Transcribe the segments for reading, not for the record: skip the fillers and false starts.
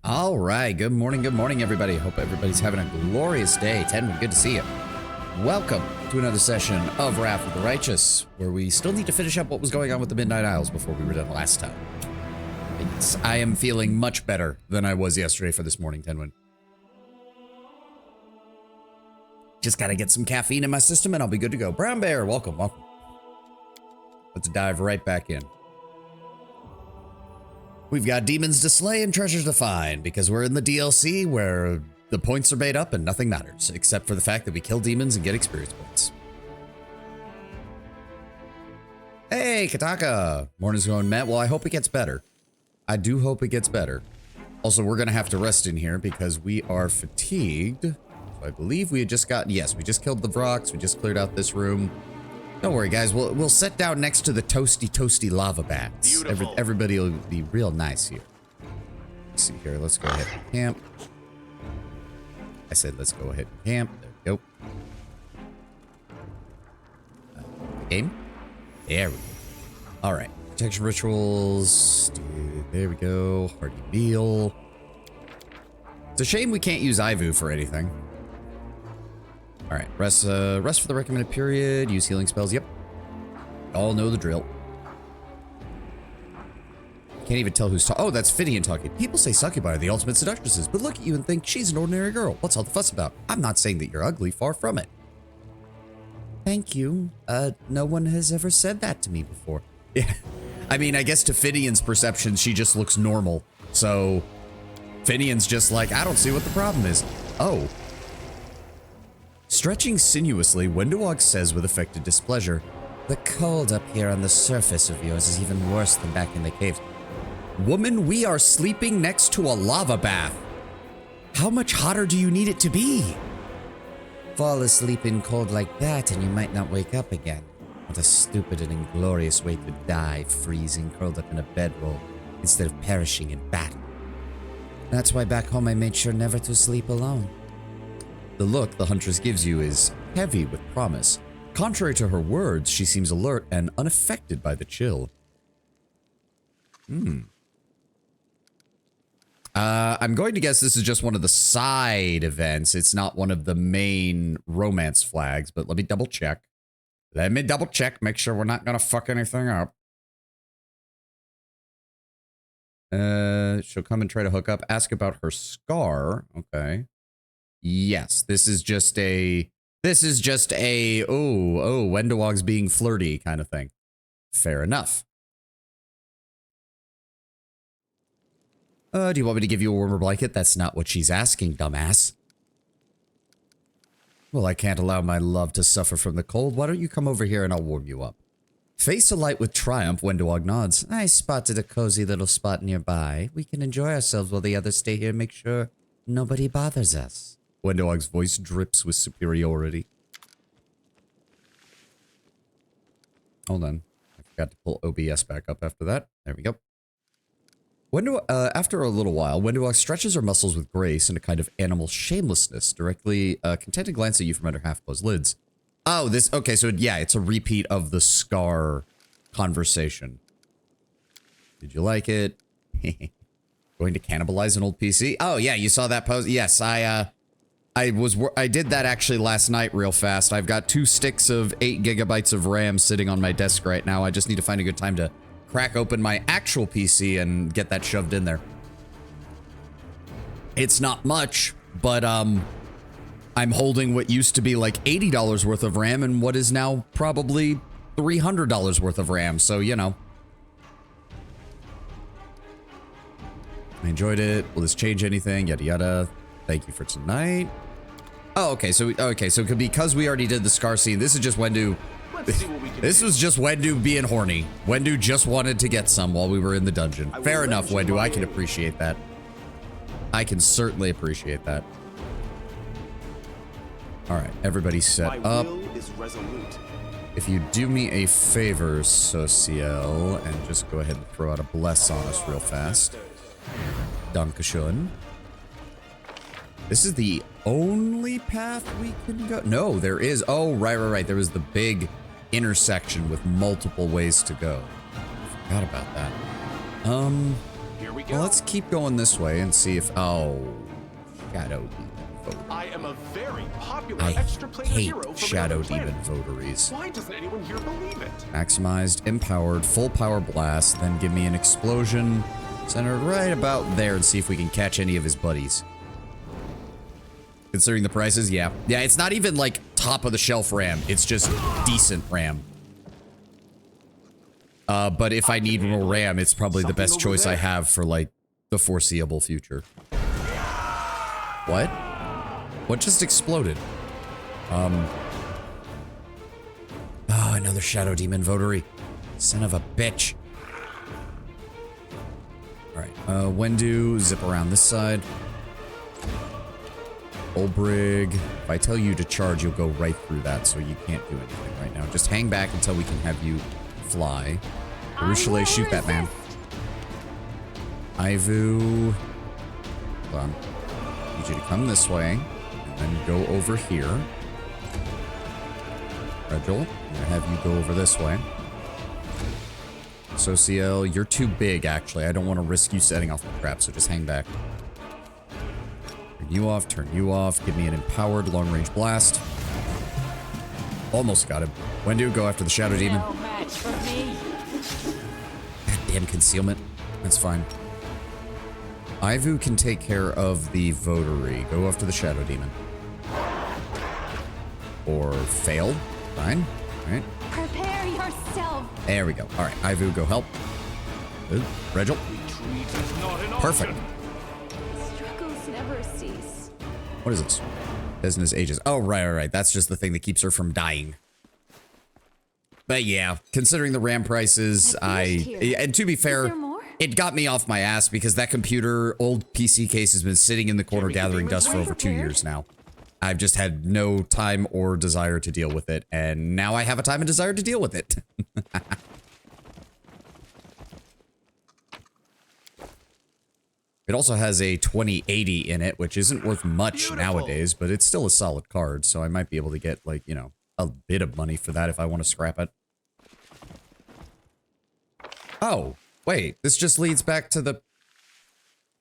All right, good morning, everybody. Hope everybody's having a glorious day. Tenwood, good to see you. Welcome to another session of Wrath of the Righteous, where we still need to finish up what was going on with the Midnight Isles before we were done last time. Yes, I am feeling much better than I was yesterday for this morning, Tenwood. Just gotta get some caffeine in my system and I'll be good to go. Brown Bear, welcome. Let's dive right back in. We've got demons to slay and treasures to find because we're in the DLC where the points are made up and nothing matters except for the fact that we kill demons and get experience points. Hey, Kataka. Morning's going, Matt. Well, I hope it gets better. I do hope it gets better. Also, we're going to have to rest in here because we are fatigued. So I believe we had just gotten, yes, we just killed the Vrox. We just cleared out this room. Don't worry, guys. We'll sit down next to the toasty lava baths. Everybody will be real nice here. Let's see here. Let's go ahead and camp. I said let's go ahead and camp. There we go. Game. There we go. All right. Protection rituals. There we go. Hearty meal. It's a shame we can't use Ivu for anything. All right, rest for the recommended period. Use healing spells. Yep, all know the drill. Can't even tell who's talking. Oh, that's Fidian talking. People say succubi are the ultimate seductresses, but look at you and think she's an ordinary girl. What's all the fuss about? I'm not saying that you're ugly. Far from it. Thank you. No one has ever said that to me before. Yeah, I mean, I guess to Fidian's perception, she just looks normal. So Fidian's just like, I don't see what the problem is. Oh. Stretching sinuously, Wendewog says with affected displeasure, "The cold up here on the surface of yours is even worse than back in the caves. Woman, we are sleeping next to a lava bath. How much hotter do you need it to be?" Fall asleep in cold like that and you might not wake up again. What a stupid and inglorious way to die, freezing curled up in a bedroll instead of perishing in battle. That's why back home I made sure never to sleep alone. The look the huntress gives you is heavy with promise. Contrary to her words, she seems alert and unaffected by the chill. I'm going to guess this is just one of the side events. It's not one of the main romance flags, but let me double check. Make sure we're not gonna fuck anything up. She'll come and try to hook up. Ask about her scar. Okay. Yes, this is just a, Wendewog's being flirty kind of thing. Fair enough. Do you want me to give you a warmer blanket? That's not what she's asking, dumbass. Well, I can't allow my love to suffer from the cold. Why don't you come over here and I'll warm you up? Face alight with triumph, Wendewog nods. I spotted a cozy little spot nearby. We can enjoy ourselves while the others stay here and make sure nobody bothers us. Wendewog's voice drips with superiority. Hold on. I forgot to pull OBS back up after that. There we go. After a little while, Wendewog stretches her muscles with grace and a kind of animal shamelessness, directly contented glance at you from under half-closed lids. Oh, this, okay, so yeah, it's a repeat of the scar conversation. Did you like it? Going to cannibalize an old PC? Oh, yeah, you saw that post? Yes, I did that actually last night real fast. I've got 2 sticks of 8 gigabytes of RAM sitting on my desk right now. I just need to find a good time to crack open my actual PC and get that shoved in there. It's not much, but I'm holding what used to be like $80 worth of RAM and what is now probably $300 worth of RAM, so you know. I enjoyed it. Will this change anything? Yada yada. Thank you for tonight. Oh, okay, so because we already did the scar scene, this is just Wendu. This was just Wendu being horny. Wendu just wanted to get some while we were in the dungeon. Fair enough, Wendu. I can appreciate that. I can certainly appreciate that. All right, everybody set up. If you do me a favor, Social, and just go ahead and throw out a bless on us real fast. Dankeschön. This is the only path we can go. No, there is. Oh, right. There was the big intersection with multiple ways to go. I forgot about that. Here we go. Well, let's keep going this way and see if... Oh, Shadow Demon Votaries. I am a very popular I extra player hate hero from Shadow another Demon planet. Votaries. Why doesn't anyone here believe it? Maximized, empowered, full power blast, then give me an explosion centered right about there and see if we can catch any of his buddies. Considering the prices, yeah. Yeah, it's not even like top of the shelf RAM. It's just decent RAM. But if I need more RAM, it's probably the best choice I have for like the foreseeable future. What? What just exploded? Oh, another Shadow Demon Votary. Son of a bitch. Alright, Wendu, zip around this side. Olbrig, if I tell you to charge, you'll go right through that, so you can't do anything right now. Just hang back until we can have you fly. Urushale, shoot that man. Ivu. Hold on. Need you to come this way, and then go over here. Regil, I'm gonna have you go over this way. Sociel, you're too big, actually. I don't want to risk you setting off the trap, so just hang back. Turn you off. Give me an empowered long-range blast. Almost got him. Wendu, go after the Shadow Demon. No match for me. Goddamn concealment. That's fine. Ivu can take care of the Votary. Go after the Shadow Demon. Or failed. Fine. Alright. Prepare yourself. There we go. Alright, Ivu, go help. Good. Regil. Perfect. Struggles never cease. What is this? Business ages. Oh, right. That's just the thing that keeps her from dying. But yeah, considering the RAM prices, and to be fair, it got me off my ass because that computer, old PC case, has been sitting in the corner gathering dust for over 2 years now. I've just had no time or desire to deal with it, and now I have a time and desire to deal with it. It also has a 2080 in it, which isn't worth much nowadays, but it's still a solid card, so I might be able to get, like, you know, a bit of money for that if I want to scrap it. Oh, wait, this just leads back to the...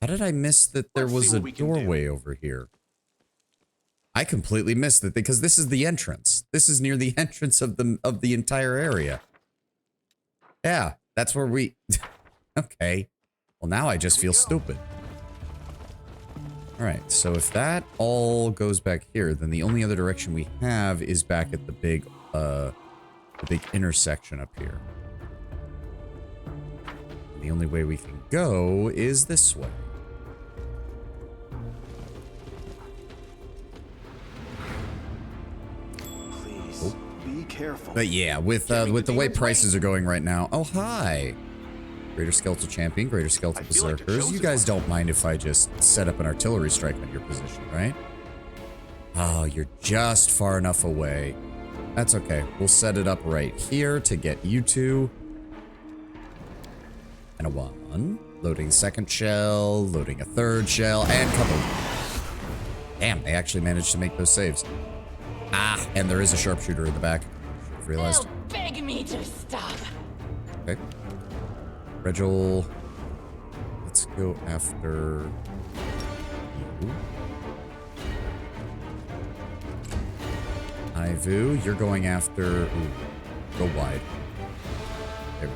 How did I miss that there was a doorway over here? I completely missed it because this is the entrance. This is near the entrance of the entire area. Yeah, that's where we... Okay. Well, now I just feel stupid. Alright, so if that all goes back here, then the only other direction we have is back at the big intersection up here. And the only way we can go is this way. Please, be careful. But yeah, with the way prices are going right now... Oh, hi! Greater Skeletal Champion, Greater Skeletal Berserkers. You guys don't mind if I just set up an artillery strike on your position, right? Oh, you're just far enough away. That's okay. We'll set it up right here to get you two. And a 1. Loading second shell, loading a third shell, and coupled. Damn, they actually managed to make those saves. Ah, and there is a sharpshooter in the back. Should have realized. They'll beg me to stop. Okay. Regil, let's go after you. Ivu, you're going after... Ooh, go wide. There we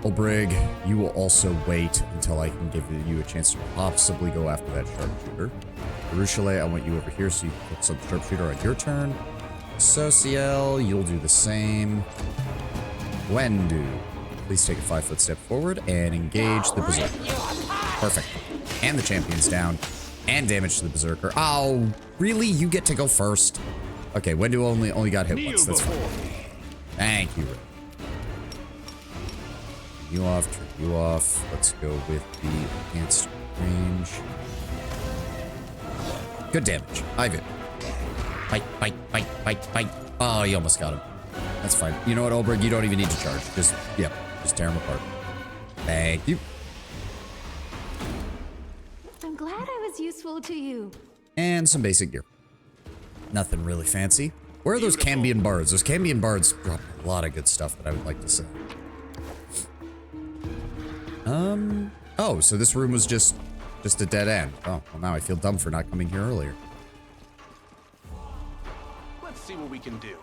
go. Olbrig, you will also wait until I can give you a chance to possibly go after that sharpshooter. Urushale, I want you over here so you can put some sharpshooter on your turn. Sociel, you'll do the same. Wendu, please take a 5-foot step forward and engage the Berserker. Perfect. And the champion's down. And damage to the Berserker. Oh, really? You get to go first? Okay, Wendu only got hit once. That's fine. Thank you, Rick. You off, turn you off. Let's go with the enhanced range. Good damage. Ivan. Bite. Oh, you almost got him. That's fine. You know what, Olbrig? You don't even need to charge. Just tear him apart. Thank you. I'm glad I was useful to you. And some basic gear. Nothing really fancy. Where are those Cambion Bards? Those Cambion Bards drop a lot of good stuff that I would like to see. Oh, so this room was just a dead end. Oh, well now I feel dumb for not coming here earlier. Let's see what we can do.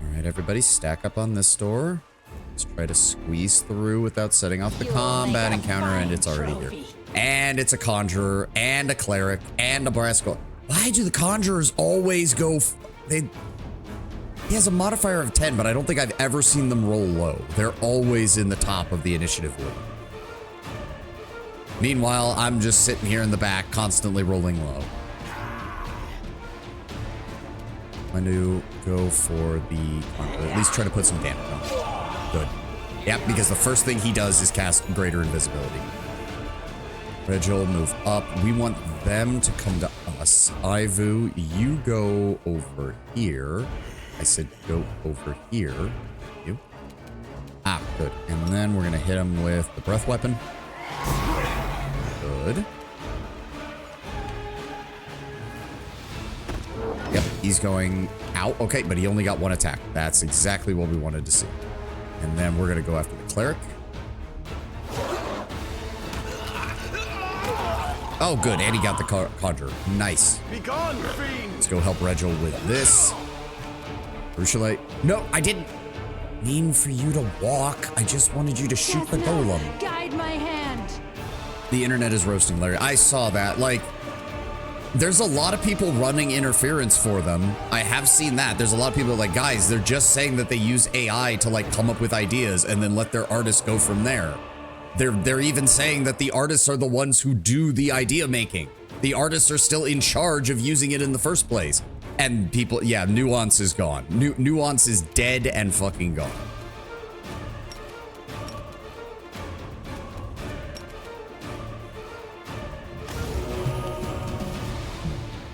All right, everybody, stack up on this door. Let's try to squeeze through without setting off the combat encounter, and it's already here. And it's a conjurer, and a cleric, and a brass golem. Why do the conjurers always go? He has a modifier of 10, but I don't think I've ever seen them roll low. They're always in the top of the initiative order. Meanwhile, I'm just sitting here in the back, constantly rolling low. I'm going to go for the... at least try to put some damage on. Good. Yep, because the first thing he does is cast greater invisibility. Regil, move up. We want them to come to us. Ivu, you go over here. I said go over here. You. Ah, good. And then we're going to hit him with the breath weapon. Good. Yep, he's going out. Okay, but he only got one attack. That's exactly what we wanted to see. And then we're going to go after the cleric. Oh, good. And he got the conjurer. Nice. Be gone, fiend. Let's go help Regil with this. Or shall I? No, I didn't mean for you to walk. I just wanted you to shoot the golem. Guide my hand. The internet is roasting Larry. I saw that. Like, there's a lot of people running interference for them. I have seen that. There's a lot of people like, guys, they're just saying that they use AI to like come up with ideas and then let their artists go from there. They're even saying that the artists are the ones who do the idea making. The artists are still in charge of using it in the first place. And people, yeah, Nuance is gone. Nuance is dead and fucking gone.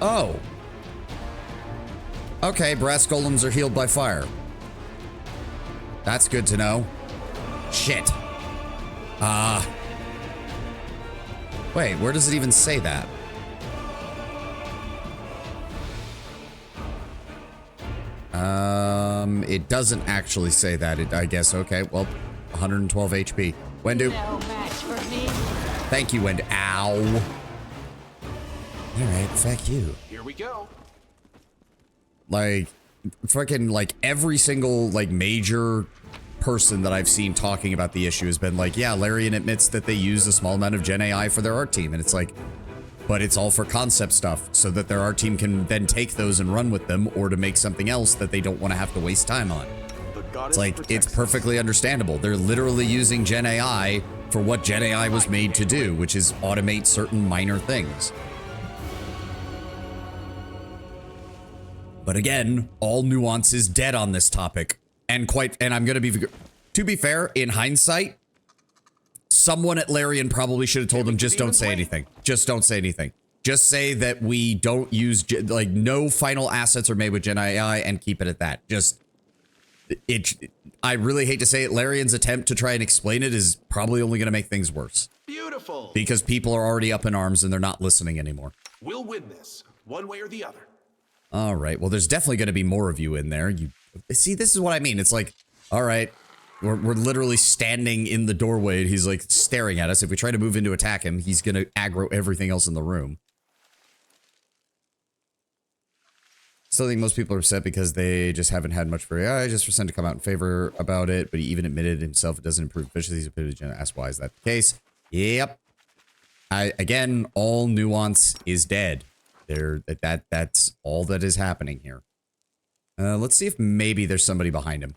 Oh. Okay, brass golems are healed by fire. That's good to know. Shit. Wait, where does it even say that? It doesn't actually say that. I guess. Okay, well, 112 HP. Wendu. No match for me. Thank you, Wendu. Ow. Alright, fuck you. Here we go. Like, fucking, like, every single, like, major person that I've seen talking about the issue has been like, yeah, Larian admits that they use a small amount of Gen AI for their art team. And it's like, but it's all for concept stuff so that their art team can then take those and run with them or to make something else that they don't want to have to waste time on. It's like, it's perfectly understandable. They're literally using Gen AI for what Gen AI was made to do, which is automate certain minor things. But again, all Nuance is dead on this topic. And I'm going to be fair, in hindsight, someone at Larian probably should have told him, just don't say anything. Just don't say anything. Just say that we don't use, like, no final assets are made with Gen AI and keep it at that. I really hate to say it, Larian's attempt to try and explain it is probably only going to make things worse. Beautiful. Because people are already up in arms and they're not listening anymore. We'll win this, one way or the other. All right. Well, there's definitely going to be more of you in there. You see, this is what I mean. It's like, all right, we're literally standing in the doorway. He's like staring at us. If we try to move in to attack him, he's going to aggro everything else in the room. Still think most people are upset because they just haven't had much for AI. Just for Sen to come out in favor about it, but he even admitted himself it doesn't improve efficiency. He's asked why is that the case? Yep. Again, all Nuance is dead. That's all that is happening here. Let's see if maybe there's somebody behind him.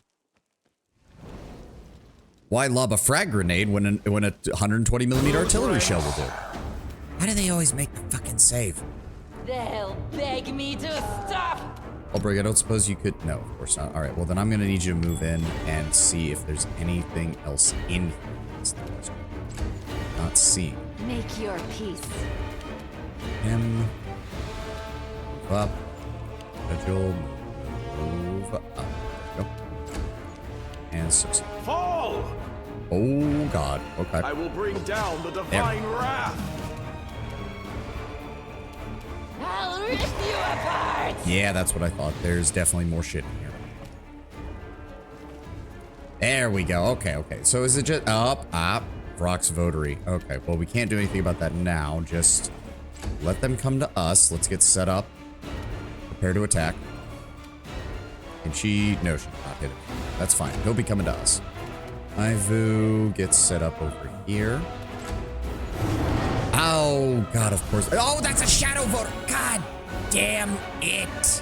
Why lob a frag grenade when a 120mm artillery shell will do? Why do they always make the fucking save? They'll beg me to stop. Albrecht, I don't suppose you could... No, of course not. All right, well then I'm going to need you to move in and see if there's anything else in here. That's the question. Not seeing. Make your peace. Him. Move up. Vigil. Move up. Go. And succeed. Fall! Oh, God. Okay. I will bring down the divine wrath. I'll rip you apart. Yeah, that's what I thought. There's definitely more shit in here. There we go. Okay, okay. So is it just up, up? Vrock's Votary. Okay, well, we can't do anything about that now. Just let them come to us. Let's get set up. Prepare to attack. And she... No, she's not hitting. That's fine. He'll be coming to us. Ivu gets set up over here. Oh, God, of course. Oh, that's a Shadow Voter. God damn it.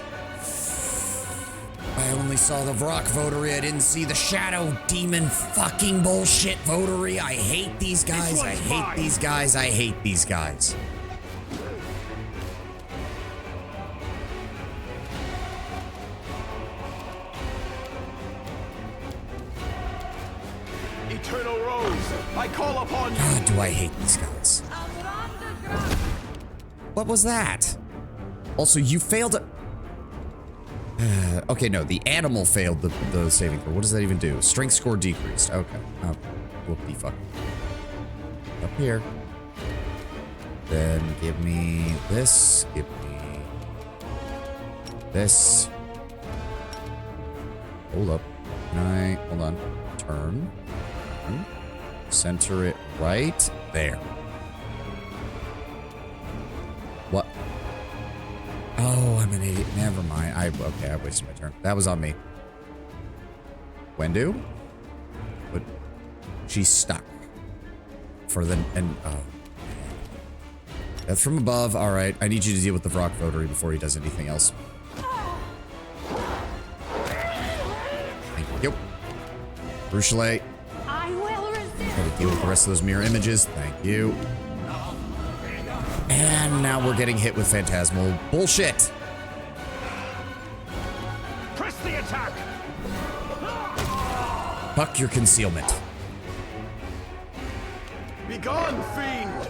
I only saw the Vrock Votary. I didn't see the Shadow Demon fucking bullshit Votary. I hate these guys. I hate these guys. I hate these guys. Eternal Rose, I call upon you. God, do I hate these guys. What was that? Also, you failed to... okay, no, the animal failed the saving throw. What does that even do? Strength score decreased. Okay. Okay. Whoopie fuck. Up here. Then give me this. Give me this. Hold up. Can I... Hold on. Turn. Center it right there. What? Oh, I'm an idiot. Never mind. Okay, I wasted my turn. That was on me. Wendu? But she's stuck. For the... And... Oh. Death from above. Alright. I need you to deal with the Vrock Votary before he does anything else. Thank you. Bruchalet. I will resist. Gotta deal with the rest of those mirror images. Thank you. And now we're getting hit with phantasmal bullshit. Press the attack. Buck your concealment. Begone, fiend.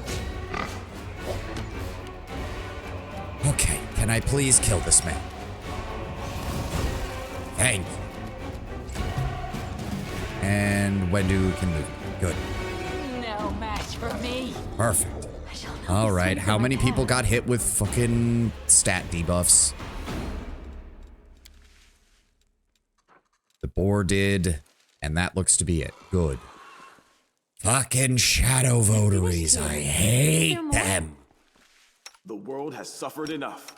Okay, can I please kill this man? Thank you. And Wendu can move. Good. No match for me. Perfect. I shall not All be right, seen how from many ahead. people got hit with fucking stat debuffs? The boar did, and that looks to be it. Good. Fucking shadow votaries. I hate them. The world has suffered enough.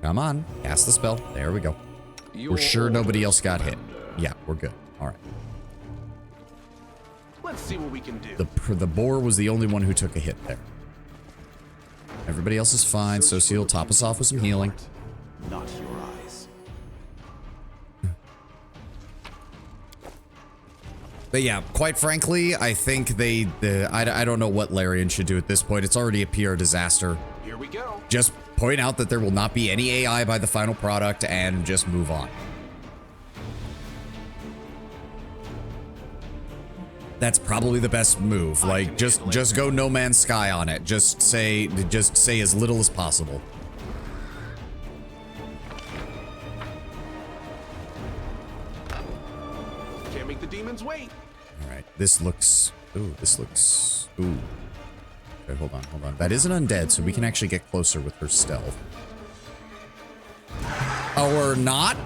Come on, cast the spell. There we go. We're sure nobody else got hit. Yeah, we're good. All right. Let's see what we can do. The boar was the only one who took a hit there. Everybody else is fine. Socio will top us off with some healing. Not your eyes. But yeah, quite frankly, I think I don't know what Larian should do at this point. It's already a PR disaster. Here we go. Just point out that there will not be any AI by the final product and just move on. That's probably the best move. Like, just go No Man's Sky on it. Just say as little as possible. Can't make the demons wait. All right, this looks... Ooh, this looks... Ooh. Okay, hold on. That is an undead, so we can actually get closer with her stealth. Or not?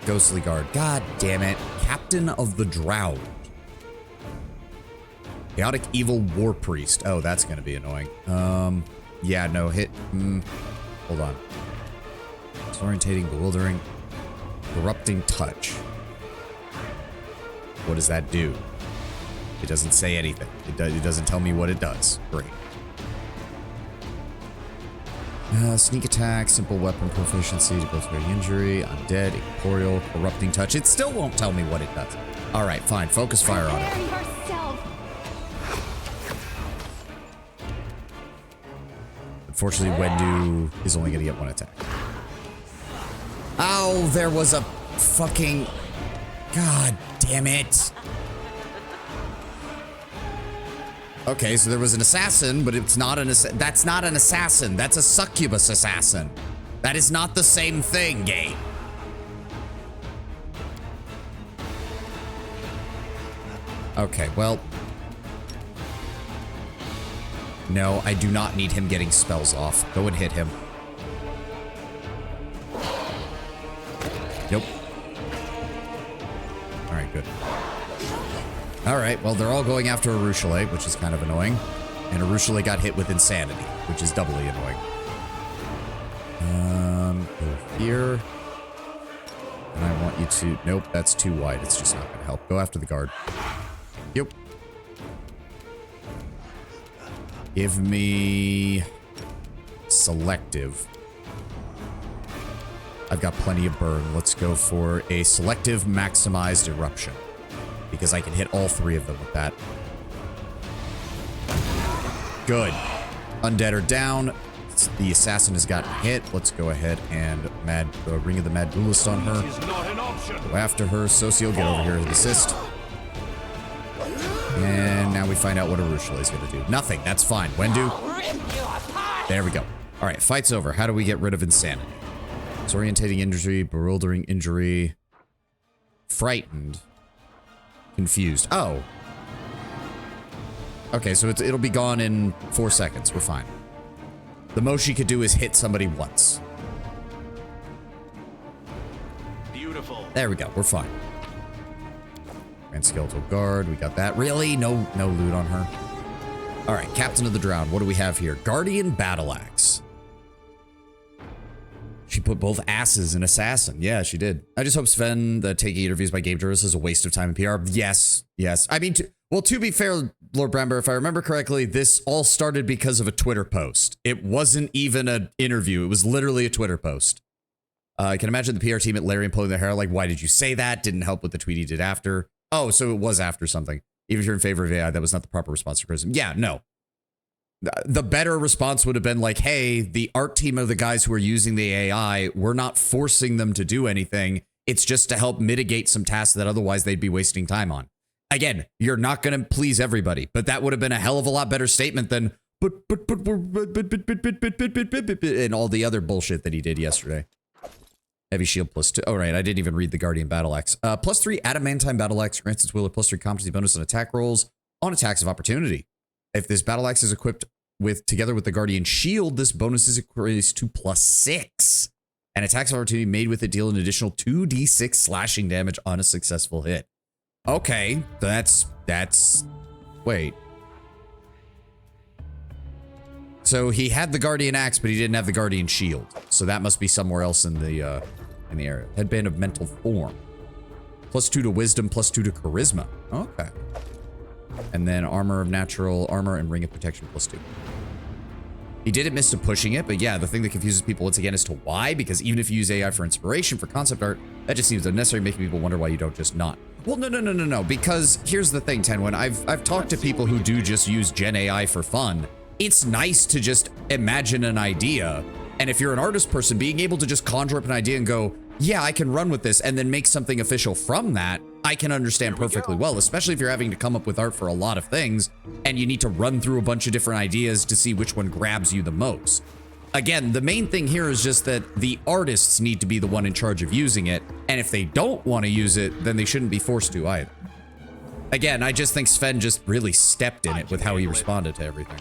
Ghostly Guard. God damn it. Captain of the Drowned. Chaotic Evil War Priest. Oh, that's gonna be annoying. Yeah, no, hit... hold on. Disorientating, bewildering. Corrupting Touch. What does that do? It doesn't say anything. It doesn't tell me what it does. Great. Sneak attack, simple weapon proficiency, debilitating injury, undead, incorporeal, corrupting touch. It still won't tell me what it does. All right, fine. Focus fire on it. Prepare yourself. Unfortunately, Wendu is only going to get one attack. Oh, there was a fucking... God damn it. Okay, so there was an assassin, but it's not an assassin. That's not an assassin. That's a succubus assassin. That is not the same thing, game. Okay, well... No, I do not need him getting spells off. Go and hit him. Nope. Okay, good. All right, well, they're all going after Arushale, which is kind of annoying. And Arushale got hit with Insanity, which is doubly annoying. Go here. And I want you to... Nope, that's too wide. It's just not going to help. Go after the guard. Yep. Give me... Selective. I've got plenty of burn. Let's go for a selective maximized eruption. Because I can hit all three of them with that. Good. Undead are down. The assassin has gotten hit. Let's go ahead and Ring of the Mad Duelist on her. Go after her. Socio, get over here and assist. And now we find out what Arushale is going to do. Nothing. That's fine. Wendu. There we go. All right. Fight's over. How do we get rid of Insanity? Disorientating injury. Bewildering injury. Frightened. Confused. Oh. Okay, so it'll be gone in 4 seconds. We're fine. The most she could do is hit somebody once. Beautiful. There we go. We're fine. Grand Skeletal Guard. We got that. Really? No loot on her. All right, Captain of the Drowned. What do we have here? Guardian Battle Axe. She put both asses in Assassin. Yeah, she did. I just hope Sven, taking interviews by game journalists is a waste of time in PR. Yes. I mean, to be fair, Lord Bramber, if I remember correctly, this all started because of a Twitter post. It wasn't even an interview. It was literally a Twitter post. I can imagine the PR team at Larian pulling their hair like, why did you say that? Didn't help with the tweet he did after. Oh, so it was after something. Even if you're in favor of AI, that was not the proper response to criticism. Yeah, no. The better response would have been like, hey, the art team of the guys who are using the AI, we're not forcing them to do anything. It's just to help mitigate some tasks that otherwise they'd be wasting time on. Again, you're not going to please everybody, but that would have been a hell of a lot better statement than and all the other bullshit that he did yesterday. Heavy shield +2. Oh, right. I didn't even read the Guardian Battle Axe. +3 Adamantine Battle Axe grants its wielder +3 competency bonus on attack rolls on attacks of opportunity. If this battle axe is equipped together with the Guardian Shield, this bonus is increased to +6. And attacks of opportunity made with it deal an additional 2d6 slashing damage on a successful hit. Okay, that's wait. So he had the Guardian Axe, but he didn't have the Guardian Shield. So that must be somewhere else in the area. Headband of Mental Form. +2 to Wisdom, +2 to Charisma. Okay. And then Armor of Natural Armor and Ring of Protection +2. He didn't miss to pushing it, but yeah, the thing that confuses people once again as to why, because even if you use AI for inspiration for concept art, that just seems unnecessary, making people wonder why you don't just not. Well, no, because here's the thing, Tenwin. I've talked to people who do just use Gen AI for fun. It's nice to just imagine an idea, and if you're an artist person, being able to just conjure up an idea and go, yeah, I can run with this, and then make something official from that, I can understand perfectly well, especially if you're having to come up with art for a lot of things, and you need to run through a bunch of different ideas to see which one grabs you the most. Again, the main thing here is just that the artists need to be the one in charge of using it, and if they don't want to use it, then they shouldn't be forced to either. Again, I just think Sven just really stepped in it with how he responded to everything.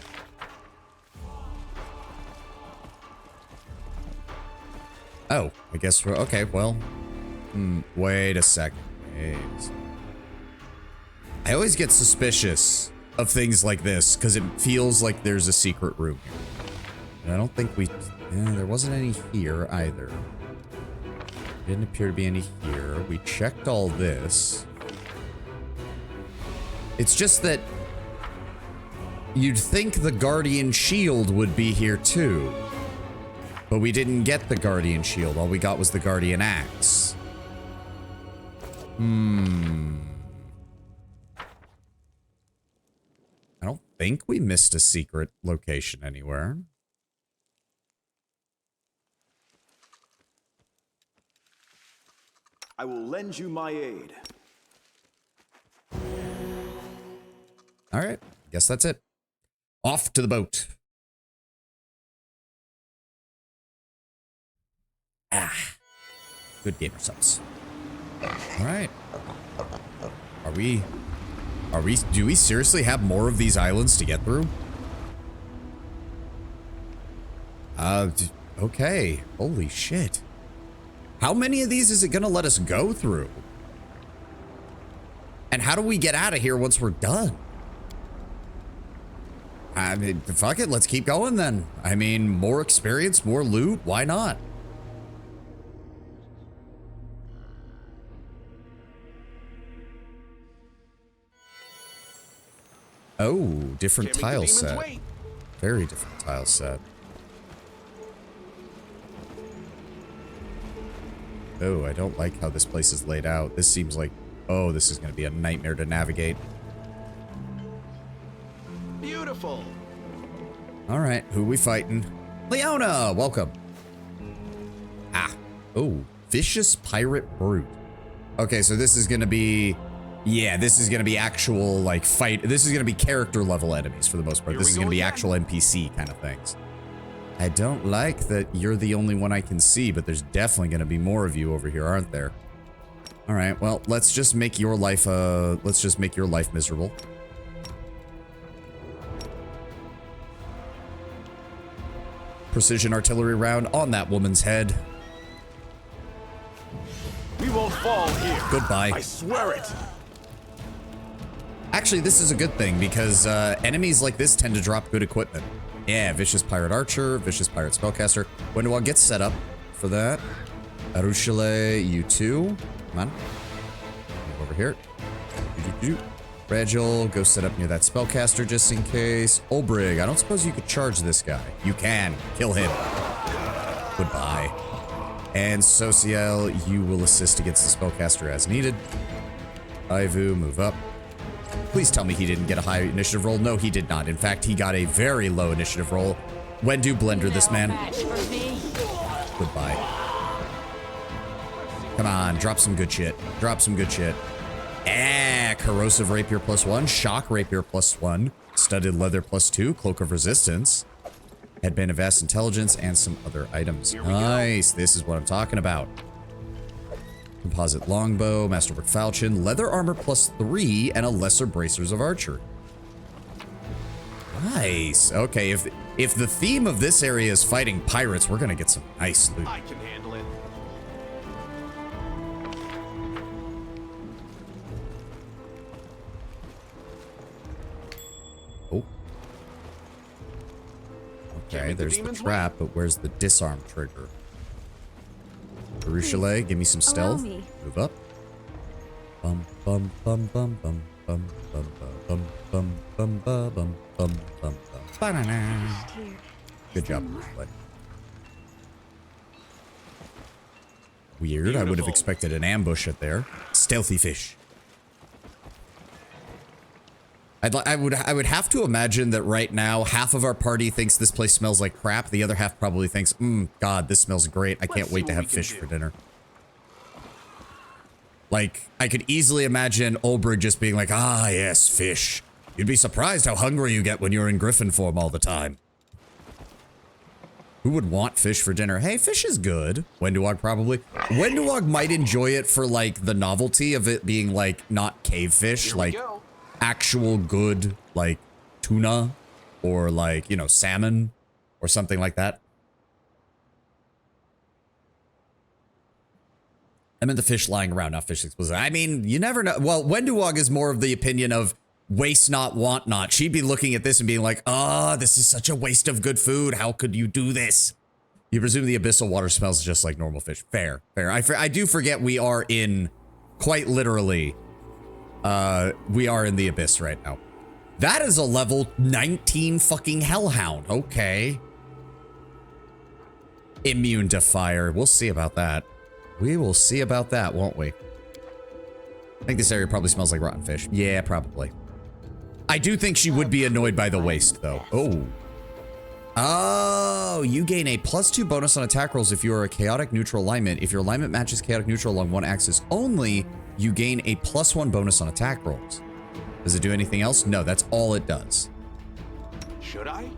Oh, I guess we're okay. Well, wait a second. I always get suspicious of things like this because it feels like there's a secret room here. And I don't think there wasn't any here either. Didn't appear to be any here. We checked all this. It's just that you'd think the Guardian Shield would be here too. But we didn't get the Guardian Shield. All we got was the Guardian Axe. I don't think we missed a secret location anywhere. I will lend you my aid. All right. Guess that's it. Off to the boat. Good gamer subs. All right. Do we seriously have more of these islands to get through? Okay. Holy shit. How many of these is it gonna let us go through? And how do we get out of here once we're done? I mean, fuck it. Let's keep going then. I mean, more experience, more loot. Why not? Oh, different Can't make the tile demons set. wait. Very different tile set. Oh, I don't like how this place is laid out. This seems like, oh, this is going to be a nightmare to navigate. Beautiful. All right, who we fighting? Leona, welcome. Ah, oh, vicious pirate brute. Okay, so this is going to be, yeah, this is going to be actual, like, fight. This is going to be character level enemies for the most part. Here This we is go going to be again. actual NPC kind of things. I don't like that you're the only one I can see, but there's definitely going to be more of you over here, aren't there? All right, well, let's just make your life, miserable. Precision artillery round on that woman's head. We won't fall here. Goodbye. I swear it. Actually, this is a good thing because enemies like this tend to drop good equipment. Yeah, Vicious Pirate Archer, Vicious Pirate Spellcaster. Wendewog gets set up for that. Arushale, you too. Come on. Move over here. Regil, go set up near that Spellcaster just in case. Olbrig, I don't suppose you could charge this guy. You can. Kill him. Goodbye. And Sociel, you will assist against the Spellcaster as needed. Ivu, move up. Please tell me he didn't get a high initiative roll. No, he did not. In fact, he got a very low initiative roll. When do blender this man? No match for me. Goodbye. Come on, drop some good shit. Drop some good shit. Corrosive Rapier +1, Shock Rapier +1, Studded Leather +2, Cloak of Resistance, Headband of Vast Intelligence, and some other items. Nice. This is what I'm talking about. Composite Longbow, Masterwork Falchion, Leather Armor +3, and a Lesser Bracers of Archery. Nice. Okay, if the theme of this area is fighting pirates, we're gonna get some nice loot. I can handle it. Oh. Can't Okay, make the there's the demons trap, but where's the disarm trigger? Baruchale, give me some stealth. me. Move up. Bum bum bum bum bum bum bum bum bum bum bum bum bum bum bum. Ba-na-na. Good job, Baruchale. Weird. I would have Beautiful. expected an ambush at there. Stealthy fish. I would have to imagine that right now half of our party thinks this place smells like crap. The other half probably thinks, God, this smells great. I can't see wait to what have we can fish do." for dinner. Like, I could easily imagine Olbrig just being like, ah, yes, fish. You'd be surprised how hungry you get when you're in griffin form all the time. Who would want fish for dinner? Hey, fish is good. Wendewog probably. Wendewog might enjoy it for, like, the novelty of it being, like, not cave fish. Here we Like, go. actual good, like, tuna or, like, you know, salmon or something like that. I meant the fish lying around, not fish explicit. I mean, you never know. Well, Wendewog is more of the opinion of waste not, want not. She'd be looking at this and being like, this is such a waste of good food. How could you do this? You presume the abyssal water smells just like normal fish. Fair, fair. I do forget we are in, quite literally, we are in the abyss right now. That is a level 19 fucking hellhound. Okay. Immune to fire. We'll see about that. We will see about that, won't we? I think this area probably smells like rotten fish. Yeah, probably. I do think she would be annoyed by the waste, though. Oh, you gain a +2 bonus on attack rolls if you are a chaotic neutral alignment. If your alignment matches chaotic neutral along one axis only, you gain a +1 bonus on attack rolls. Does it do anything else? No, that's all it does. Should I?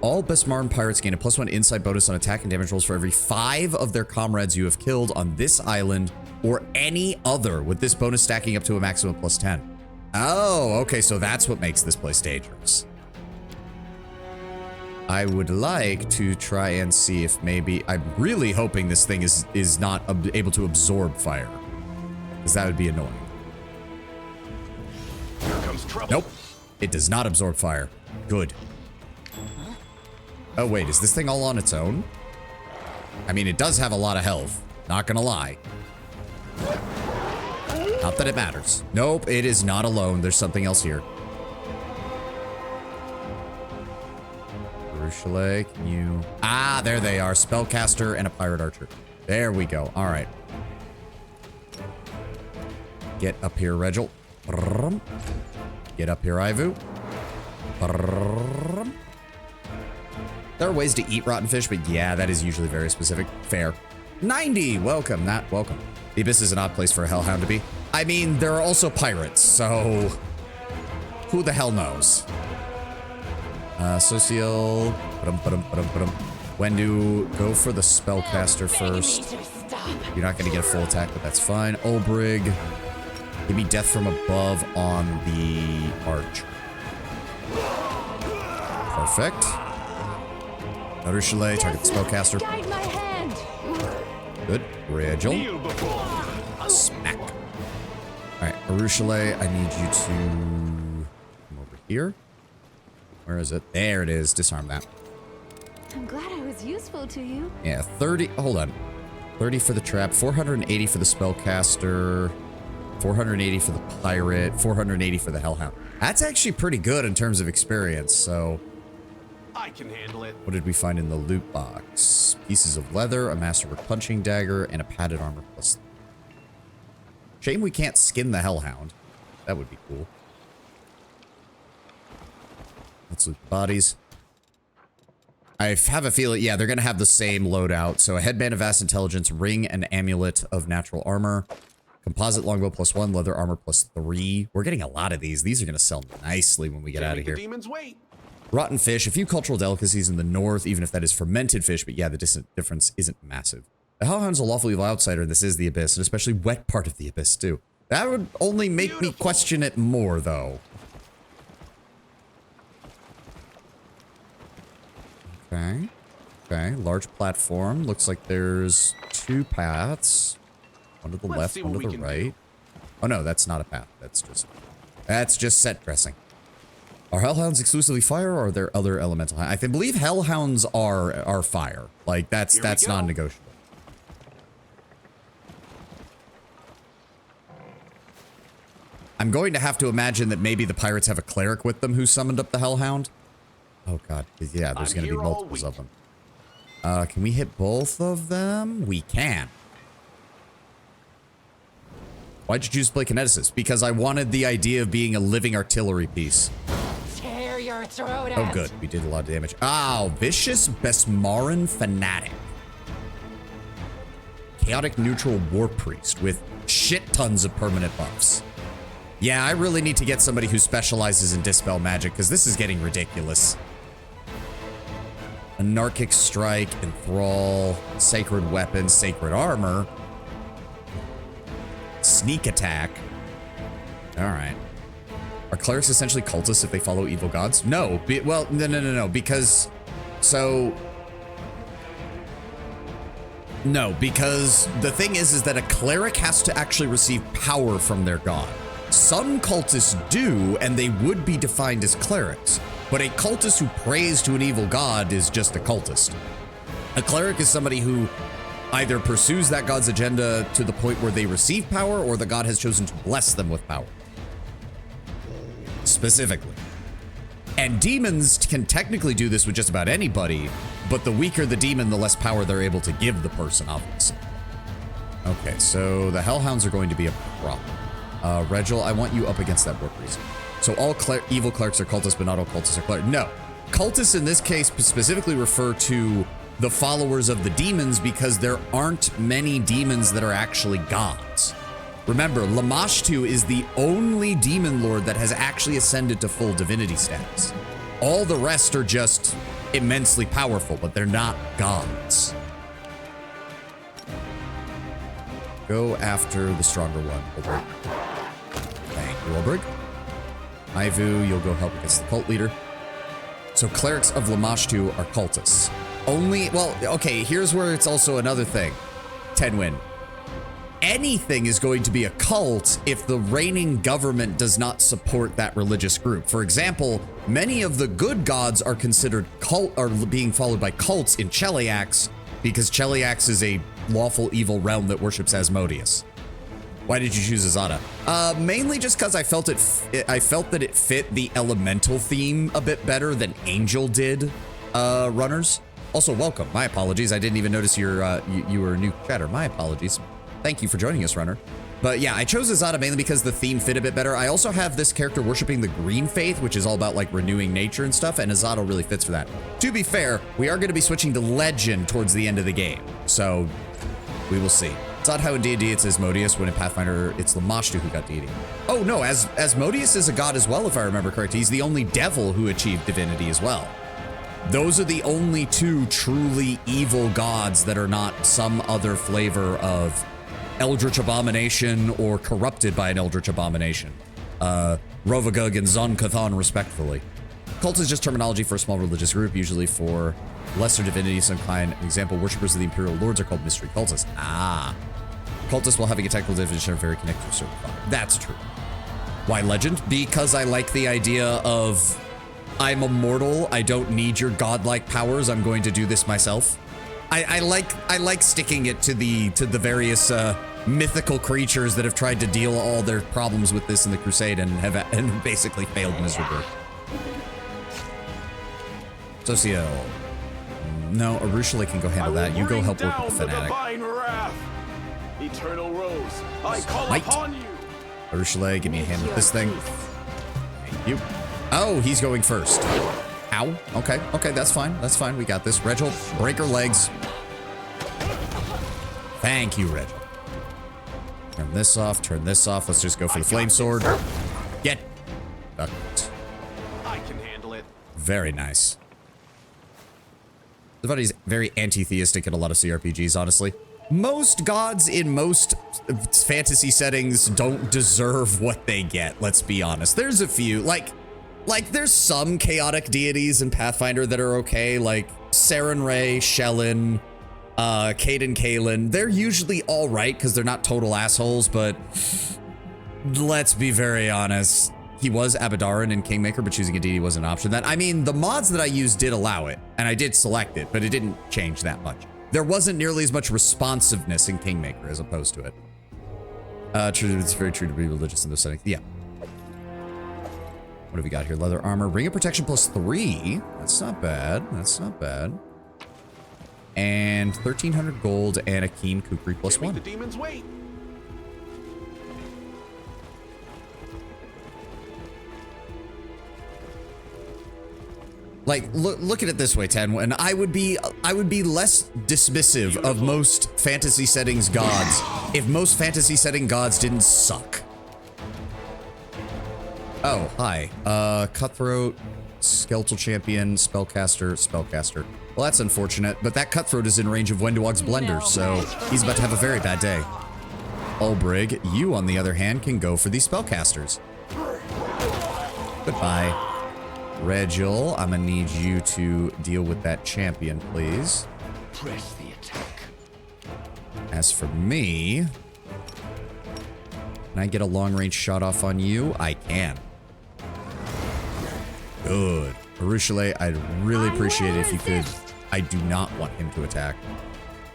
All Besmarn pirates gain a +1 inside bonus on attack and damage rolls for every 5 of their comrades you have killed on this island or any other, with this bonus stacking up to a maximum of +10. Oh, okay, so that's what makes this place dangerous. I would like to try and see if maybe, I'm really hoping this thing is not able to absorb fire. because that would be annoying. Here comes trouble. Nope. It does not absorb fire. Good. Oh, wait. Is this thing all on its own? I mean, it does have a lot of health. Not gonna lie. Not that it matters. Nope, it is not alone. There's something else here. Ruchelet, can you... Ah, there they are. Spellcaster and a pirate archer. There we go. All right. Get up here, Regil. Get up here, Ivu. There are ways to eat rotten fish, but yeah, that is usually very specific. Fair. 90! Welcome, not welcome. The Abyss is an odd place for a hellhound to be. I mean, there are also pirates, so... Who the hell knows? Social... Wendu, go for the spellcaster first. You're not going to get a full attack, but that's fine. Olbrig, give me death from above on the arch. Perfect. Ruchelet, target the spellcaster. Guide my hand. Good. Regil. Kneel before. Smack. Alright, Ruchelet, I need you to come over here. Where is it? There it is. Disarm that. I'm glad I was useful to you. Yeah, 30. Hold on. 30 for the trap, 480 for the spellcaster, 480 for the pirate, 480 for the hellhound. That's actually pretty good in terms of experience, so... I can handle it. What did we find in the loot box? Pieces of leather, a masterwork punching dagger, and a padded armor plus... Shame we can't skin the hellhound. That would be cool. Let's loot the bodies. I have a feeling, yeah, they're going to have the same loadout. So a headband of vast intelligence, ring and amulet of natural armor, composite longbow +1, leather armor +3. We're getting a lot of these. These are going to sell nicely when we get out of here. The demons wait. Rotten fish, a few cultural delicacies in the north, even if that is fermented fish, but yeah, the difference isn't massive. The hellhound's a lawful evil outsider, and this is the Abyss, and especially wet part of the Abyss, too. That would only make me question it more, though. Okay. Okay, large platform. Looks like there's 2 paths. One to the Let's left, see one what to we the can right. Oh no, that's not a path. That's just set dressing. Are hellhounds exclusively fire, or are there other elemental? I believe hellhounds are fire. Like that's Here we go. non-negotiable. I'm going to have to imagine that maybe the pirates have a cleric with them who summoned up the hellhound. Oh god, yeah, there's going to be here all multiples week. of them. Can we hit both of them? We can. Why'd you choose to play Kineticist? Because I wanted the idea of being a living artillery piece. Tear your throat Oh out. good, we did a lot of damage. Oh, Vicious Besmaran Fanatic. Chaotic Neutral War Priest with shit tons of permanent buffs. Yeah, I really need to get somebody who specializes in Dispel Magic, because this is getting ridiculous. Anarchic Strike, Enthrall, Sacred Weapon, Sacred Armor, Sneak Attack. Alright. Are clerics essentially cultists if they follow evil gods? No. Well, no, because... So... No, because the thing is that a cleric has to actually receive power from their god. Some cultists do, and they would be defined as clerics. But a cultist who prays to an evil god is just a cultist. A cleric is somebody who either pursues that god's agenda to the point where they receive power, or the god has chosen to bless them with power. Specifically. And demons can technically do this with just about anybody, but the weaker the demon, the less power they're able to give the person, obviously. Okay, so the hellhounds are going to be a problem. Regil, I want you up against that war priest. So all evil clerics are cultists, but not all cultists are clerics. No. Cultists in this case specifically refer to the followers of the demons, because there aren't many demons that are actually gods. Remember, Lamashtu is the only demon lord that has actually ascended to full divinity status. All the rest are just immensely powerful, but they're not gods. Go after the stronger one, Olbrig. Thank you, Olbrig. Ivu, you'll go help against the cult leader. So clerics of Lamashtu are cultists. Only, well, okay, here's where it's also another thing. Tenwin. anything is going to be a cult if the reigning government does not support that religious group. For example, many of the good gods are considered being followed by cults in Cheliax because Cheliax is a lawful evil realm that worships Asmodeus. Why did you choose Azada? Mainly just because I felt that it fit the elemental theme a bit better than Angel did, runners. Also, welcome. My apologies. I didn't even notice you were a new chatter. My apologies. Thank you for joining us, runner. But yeah, I chose Azada mainly because the theme fit a bit better. I also have this character worshiping the green faith, which is all about like renewing nature and stuff, and Azada really fits for that. To be fair, we are going to be switching to legend towards the end of the game, so we will see. It's odd how in D&D it's Asmodeus, when in Pathfinder it's Lamashtu who got deity. Oh no, Asmodeus is a god as well, if I remember correctly. He's the only devil who achieved divinity as well. Those are the only two truly evil gods that are not some other flavor of Eldritch Abomination or corrupted by an Eldritch Abomination. Rovagug and Zon-Cathon respectfully. Cult is just terminology for a small religious group, usually for lesser divinities of some kind. Example, worshippers of the Imperial Lords are called mystery cultists. Ah. Cultists, while having a technical definition, are very connected to a certain thought. That's true. Why legend? Because I like the idea of I'm immortal, I don't need your godlike powers, I'm going to do this myself. I like sticking it to the various mythical creatures that have tried to deal all their problems with this in the Crusade and basically failed miserably. Socio. No, Arushale can go handle that. You go help work with the Fanatic. Eternal Rose, I call upon you. Arushale, give me a hand with this thing. Thank you. Oh, he's going first. Ow. Okay, that's fine. That's fine. We got this. Regil, break her legs. Thank you, Regil. Turn this off. Turn this off. Let's just go for the flame sword. Get ducked. I can handle it. Very nice. Somebody's very anti-theistic in a lot of CRPGs, honestly. Most gods in most fantasy settings don't deserve what they get, let's be honest. There's a few, like there's some chaotic deities in Pathfinder that are okay, like Sarenrae, Shellin, Caden Kalen. They're usually all right because they're not total assholes, but let's be very honest. He was Abaddon in Kingmaker, but choosing a deity was an option. I mean, the mods that I used did allow it, and I did select it, but it didn't change that much. There wasn't nearly as much responsiveness in Kingmaker as opposed to it. True, it's very true to be religious in those settings. Yeah. What have we got here? Leather armor, ring of protection +3. That's not bad. That's not bad. And 1,300 gold and a keen kukri +1. The demons wait. Like, look at it this way, Ten, and I would be less dismissive of most fantasy settings gods if most fantasy setting gods didn't suck. Oh, hi. Cutthroat, Skeletal Champion, Spellcaster. Well, that's unfortunate, but that Cutthroat is in range of Wendewog's Blender, so he's about to have a very bad day. Ulbrig, you, on the other hand, can go for the Spellcasters. Goodbye. Regil, I'm gonna need you to deal with that champion, please. Press the attack. As for me, can I get a long-range shot off on you? I can. Good. Arushale, I'd really appreciate it if you could. I do not want him to attack.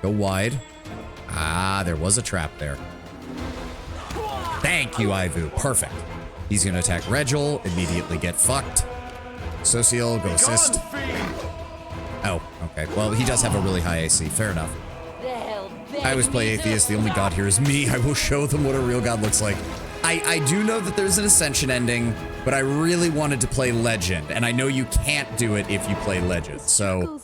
Go wide. Ah, there was a trap there. Thank you, Ivu. Perfect. He's gonna attack Regil, immediately get fucked. Social, go assist. Oh, okay. Well, he does have a really high AC. Fair enough. I always play Atheist. The only god here is me. I will show them what a real god looks like. I do know that there's an Ascension ending, but I really wanted to play Legend, and I know you can't do it if you play Legend. So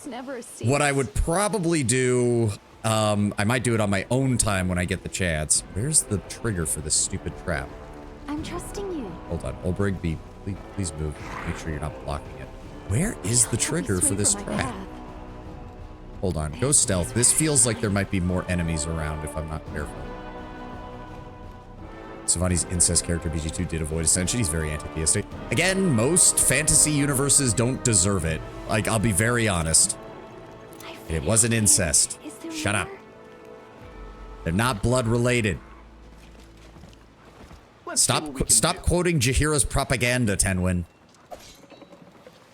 what I would probably do, I might do it on my own time when I get the chance. Where's the trigger for this stupid trap? I'm trusting you. Hold on. Ulbrig, please move. Make sure you're not blocking it. Where is the trigger for this trap? Hold on. Go stealth. This feels like there might be more enemies around if I'm not careful. Savani's incest character BG2 did avoid Ascension. He's very anti-theistic. Again, most fantasy universes don't deserve it. Like, I'll be very honest. It wasn't incest. Shut up. They're not blood related. Let's see what we can Stop do. quoting Jahira's propaganda, Tenwin.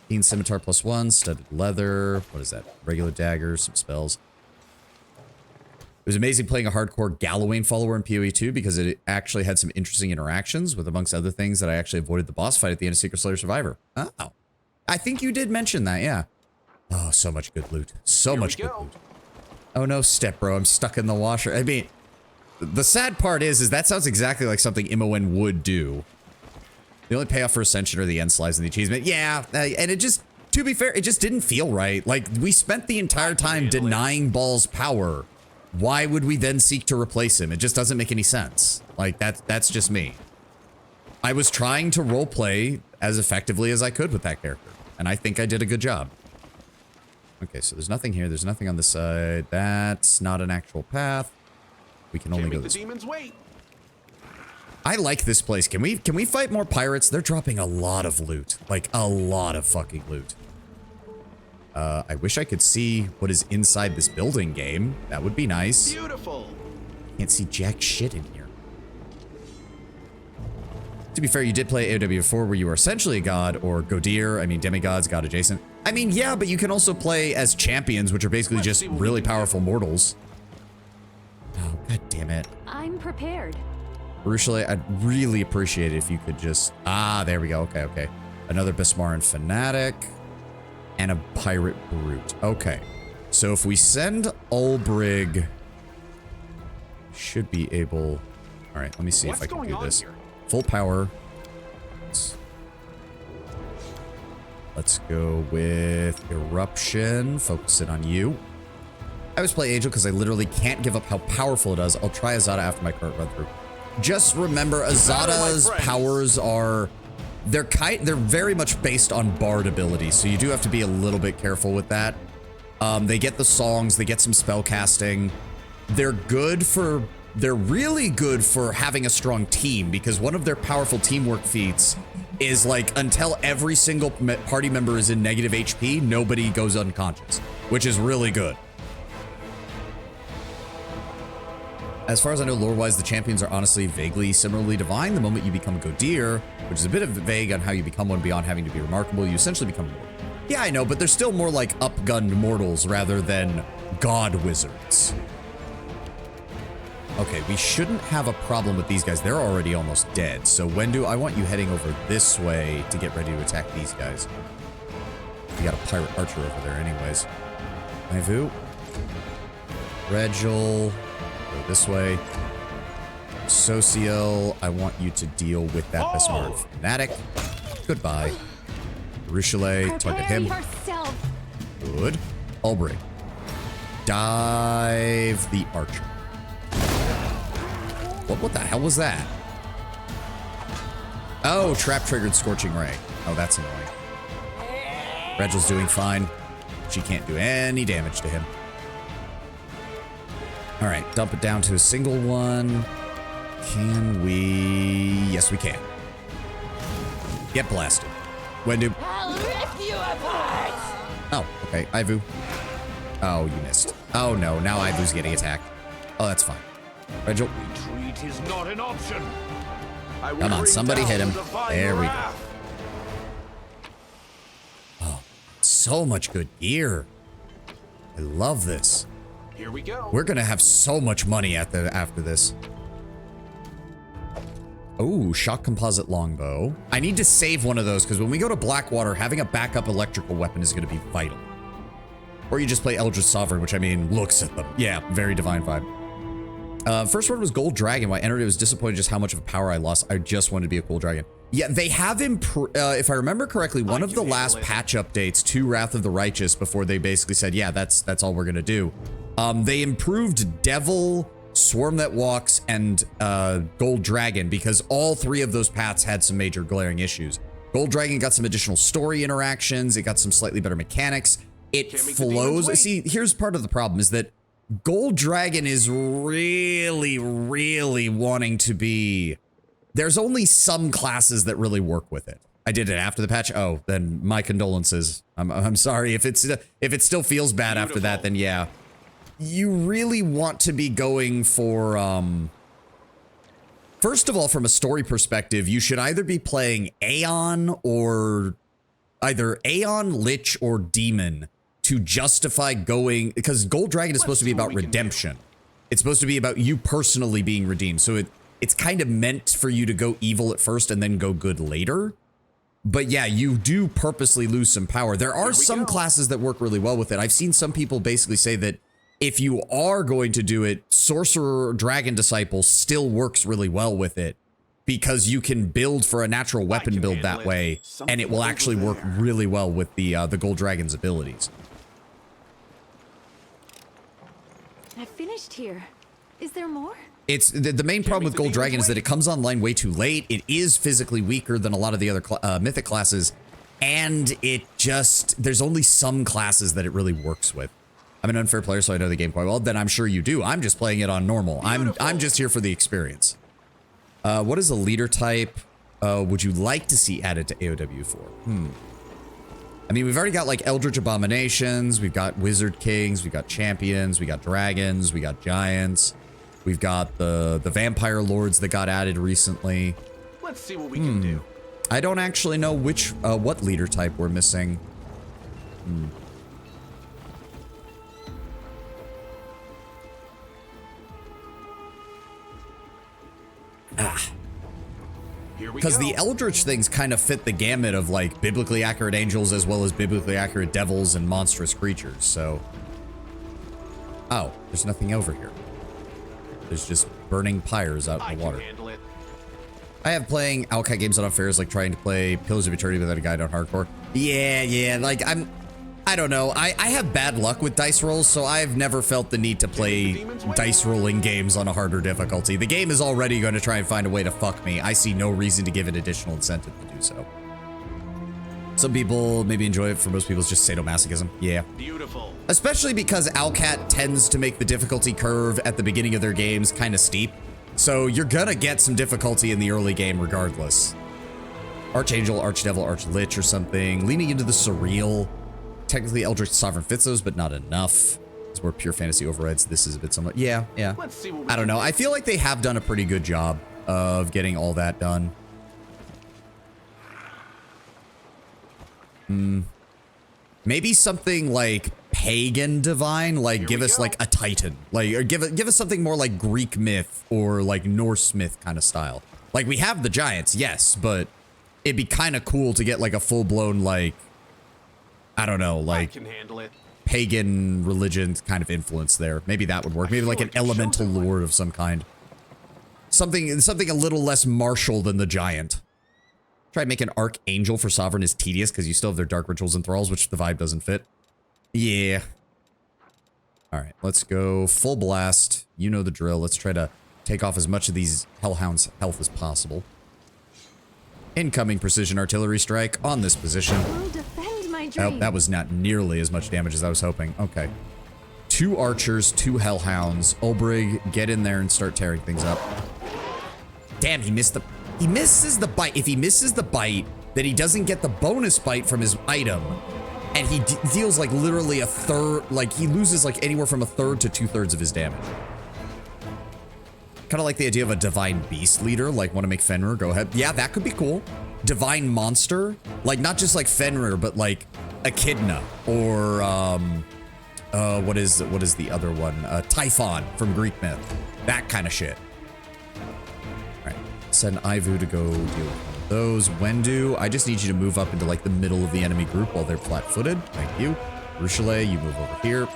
Keen Scimitar +1, studded leather. What is that? Regular daggers, some spells. It was amazing playing a hardcore Gallowayne follower in PoE 2 because it actually had some interesting interactions with, amongst other things, that I actually avoided the boss fight at the end of Secret Slayer Survivor. Oh. I think you did mention that, yeah. Oh, so much good loot. So Here we much good go. loot. Oh no, step bro, I'm stuck in the washer. I mean, the sad part is that sounds exactly like something Imoen would do. The only payoff for Ascension are the end slides and the achievement. Yeah, and it just, to be fair, it just didn't feel right. Like, we spent the entire time denying Ball's power. Why would we then seek to replace him? It just doesn't make any sense. Like, that's just me. I was trying to roleplay as effectively as I could with that character, and I think I did a good job. Okay, so there's nothing here. There's nothing on this side. That's not an actual path. We can only Can't go make the this way. demons wait. I like this place. Can we fight more pirates? They're dropping a lot of loot. Like, a lot of fucking loot. I wish I could see what is inside this building game. That would be nice. Beautiful. Can't see jack shit in here. To be fair, you did play AOW before where you were essentially a god, or Godir, I mean demigods, god adjacent. I mean, yeah, but you can also play as champions, which are basically Let's just see what we really can do. powerful mortals. Oh, god damn it. I'm prepared. Ursula, I'd really appreciate it if you could just... Ah, there we go. Okay, okay. Another Bismaran Fanatic and a Pirate Brute. Okay. So if we send Ulbrig... Should be able... Alright, let me see if I What's can going do on this. here? Full power. Let's go with Eruption. Focus it on you. I always play Angel because I literally can't give up how powerful it is. I'll try Azada after my current run through. Just remember, Azada's powers are... They're very much based on Bard ability, so you do have to be a little bit careful with that. They get the songs, they get some spell casting. They're really good for having a strong team, because one of their powerful teamwork feats is like, until every single party member is in negative HP, nobody goes unconscious, which is really good. As far as I know, lore-wise, the champions are honestly vaguely similarly divine. The moment you become a Godir, which is a bit of vague on how you become one beyond having to be remarkable, you essentially become mortal. Yeah, I know, but they're still more like upgunned mortals rather than god wizards. Okay, we shouldn't have a problem with these guys. They're already almost dead. So Wendu, I want you heading over this way to get ready to attack these guys. We got a pirate archer over there anyways. Ivu. Regil. Go this way. Sociel, I want you to deal with that Bismarck fanatic. Goodbye. Richelet, target Prepare him. yourself. Good. Ulbrig. Dive the archer. What the hell was that? Oh, trap triggered Scorching Ray. Oh, that's annoying. Regil's doing fine. She can't do any damage to him. All right, dump it down to a single one. Can we? Yes, we can. Get blasted. Wendu. I'll rip you apart. Oh, okay. Ivu. Oh, you missed. Oh, no. Now Ivu's getting attacked. Oh, that's fine. Regil. Retreat is not an option. I will Come on, bring somebody down hit him. the divine There we go. wrath. Oh, so much good gear. I love this. Here we go. We're gonna have so much money after this. Oh, shock composite longbow. I need to save one of those because when we go to Blackwater, having a backup electrical weapon is gonna be vital. Or you just play Eldritch Sovereign, which I mean, looks at them. Yeah, very divine vibe. First one was Gold Dragon. When I entered it, was disappointed just how much of power I lost. I just wanted to be a cool dragon. Yeah, they have improved, if I remember correctly, one of the last patch updates to Wrath of the Righteous before they basically said, yeah, that's all we're gonna do. They improved Devil, Swarm That Walks, and Gold Dragon because all three of those paths had some major glaring issues. Gold Dragon got some additional story interactions. It got some slightly better mechanics. It Can't make the demons flows. wait. See, here's part of the problem is that Gold Dragon is really, really wanting to be... There's only some classes that really work with it. I did it after the patch. Oh, then my condolences. I'm sorry if it still feels bad after that. Then yeah, you really want to be going for First of all, from a story perspective, you should either be playing Aeon or either Aeon, Lich, or Demon to justify going, because Gold Dragon is supposed to be about redemption. It's supposed to be about you personally being redeemed. So it's kind of meant for you to go evil at first and then go good later. But yeah, you do purposely lose some power. There are some classes that work really well with it. I've seen some people basically say that if you are going to do it, Sorcerer or Dragon Disciple still works really well with it because you can build for a natural weapon build that way, and it will actually work really well with the Gold Dragon's abilities. I finished here. Is there more? It's the main problem with Gold Dragon is that it comes online way too late. It is physically weaker than a lot of the other mythic classes, and there's only some classes that it really works with. I'm an unfair player, so I know the game quite well. Then I'm sure you do. I'm just playing it on normal. I'm just here for the experience. What is a leader type would you like to see added to AOW 4? I mean, we've already got like Eldritch Abominations, we've got Wizard Kings, we've got Champions, we got Dragons, we got Giants, we've got the Vampire Lords that got added recently. Let's see what we can do. I don't actually know what leader type we're missing. Because the Eldritch things kind of fit the gamut of like biblically accurate angels as well as biblically accurate devils and monstrous creatures, so. Oh, there's nothing over here. There's just burning pyres out in the water. I have playing Alcat games on affairs, like trying to play Pillars of Eternity without a guide on hardcore. Yeah, like I don't know. I have bad luck with dice rolls, so I've never felt the need to play dice rolling games on a harder difficulty. The game is already going to try and find a way to fuck me. I see no reason to give it additional incentive to do so. Some people maybe enjoy it. For most people, it's just sadomasochism. Yeah. Beautiful. Especially because Alcat tends to make the difficulty curve at the beginning of their games kind of steep. So you're gonna get some difficulty in the early game regardless. Archangel, Archdevil, Archlich or something. Leaning into the surreal. Technically, Eldritch Sovereign fits those, but not enough. It's where pure fantasy overrides. This is a bit somewhat. Yeah. Let's see what I don't know. I feel like they have done a pretty good job of getting all that done. Maybe something like pagan divine, like give us like a Titan, like or give us something more like Greek myth or like Norse myth kind of style. Like we have the giants, yes, but it'd be kind of cool to get like a full blown like. I don't know, like can handle it. Pagan religion kind of influence there. Maybe that would work. Maybe like an elemental lord of some kind. Something a little less martial than the giant. Try to make an archangel for sovereign is tedious because you still have their dark rituals and thralls, which the vibe doesn't fit. Yeah. All right, let's go full blast. You know the drill. Let's try to take off as much of these hellhounds' health as possible. Incoming precision artillery strike on this position. Oh, that was not nearly as much damage as I was hoping. Okay. 2 archers, 2 hellhounds. Olbrig, get in there and start tearing things up. Damn, he misses the bite. If he misses the bite, then he doesn't get the bonus bite from his item. And he deals like literally a third, like he loses like anywhere from a third to 2/3 of his damage. Kind of like the idea of a divine beast leader, like want to make Fenrir, go ahead. Yeah, that could be cool. Divine monster, like not just like Fenrir, but like Echidna or what is the other one? Typhon from Greek myth. That kind of shit. All right, send Ivu to go deal with those. Wendu, I just need you to move up into like the middle of the enemy group while they're flat-footed. Thank you. Ruchelet, you move over here.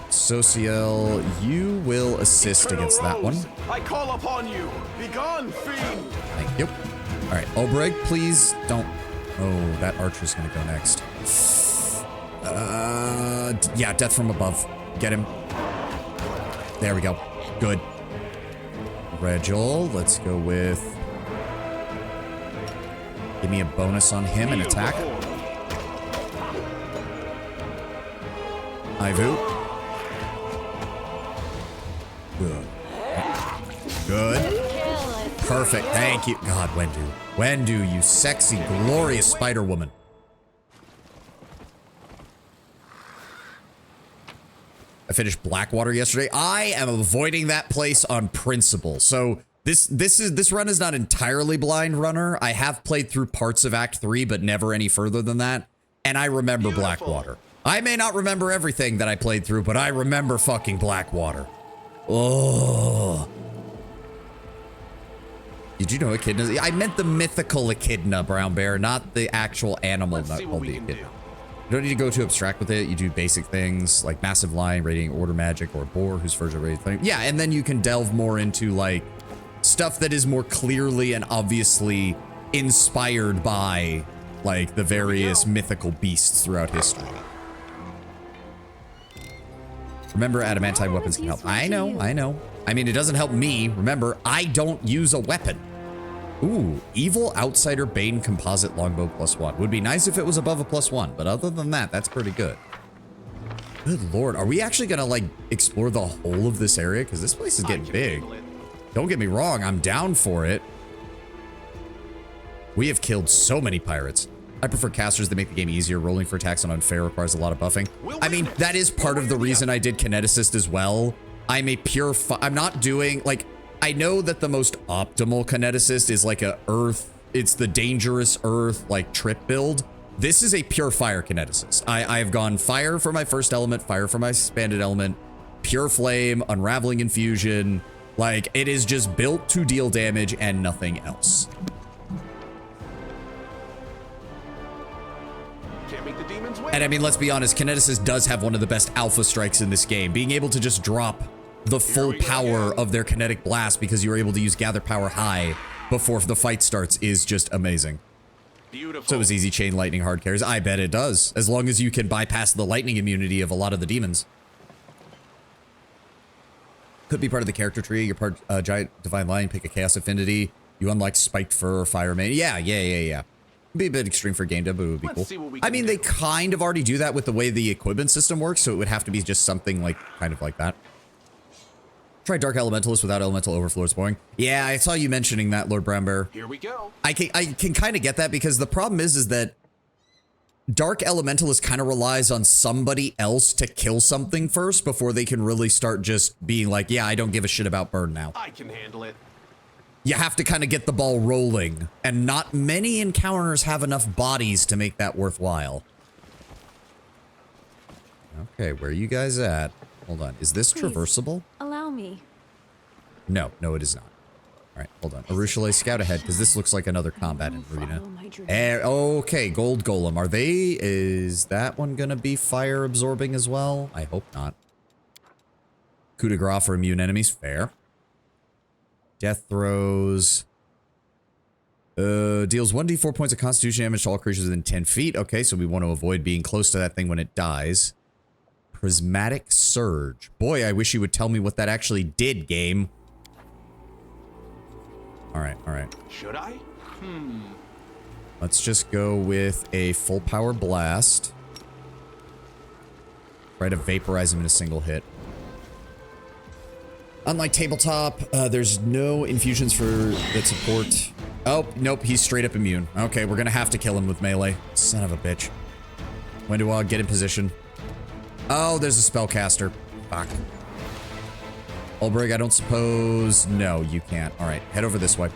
Sociel, you will assist against that one. I call upon you. Begone, fiend. Thank you. All right, Olbreg, please don't. Oh, that archer's gonna go next. Yeah, death from above. Get him. There we go. Good. Regil, let's go with. Give me a bonus on him and attack. Ivu. Good. Good. Perfect. Thank you. God, Wendu. Wendu, you sexy, glorious spider woman. I finished Blackwater yesterday. I am avoiding that place on principle. So this run is not entirely blind runner. I have played through parts of Act 3, but never any further than that. And I remember Blackwater. I may not remember everything that I played through, but I remember fucking Blackwater. Oh. Did you know echidna? I meant the mythical echidna, brown bear, not the actual animal Let's see what we can do. You don't need to go too abstract with it. You do basic things like massive lion, radiating order magic, or boar whose furs are raised. Yeah, and then you can delve more into like stuff that is more clearly and obviously inspired by like the various mythical beasts throughout history. Remember, adamantine weapons can help. I know. I mean, it doesn't help me. Remember, I don't use a weapon. Ooh, evil outsider bane composite longbow +1. Would be nice if it was above a +1, but other than that, that's pretty good. Good lord, are we actually gonna like explore the whole of this area? Because this place is getting big. Don't get me wrong, I'm down for it. We have killed so many pirates. I prefer casters that make the game easier. Rolling for attacks on unfair requires a lot of buffing. I mean, that is part of the reason I did kineticist as well. I'm a pure, I'm not doing, like, I know that the most optimal kineticist is like a earth, it's the dangerous earth, like, trip build. This is a pure fire kineticist. I've gone fire for my first element, fire for my expanded element, pure flame, unraveling infusion. Like, it is just built to deal damage and nothing else. And I mean, let's be honest, Kineticist does have one of the best alpha strikes in this game. Being able to just drop the full power of their kinetic blast because you're able to use gather power high before the fight starts is just amazing. Beautiful. So it was easy chain lightning hard carries. I bet it does, as long as you can bypass the lightning immunity of a lot of the demons. Could be part of the character tree. You're part giant divine lion, pick a chaos affinity. You unlock spiked fur or fire main. Yeah. Be a bit extreme for game dev, but it would be cool. I mean, they kind of already do that with the way the equipment system works, so it would have to be just something like, kind of like that. Try Dark Elementalist without Elemental Overflow, it's boring. Yeah, I saw you mentioning that, Lord Brown Bear. Here we go. I can kind of get that, because the problem is that Dark Elementalist kind of relies on somebody else to kill something first before they can really start just being like, yeah, I don't give a shit about burn now. I can handle it. You have to kind of get the ball rolling, and not many encounters have enough bodies to make that worthwhile. Okay, where are you guys at? Hold on. Is this traversable? Allow me. No, it is not. All right, hold on. Arushale, scout ahead, because this looks like another combat arena. Okay, Gold Golem. Are they... Is that one going to be fire absorbing as well? I hope not. Coup de grace for immune enemies. Fair. Death throws. Deals 1d4 points of constitution damage to all creatures within 10 feet. Okay, so we want to avoid being close to that thing when it dies. Prismatic Surge. Boy, I wish you would tell me what that actually did, game. Alright. Should I? Let's just go with a full power blast. Try to vaporize him in a single hit. Unlike tabletop, there's no infusions for that support. Oh, nope, he's straight up immune. Okay, we're gonna have to kill him with melee. Son of a bitch. When do I get in position? Oh, there's a spellcaster. Fuck. Ulbrich, I don't suppose... No, you can't. Alright, head over this way.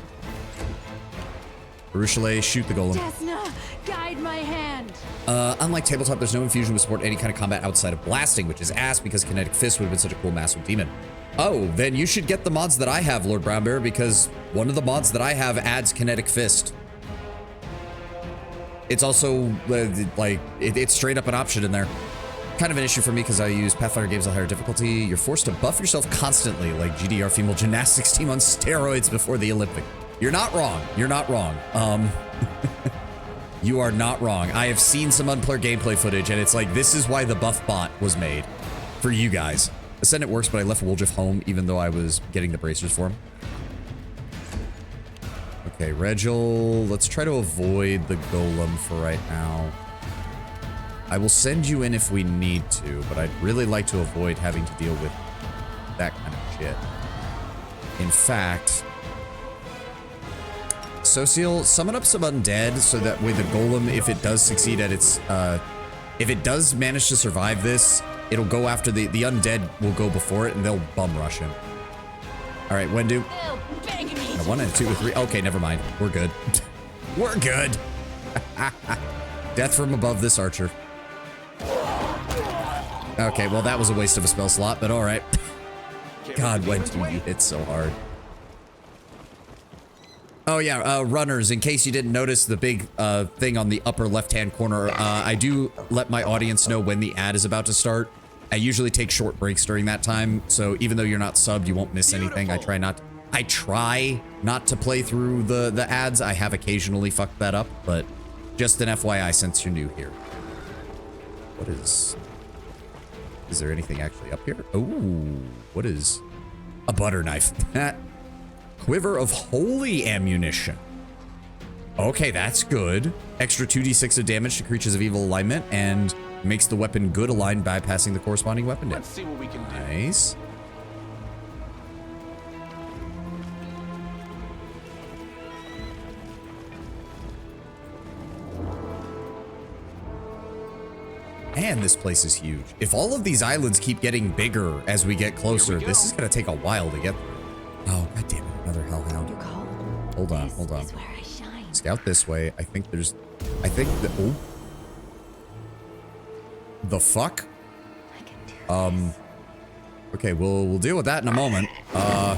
Baruchale, shoot the golem. Desna, guide my hand. Unlike tabletop, there's no infusion to support any kind of combat outside of blasting, which is ass because Kinetic Fist would have been such a cool massive demon. Oh, then you should get the mods that I have, Lord Brown Bear, because one of the mods that I have adds Kinetic Fist. It's also, it's straight up an option in there. Kind of an issue for me because I use Pathfinder games on higher difficulty. You're forced to buff yourself constantly, like GDR female gymnastics team on steroids before the Olympic. You're not wrong. You are not wrong. I have seen some unplugged gameplay footage, and it's like, this is why the buff bot was made. For you guys. Ascendant works, but I left Woljif home, even though I was getting the bracers for him. Okay, Regil, let's try to avoid the golem for right now. I will send you in if we need to, but I'd really like to avoid having to deal with that kind of shit. In fact, Sociel, summon up some undead so that way the golem, if it does succeed at its, if it does manage to survive this, it'll go after the undead will go before it and they'll bum rush him. All right, Wendu. Oh, begging me. A 1 and a 2 or 3. Okay, never mind. We're good. We're good. Death from above this archer. Okay, well that was a waste of a spell slot, but all right. God, Wendu, you hit so hard. Oh yeah, runners, in case you didn't notice the big thing on the upper left-hand corner, I do let my audience know when the ad is about to start. I usually take short breaks during that time, so even though you're not subbed, you won't miss anything. I try not to play through the ads. I have occasionally fucked that up, but just an FYI since you're new here. What is there anything actually up here? Oh, what is a butter knife? Quiver of holy ammunition. Okay, that's good. Extra 2d6 of damage to creatures of evil alignment and makes the weapon good aligned, bypassing the corresponding weapon damage. Let's see what we can do. Nice. Man, this place is huge. If all of these islands keep getting bigger as we get closer, this is gonna take a while to get through. Oh, god damn it, another hellhound. You're called. Hold on, This hold on. is where I shine. Scout this way. I think the the fuck? I can do this. Okay, we'll deal with that in a moment. I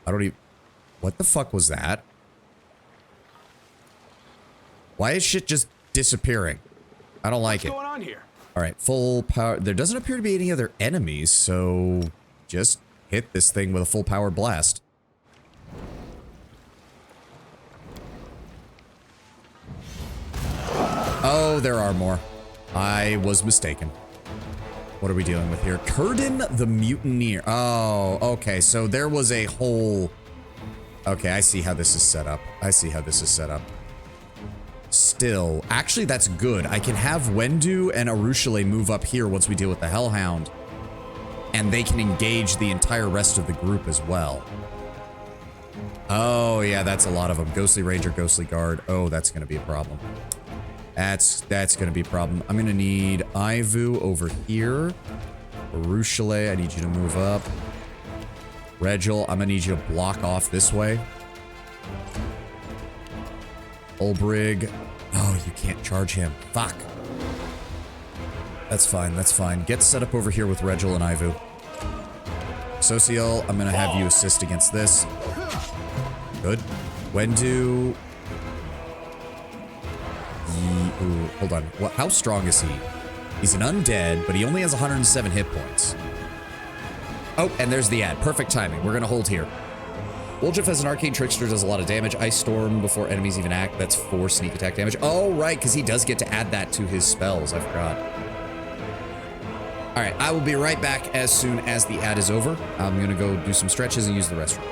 don't even, what the fuck was that? Why is shit just disappearing? I don't like it. What's going on here? All right, full power. There doesn't appear to be any other enemies, so just hit this thing with a full power blast. Oh, there are more. I was mistaken. What are we dealing with here? Curden the Mutineer. Oh, okay. So there was a whole... Okay, I see how this is set up. I see how this is set up. Still, actually, that's good. I can have Wendu and Arushale move up here once we deal with the Hellhound. And they can engage the entire rest of the group as well. Oh, yeah, that's a lot of them. Ghostly Ranger, Ghostly Guard. Oh, that's going to be a problem. That's going to be a problem. I'm going to need Ivu over here. Arushale, I need you to move up. Regil, I'm going to need you to block off this way. Ulbrig. Oh, you can't charge him. Fuck. That's fine, that's fine. Get set up over here with Regil and Ivu. Sociel, I'm going to have you assist against this. Good. Wendu... Ooh, hold on. What? How strong is he? He's an undead, but he only has 107 hit points. Oh, and there's the ad. Perfect timing. We're going to hold here. Woljif as an arcane trickster does a lot of damage. Ice Storm before enemies even act. That's 4 sneak attack damage. Oh, right, because he does get to add that to his spells. I forgot. All right, I will be right back as soon as the ad is over. I'm going to go do some stretches and use the restroom.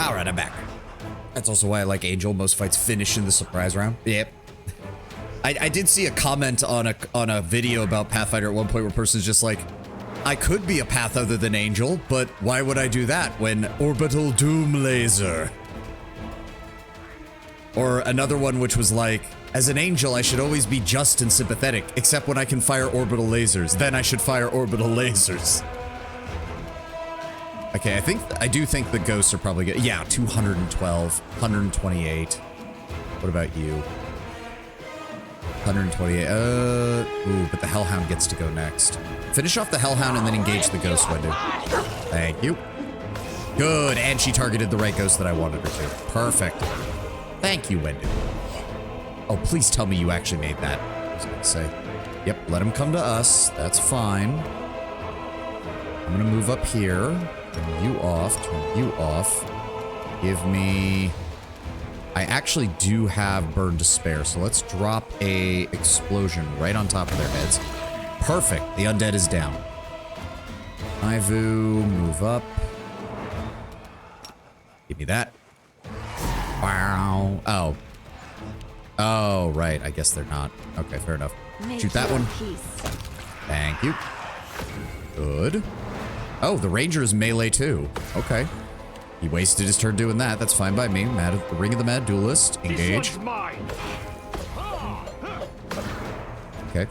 All right, I'm back. That's also why I like Angel. Most fights finish in the surprise round. Yep. I did see a comment on a video about Pathfinder at one point where a person's just like, I could be a path other than Angel, but why would I do that when Orbital Doom Laser? Or another one which was like, as an Angel, I should always be just and sympathetic, except when I can fire orbital lasers. Then I should fire orbital lasers. Okay, I do think the ghosts are probably good. Yeah, 212, 128. What about you? 128. Ooh, but the Hellhound gets to go next. Finish off the Hellhound and then engage the ghost window. Thank you. Good, and she targeted the right ghost that I wanted her to. Perfect. Thank you, Wendy. Oh, please tell me you actually made that. I was gonna say. Yep, let him come to us. That's fine. I'm gonna move up here. Turn you off. Turn you off. Give me... I actually do have Burn to spare, so let's drop a explosion right on top of their heads. Perfect. The undead is down. Ivu, move up. Give me that. Wow. Oh. Oh, right. I guess they're not. Okay, fair enough. Shoot that one. Thank you. Good. Oh, the ranger is melee too. Okay. He wasted his turn doing that. That's fine by me. Ring of the Mad Duelist. Engage. Okay.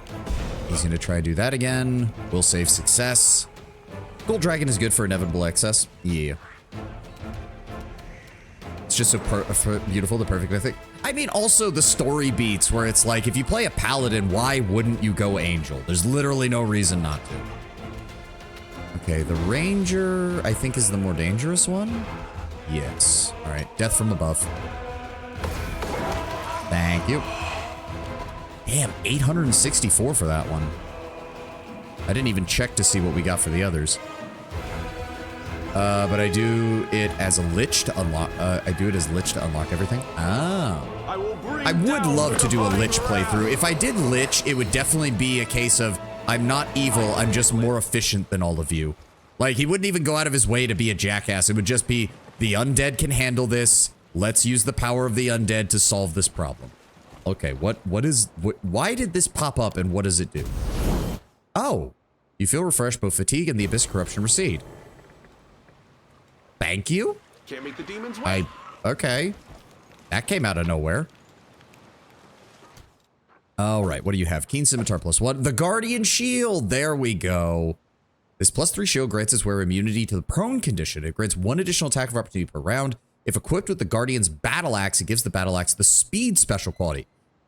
He's going to try to do that again. We'll save success. Gold Dragon is good for inevitable excess. Yeah. It's just so beautiful, the perfect mythic. I mean, also the story beats where it's like, if you play a paladin, why wouldn't you go angel? There's literally no reason not to. Okay, the ranger, I think, is the more dangerous one. Yes. All right, death from above. Thank you. Damn, 864 for that one. I didn't even check to see what we got for the others. But I do it as a lich to unlock. I do it as lich to unlock everything. Ah. I would love to do a lich playthrough. If I did lich, it would definitely be a case of I'm not evil. I'm just more efficient than all of you. Like, he wouldn't even go out of his way to be a jackass. It would just be the undead can handle this. Let's use the power of the undead to solve this problem. Okay, why did this pop up and what does it do? Oh, you feel refreshed. Both fatigue and the abyss corruption recede. Thank you. Can't make the demons wait. Okay. That came out of nowhere. All right, what do you have? Keen Scimitar +1. The Guardian Shield. There we go. This +3 shield grants its wearer immunity to the prone condition. It grants 1 additional attack of opportunity per round. If equipped with the Guardian's Battle Axe, it gives the Battle Axe the speed special quality.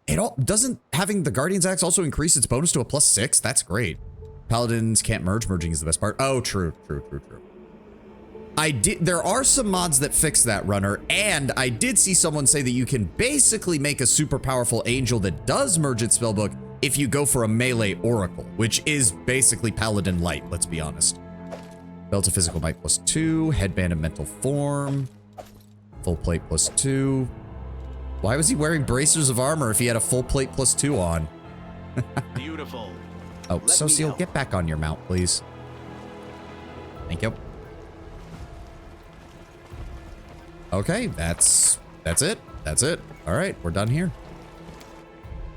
Doesn't having the Guardian's Axe also increase its bonus to a +6? That's great. Paladins can't merge. Merging is the best part. Oh, true. There are some mods that fix that, runner, and I did see someone say that you can basically make a super powerful angel that does merge its spellbook if you go for a melee oracle, which is basically paladin light, let's be honest. Belt of physical might +2, headband of mental form, full plate +2. Why was he wearing bracers of armor if he had a full plate +2 on? Beautiful. Oh, Socio, get back on your mount, please. Thank you. Okay, that's it. That's it. All right, we're done here.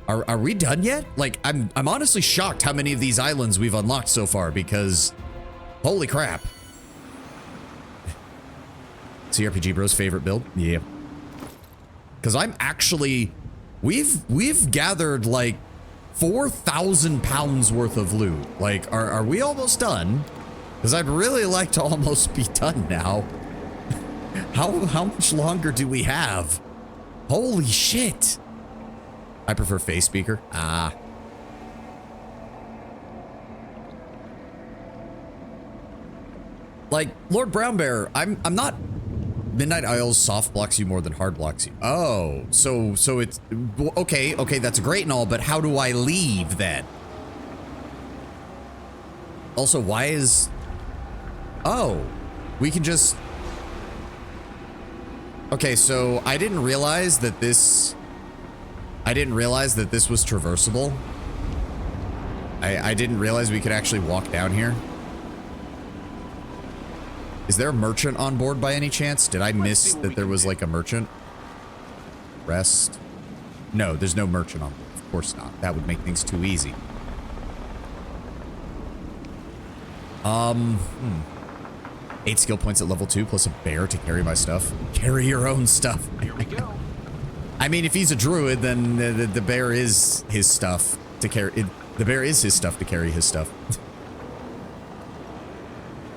Are we done yet? Like, I'm honestly shocked how many of these islands we've unlocked so far because holy crap. CRPG Bro's favorite build? Yeah. Because I'm actually, we've gathered like 4,000 pounds worth of loot. Like, are we almost done? Because I'd really like to almost be done now. How much longer do we have? Holy shit. I prefer face speaker. Ah. Like, Lord Brownbear, I'm not... Midnight Isles soft blocks you more than hard blocks you. Oh, so it's... Okay, that's great and all, but how do I leave then? Also, why is... Oh, we can just... Okay, so I didn't realize that this... was traversable. I didn't realize we could actually walk down here. Is there a merchant on board by any chance? Did I miss that there was like a merchant? Rest. No, there's no merchant on board. Of course not. That would make things too easy. 8 skill points at level 2 plus a bear to carry my stuff. Carry your own stuff. Here we go. I mean, if he's a druid, then the bear is his stuff to carry. The bear is his stuff to carry his stuff.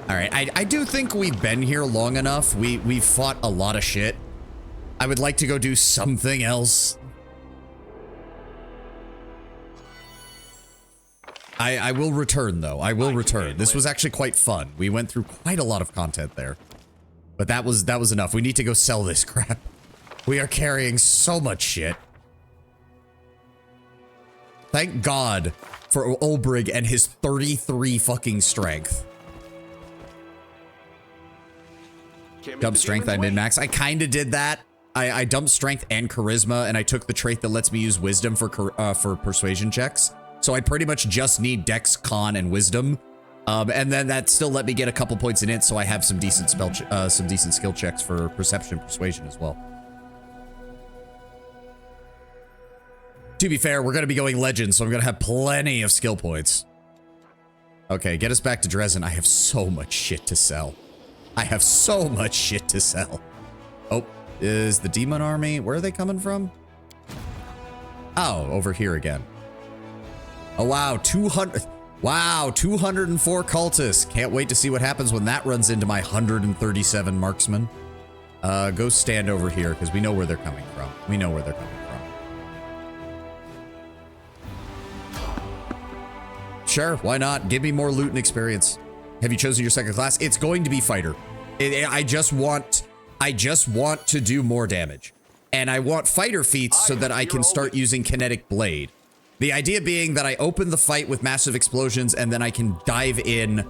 All right, I do think we've been here long enough. We've fought a lot of shit. I would like to go do something else. I will return, though. I will return. This was actually quite fun. We went through quite a lot of content there. But that was enough. We need to go sell this crap. We are carrying so much shit. Thank God for Ulbrig and his 33 fucking strength. Dump strength, I min-max. I kind of did that. I dumped strength and charisma, and I took the trait that lets me use wisdom for persuasion checks. So I pretty much just need dex, con, and wisdom. And then that still let me get a couple points in it, so I have some decent skill checks for perception and persuasion as well. To be fair, we're going to be going legend, so I'm going to have plenty of skill points. Okay, get us back to Dresden. I have so much shit to sell. I have so much shit to sell. Oh, is the Demon Army... Where are they coming from? Oh, over here again. Oh, wow, 200... Wow, 204 cultists. Can't wait to see what happens when that runs into my 137 marksmen. Go stand over here, because we know where they're coming from. We know where they're coming from. Sure, why not? Give me more loot and experience. Have you chosen your second class? It's going to be fighter. I just want to do more damage. And I want fighter feats so that I can start using kinetic blade. The idea being that I open the fight with massive explosions and then I can dive in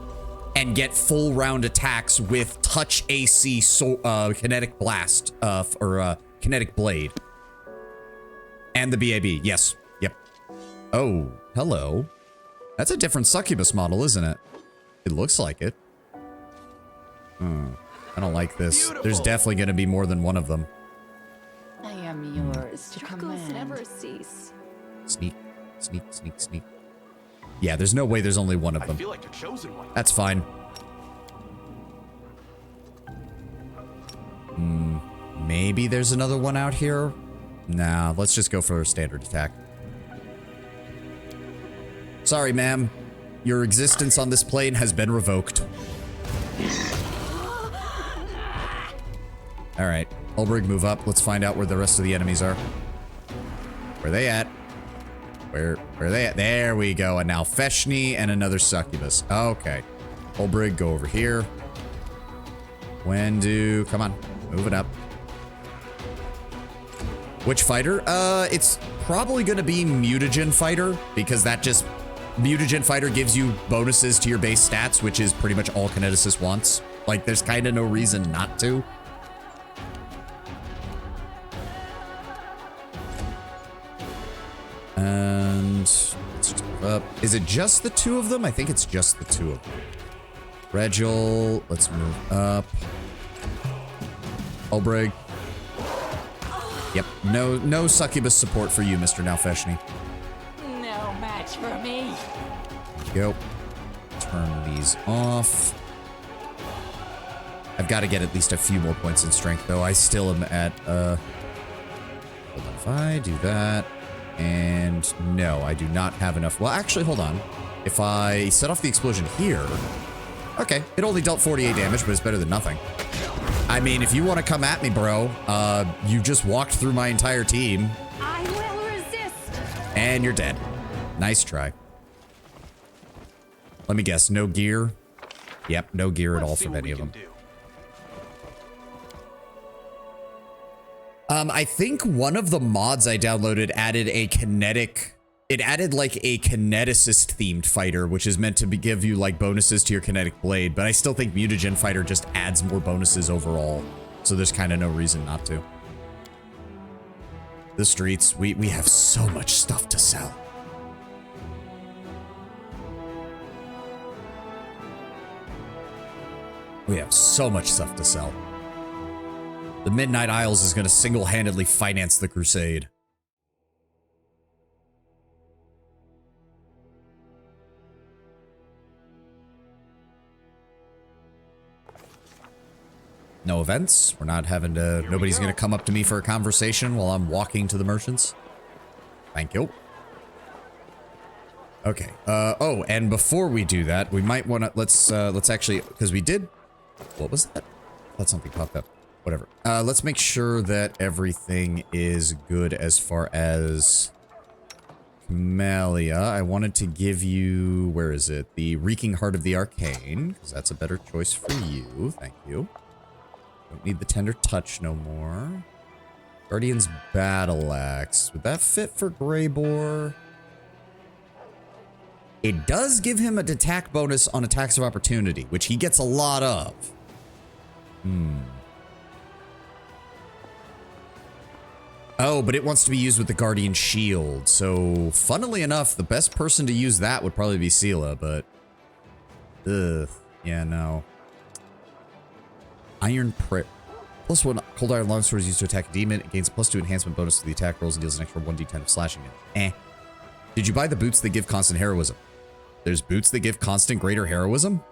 and get full round attacks with touch AC kinetic blast or kinetic blade. And the BAB. Yes. Yep. Oh, hello. That's a different succubus model, isn't it? It looks like it. I don't like this. Beautiful. There's definitely going to be more than one of them. I am yours to command. Never cease. Sneak, sneak, sneak, sneak. Yeah, there's no way there's only one of them. I feel like the chosen one. That's fine. Maybe there's another one out here? Nah, let's just go for a standard attack. Sorry, ma'am. Your existence on this plane has been revoked. Alright. Ulbrig, move up. Let's find out where the rest of the enemies are. Where they at? Where are they at? There we go. And now Feshni and another succubus. Okay. Ulbrig, go over here. Wendu, come on. Move it up. Which fighter? It's probably going to be Mutagen Fighter, because that just... Mutagen Fighter gives you bonuses to your base stats, which is pretty much all Kineticist wants. Like, there's kind of no reason not to. And let's just move up. Is it just the two of them? I think it's just the two of them. Regil, let's move up. Ulbrig. Yep, no succubus support for you, Mr. Nalfeshni. No match for me. Go. Turn these off. I've got to get at least a few more points in strength, though. I still am at, hold on. If I do that, and no, I do not have enough. Well, actually, hold on. If I set off the explosion here, okay, it only dealt 48 damage, but it's better than nothing. I mean, if you want to come at me, bro, you just walked through my entire team. I will resist. And you're dead. Nice try. Let me guess, no gear? Yep, no gear at all from any of them. I think one of the mods I downloaded added a kinetic... It added like a kineticist themed fighter, which is meant to give you like bonuses to your kinetic blade, but I still think Mutagen Fighter just adds more bonuses overall. So there's kind of no reason not to. The streets, we have so much stuff to sell. We have so much stuff to sell. The Midnight Isles is going to single-handedly finance the crusade. No events. We're not having to... Nobody's going to come up to me for a conversation while I'm walking to the merchants. Thank you. Okay. Oh, and before we do that, we might want to... Let's actually... Because we did... What was that? I thought something popped up. Whatever. Let's make sure that everything is good as far as... Camellia. I wanted to give you... Where is it? The Reeking Heart of the Arcane. Because that's a better choice for you. Thank you. Don't need the Tender Touch no more. Guardian's Battle Axe. Would that fit for Greyboar? It does give him a attack bonus on attacks of opportunity, which he gets a lot of. Oh, but it wants to be used with the Guardian Shield. So, funnily enough, the best person to use that would probably be Sela, but... Ugh. Yeah, no. Iron Prick. +1 Cold Iron Longsword is used to attack a demon. It gains +2 enhancement bonus to the attack rolls and deals an extra 1d10 of slashing damage. Did you buy the boots that give constant heroism? There's boots that give constant greater heroism?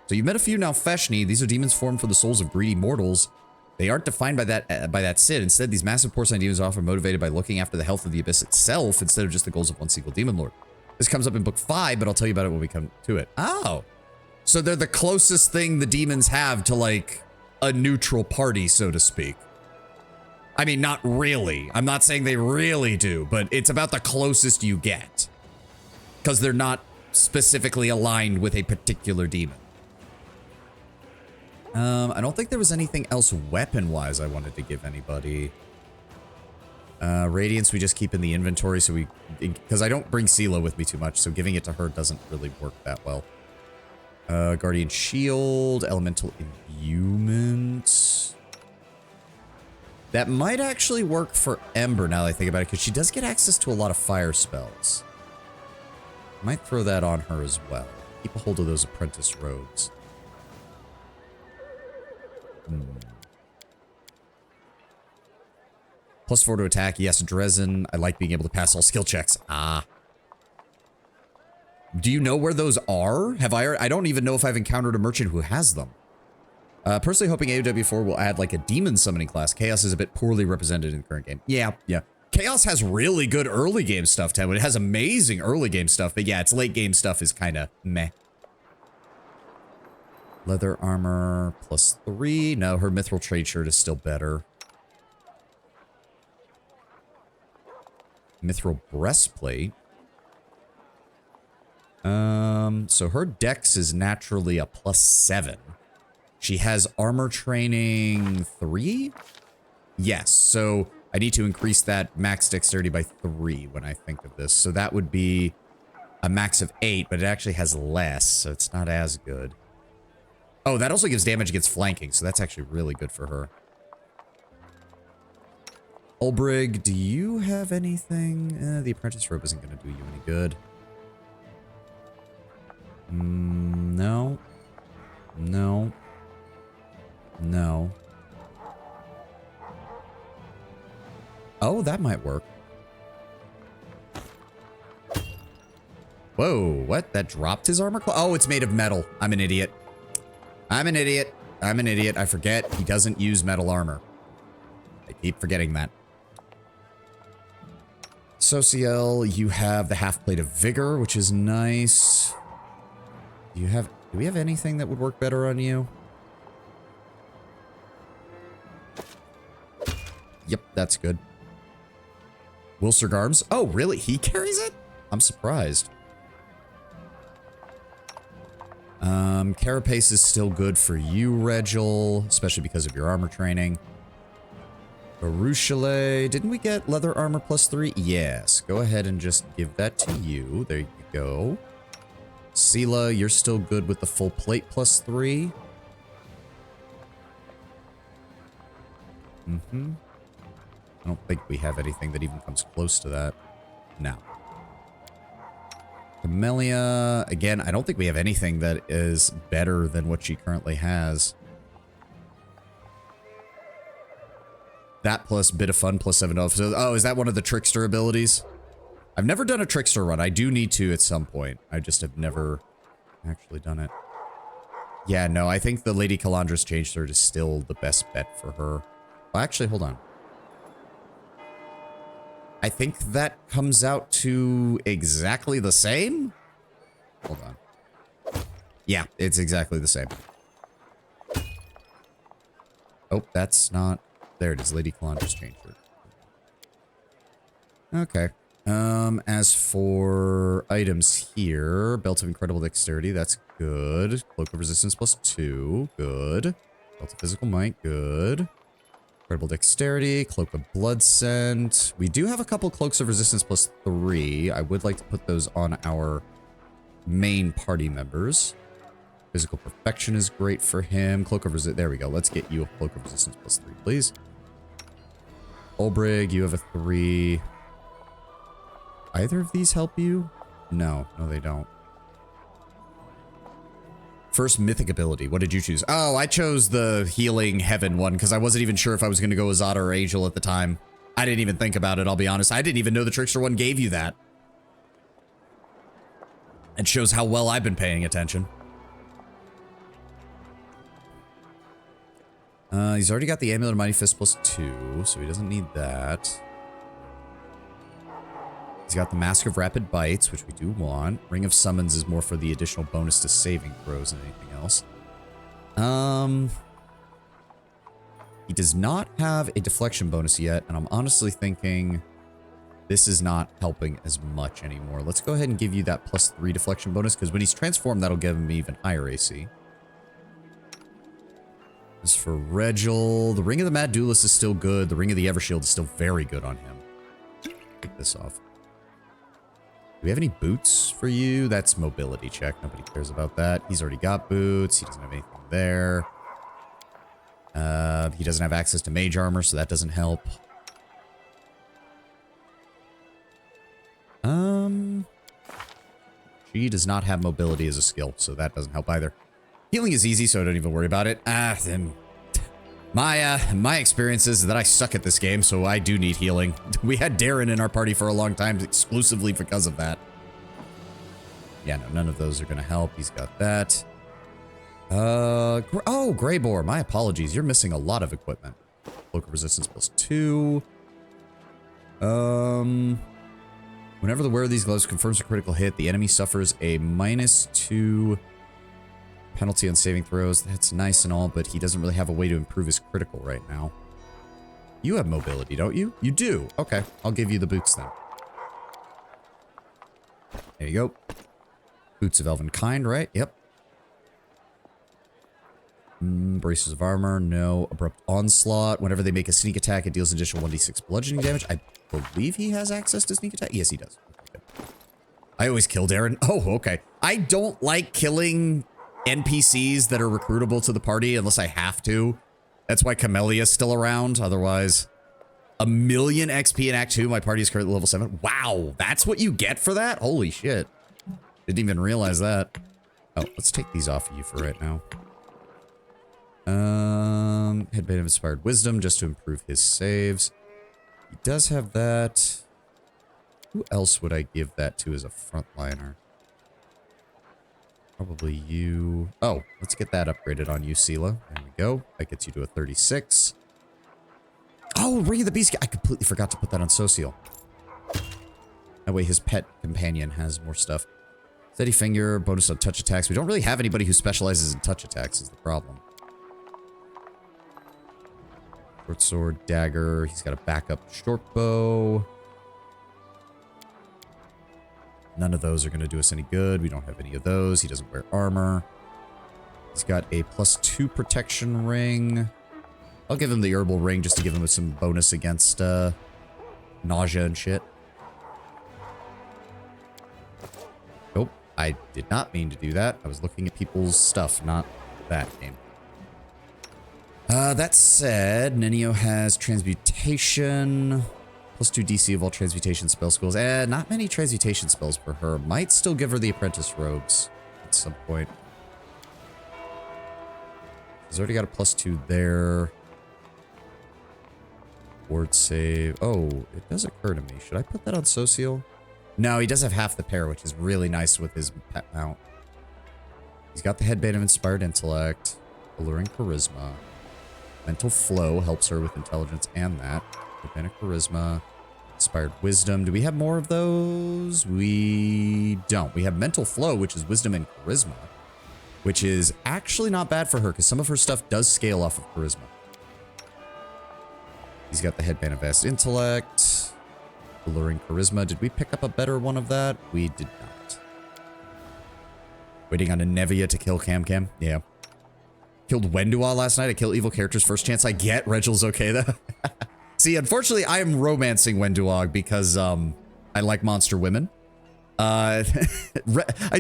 So you've met a few now, Feshni. These are demons formed for the souls of greedy mortals. They aren't defined by that Sid. Instead, these massive porcine demons are often motivated by looking after the health of the abyss itself instead of just the goals of one single demon lord. This comes up in book 5, but I'll tell you about it when we come to it. Oh. So they're the closest thing the demons have to, like, a neutral party, so to speak. I mean, not really. I'm not saying they really do, but it's about the closest you get. Because they're not specifically aligned with a particular demon. I don't think there was anything else weapon-wise I wanted to give anybody. Radiance we just keep in the inventory, so we... Because I don't bring Sela with me too much, so giving it to her doesn't really work that well. Guardian Shield, Elemental Imbuement. That might actually work for Ember now that I think about it, because she does get access to a lot of fire spells. Might throw that on her as well. Keep a hold of those apprentice robes. +4 to attack. Yes, Dresden. I like being able to pass all skill checks. Ah. Do you know where those are? I don't even know if I've encountered a merchant who has them. Personally hoping AOW4 will add like a demon summoning class. Chaos is a bit poorly represented in the current game. Yeah. Chaos has really good early game stuff, Ted. It has amazing early game stuff, but yeah, its late game stuff is kind of meh. Leather armor +3. No, her mithril trade shirt is still better. Mithril breastplate. So her dex is naturally a +7. She has armor training 3? Yes, so I need to increase that max dexterity by 3 when I think of this. So that would be a max of 8, but it actually has less, so it's not as good. Oh, that also gives damage against flanking, so that's actually really good for her. Ulbrig, do you have anything? The apprentice robe isn't going to do you any good. No. No. No. Oh, that might work. Whoa, what? That dropped his armor class? Oh, it's made of metal. I'm an idiot. I'm an idiot. I'm an idiot. I forget he doesn't use metal armor. I keep forgetting that. Sociel, you have the half plate of vigor, which is nice. Do we have anything that would work better on you? Yep, that's good. Wilster Garms. Oh, really? He carries it? I'm surprised. Carapace is still good for you, Regil, especially because of your armor training. Baruchele. Didn't we get leather armor +3? Yes. Go ahead and just give that to you. There you go. Sela, you're still good with the full plate +3. I don't think we have anything that even comes close to that. No. Camellia, again, I don't think we have anything that is better than what she currently has. That plus bit of fun plus $7. Oh, is that one of the trickster abilities? I've never done a trickster run. I do need to at some point. I just have never actually done it. Yeah, no, I think the Lady Calandra's Change Sword is still the best bet for her. Well, actually, hold on. I think that comes out to exactly the same? Hold on. Yeah, it's exactly the same. Oh, that's not... There it is, Lady Calandra's Change Sword. Okay. As for items here, Belt of Incredible Dexterity, that's good. Cloak of Resistance plus 2, good. Belt of Physical Might, good. Incredible Dexterity, Cloak of Blood Scent. We do have a couple Cloaks of Resistance plus 3. I would like to put those on our main party members. Physical Perfection is great for him. Cloak of Resistance, there we go. Let's get you a Cloak of Resistance plus 3, please. Olbrig, you have a 3. Either of these help you? No, they don't. First mythic ability. What did you choose? Oh, I chose the Healing Heaven one because I wasn't even sure if I was going to go Azada or Angel at the time. I didn't even think about it, I'll be honest. I didn't even know the Trickster one gave you that. It shows how well I've been paying attention. He's already got the Amulet of Mighty Fist plus 2, so he doesn't need that. He's got the Mask of Rapid Bites, which we do want. Ring of Summons is more for the additional bonus to saving throws than anything else. He does not have a deflection bonus yet, and I'm honestly thinking this is not helping as much anymore. Let's go ahead and give you that plus 3 deflection bonus, because when he's transformed, that'll give him even higher AC. As for Regil, the Ring of the Mad Duelist is still good. The Ring of the Evershield is still very good on him. Take this off. Do we have any boots for you? That's mobility check. Nobody cares about that. He's already got boots. He doesn't have anything there. He doesn't have access to mage armor, so that doesn't help. She does not have mobility as a skill, so that doesn't help either. Healing is easy, so I don't even worry about it. My experience is that I suck at this game, so I do need healing. We had Darren in our party for a long time exclusively because of that. Yeah, no, none of those are going to help. He's got that. Oh, Greybore, my apologies. You're missing a lot of equipment. Cloak of Resistance plus 2. Whenever the wearer of these gloves confirms a critical hit, the enemy suffers a -2 penalty on saving throws. That's nice and all, but he doesn't really have a way to improve his critical right now. You have mobility, don't you? You do. Okay, I'll give you the boots then. There you go. Boots of Elven Kind, right? Yep. Braces of Armor, no. Abrupt Onslaught. Whenever they make a sneak attack, it deals additional 1d6 bludgeoning damage. I believe he has access to sneak attack. Yes, he does. Okay, good. I always kill Darren. Oh, okay. I don't like killing NPCs that are recruitable to the party unless I have to. That's why Camellia's still around. Otherwise, 1,000,000 XP in Act 2. My party is currently level 7. Wow, that's what you get for that? Holy shit. Didn't even realize that. Oh, let's take these off of you for right now. Headband of Inspired Wisdom just to improve his saves. He does have that. Who else would I give that to as a frontliner? Probably you. Oh, let's get that upgraded on you, Sela. There we go. That gets you to a 36. Oh, Ring of the Beast. I completely forgot to put that on Social. That way his pet companion has more stuff. Steady Finger, bonus on touch attacks. We don't really have anybody who specializes in touch attacks is the problem. Short sword, dagger. He's got a backup short bow. None of those are going to do us any good. We don't have any of those. He doesn't wear armor. He's got a +2 protection ring. I'll give him the herbal ring just to give him some bonus against nausea and shit. Nope. I did not mean to do that. I was looking at people's stuff, not that game. That said, Nenio has transmutation. +2 DC of all transmutation spell skills. Not many transmutation spells for her. Might still give her the apprentice robes at some point. She's already got a +2 there. Ward save. Oh, it does occur to me. Should I put that on Social? No, he does have half the pair, which is really nice with his pet mount. He's got the headband of inspired intellect, alluring charisma. Mental flow helps her with intelligence and that. Headband of charisma, inspired wisdom. Do we have more of those? We don't. We have mental flow, which is wisdom and charisma, which is actually not bad for her because some of her stuff does scale off of charisma. He's got the headband of vast intellect, alluring charisma. Did we pick up a better one of that? We did not. Waiting on a Nevia to kill Cam. Yeah. Killed Wendua last night. I kill evil characters first chance I get. Regel's okay though. See, unfortunately, I am romancing Wenduog because I like monster women. I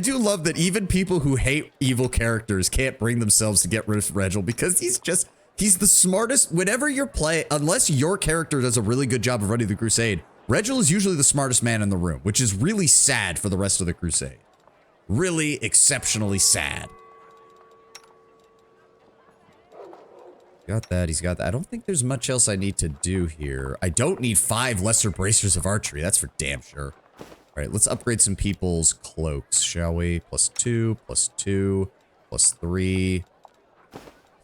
do love that even people who hate evil characters can't bring themselves to get rid of Regil because he's the smartest. Whenever you're playing, unless your character does a really good job of running the crusade, Regil is usually the smartest man in the room, which is really sad for the rest of the crusade. Really exceptionally sad. Got that. He's got that. I don't think there's much else I need to do here. I don't need 5 lesser bracers of archery. That's for damn sure. All right, let's upgrade some people's cloaks, shall we? +2, +2, +3,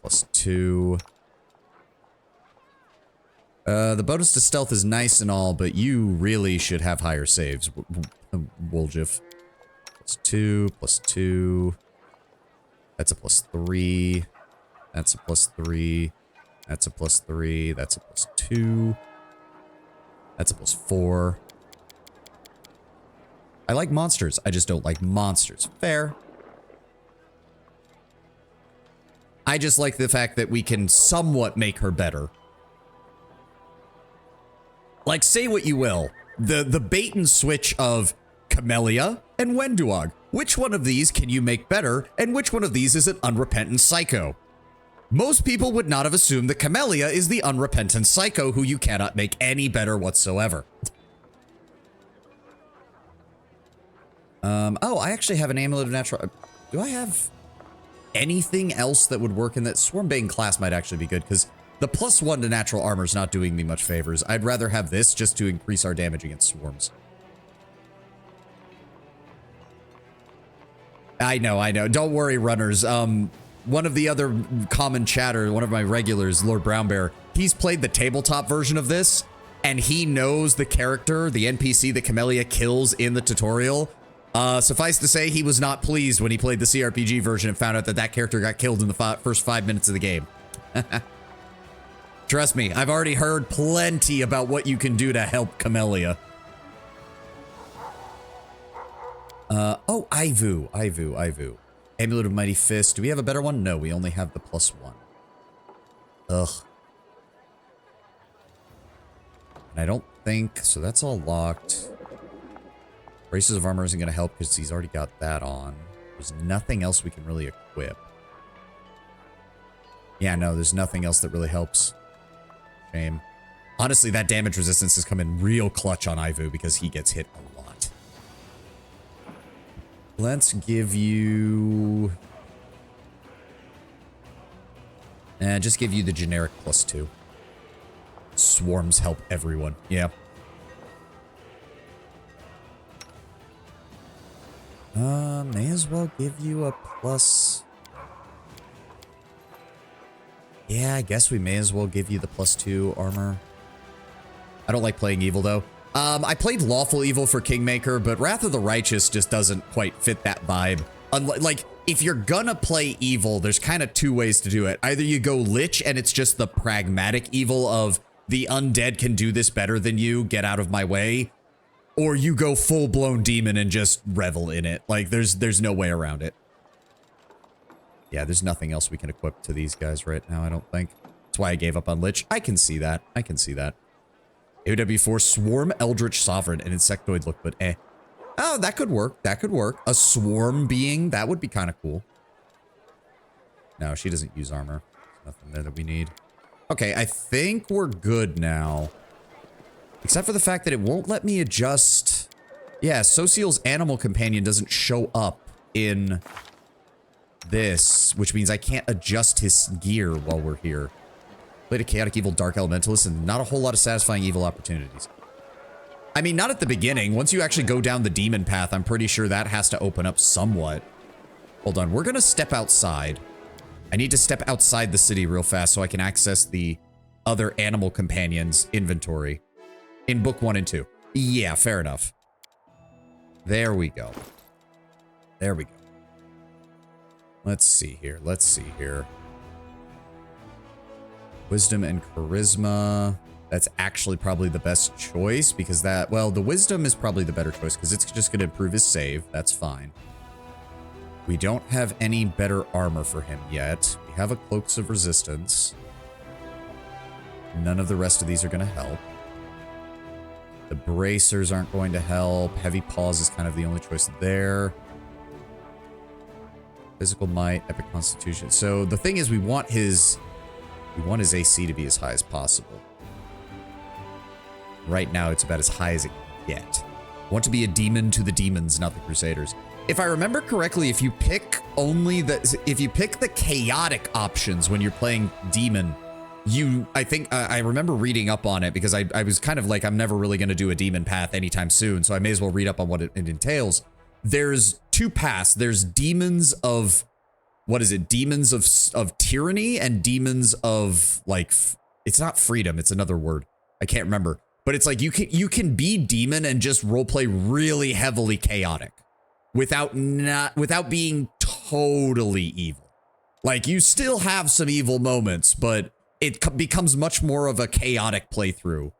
+2. The bonus to stealth is nice and all, but you really should have higher saves, Woljif. +2, +2. That's a +3. That's a +3. That's a +3. That's a +2. That's a +4. I like monsters. I just don't like monsters. Fair. I just like the fact that we can somewhat make her better. Like, say what you will. The bait and switch of Camellia and Wenduog. Which one of these can you make better, and which one of these is an unrepentant psycho? Most people would not have assumed that Camellia is the unrepentant psycho who you cannot make any better whatsoever. Oh, I actually have an amulet of natural... Do I have anything else that would work in that? Swarmbane class might actually be good, because the +1 to natural armor is not doing me much favors. I'd rather have this just to increase our damage against swarms. I know. Don't worry, runners. One of the other common chatter, one of my regulars, Lord Brownbear, he's played the tabletop version of this, and he knows the character, the NPC that Camellia kills in the tutorial. Suffice to say, he was not pleased when he played the CRPG version and found out that that character got killed in the first 5 minutes of the game. Trust me, I've already heard plenty about what you can do to help Camellia. Oh, Ivu. Amulet of Mighty Fist. Do we have a better one? No, we only have the +1. Ugh. And I don't think... So that's all locked. Braces of Armor isn't going to help because he's already got that on. There's nothing else we can really equip. Yeah, no, there's nothing else that really helps. Shame. Honestly, that damage resistance has come in real clutch on Ivu because he gets hit a lot. Let's give you... just give you the generic +2. Swarms help everyone. Yeah. May as well give you a +... Yeah, I guess we may as well give you the +2 armor. I don't like playing evil, though. I played Lawful Evil for Kingmaker, but Wrath of the Righteous just doesn't quite fit that vibe. Like, if you're gonna play evil, there's kind of 2 ways to do it. Either you go Lich, and it's just the pragmatic evil of the undead can do this better than you, get out of my way. Or you go full-blown demon and just revel in it. Like, there's no way around it. Yeah, there's nothing else we can equip to these guys right now, I don't think. That's why I gave up on Lich. I can see that. I can see that. AOW4, Swarm, Eldritch Sovereign, and Insectoid look, but eh. Oh, that could work. That could work. A swarm being, that would be kind of cool. No, she doesn't use armor. There's nothing there that we need. Okay, I think we're good now. Except for the fact that it won't let me adjust. Yeah, Social's animal companion doesn't show up in this, which means I can't adjust his gear while we're here. Played a chaotic evil dark elementalist and not a whole lot of satisfying evil opportunities. I mean, not at the beginning. Once you actually go down the demon path, I'm pretty sure that has to open up somewhat. Hold on, we're gonna step outside. I need to step outside the city real fast so I can access the other animal companions inventory in book 1 and 2. Yeah, fair enough. There we go. There we go. Let's see here. Let's see here. Wisdom and charisma. That's actually probably the best choice because that, well, the wisdom is probably the better choice because it's just going to improve his save. That's fine. We don't have any better armor for him yet. We have a cloaks of resistance. None of the rest of these are going to help. The bracers aren't going to help. Heavy paws is kind of the only choice there. Physical might, epic constitution. So the thing is, we want his AC to be as high as possible. Right now, it's about as high as it can get. I want to be a demon to the demons, not the Crusaders. If I remember correctly, if you pick the chaotic options when you're playing demon, I think I remember reading up on it because I was kind of like, I'm never really going to do a demon path anytime soon, so I may as well read up on what it entails. There's 2 paths. There's demons of, what is it? Demons of tyranny and demons of, like, it's not freedom. It's another word. I can't remember. But it's like you can be demon and just roleplay really heavily chaotic without being totally evil. Like, you still have some evil moments, but it becomes much more of a chaotic playthrough.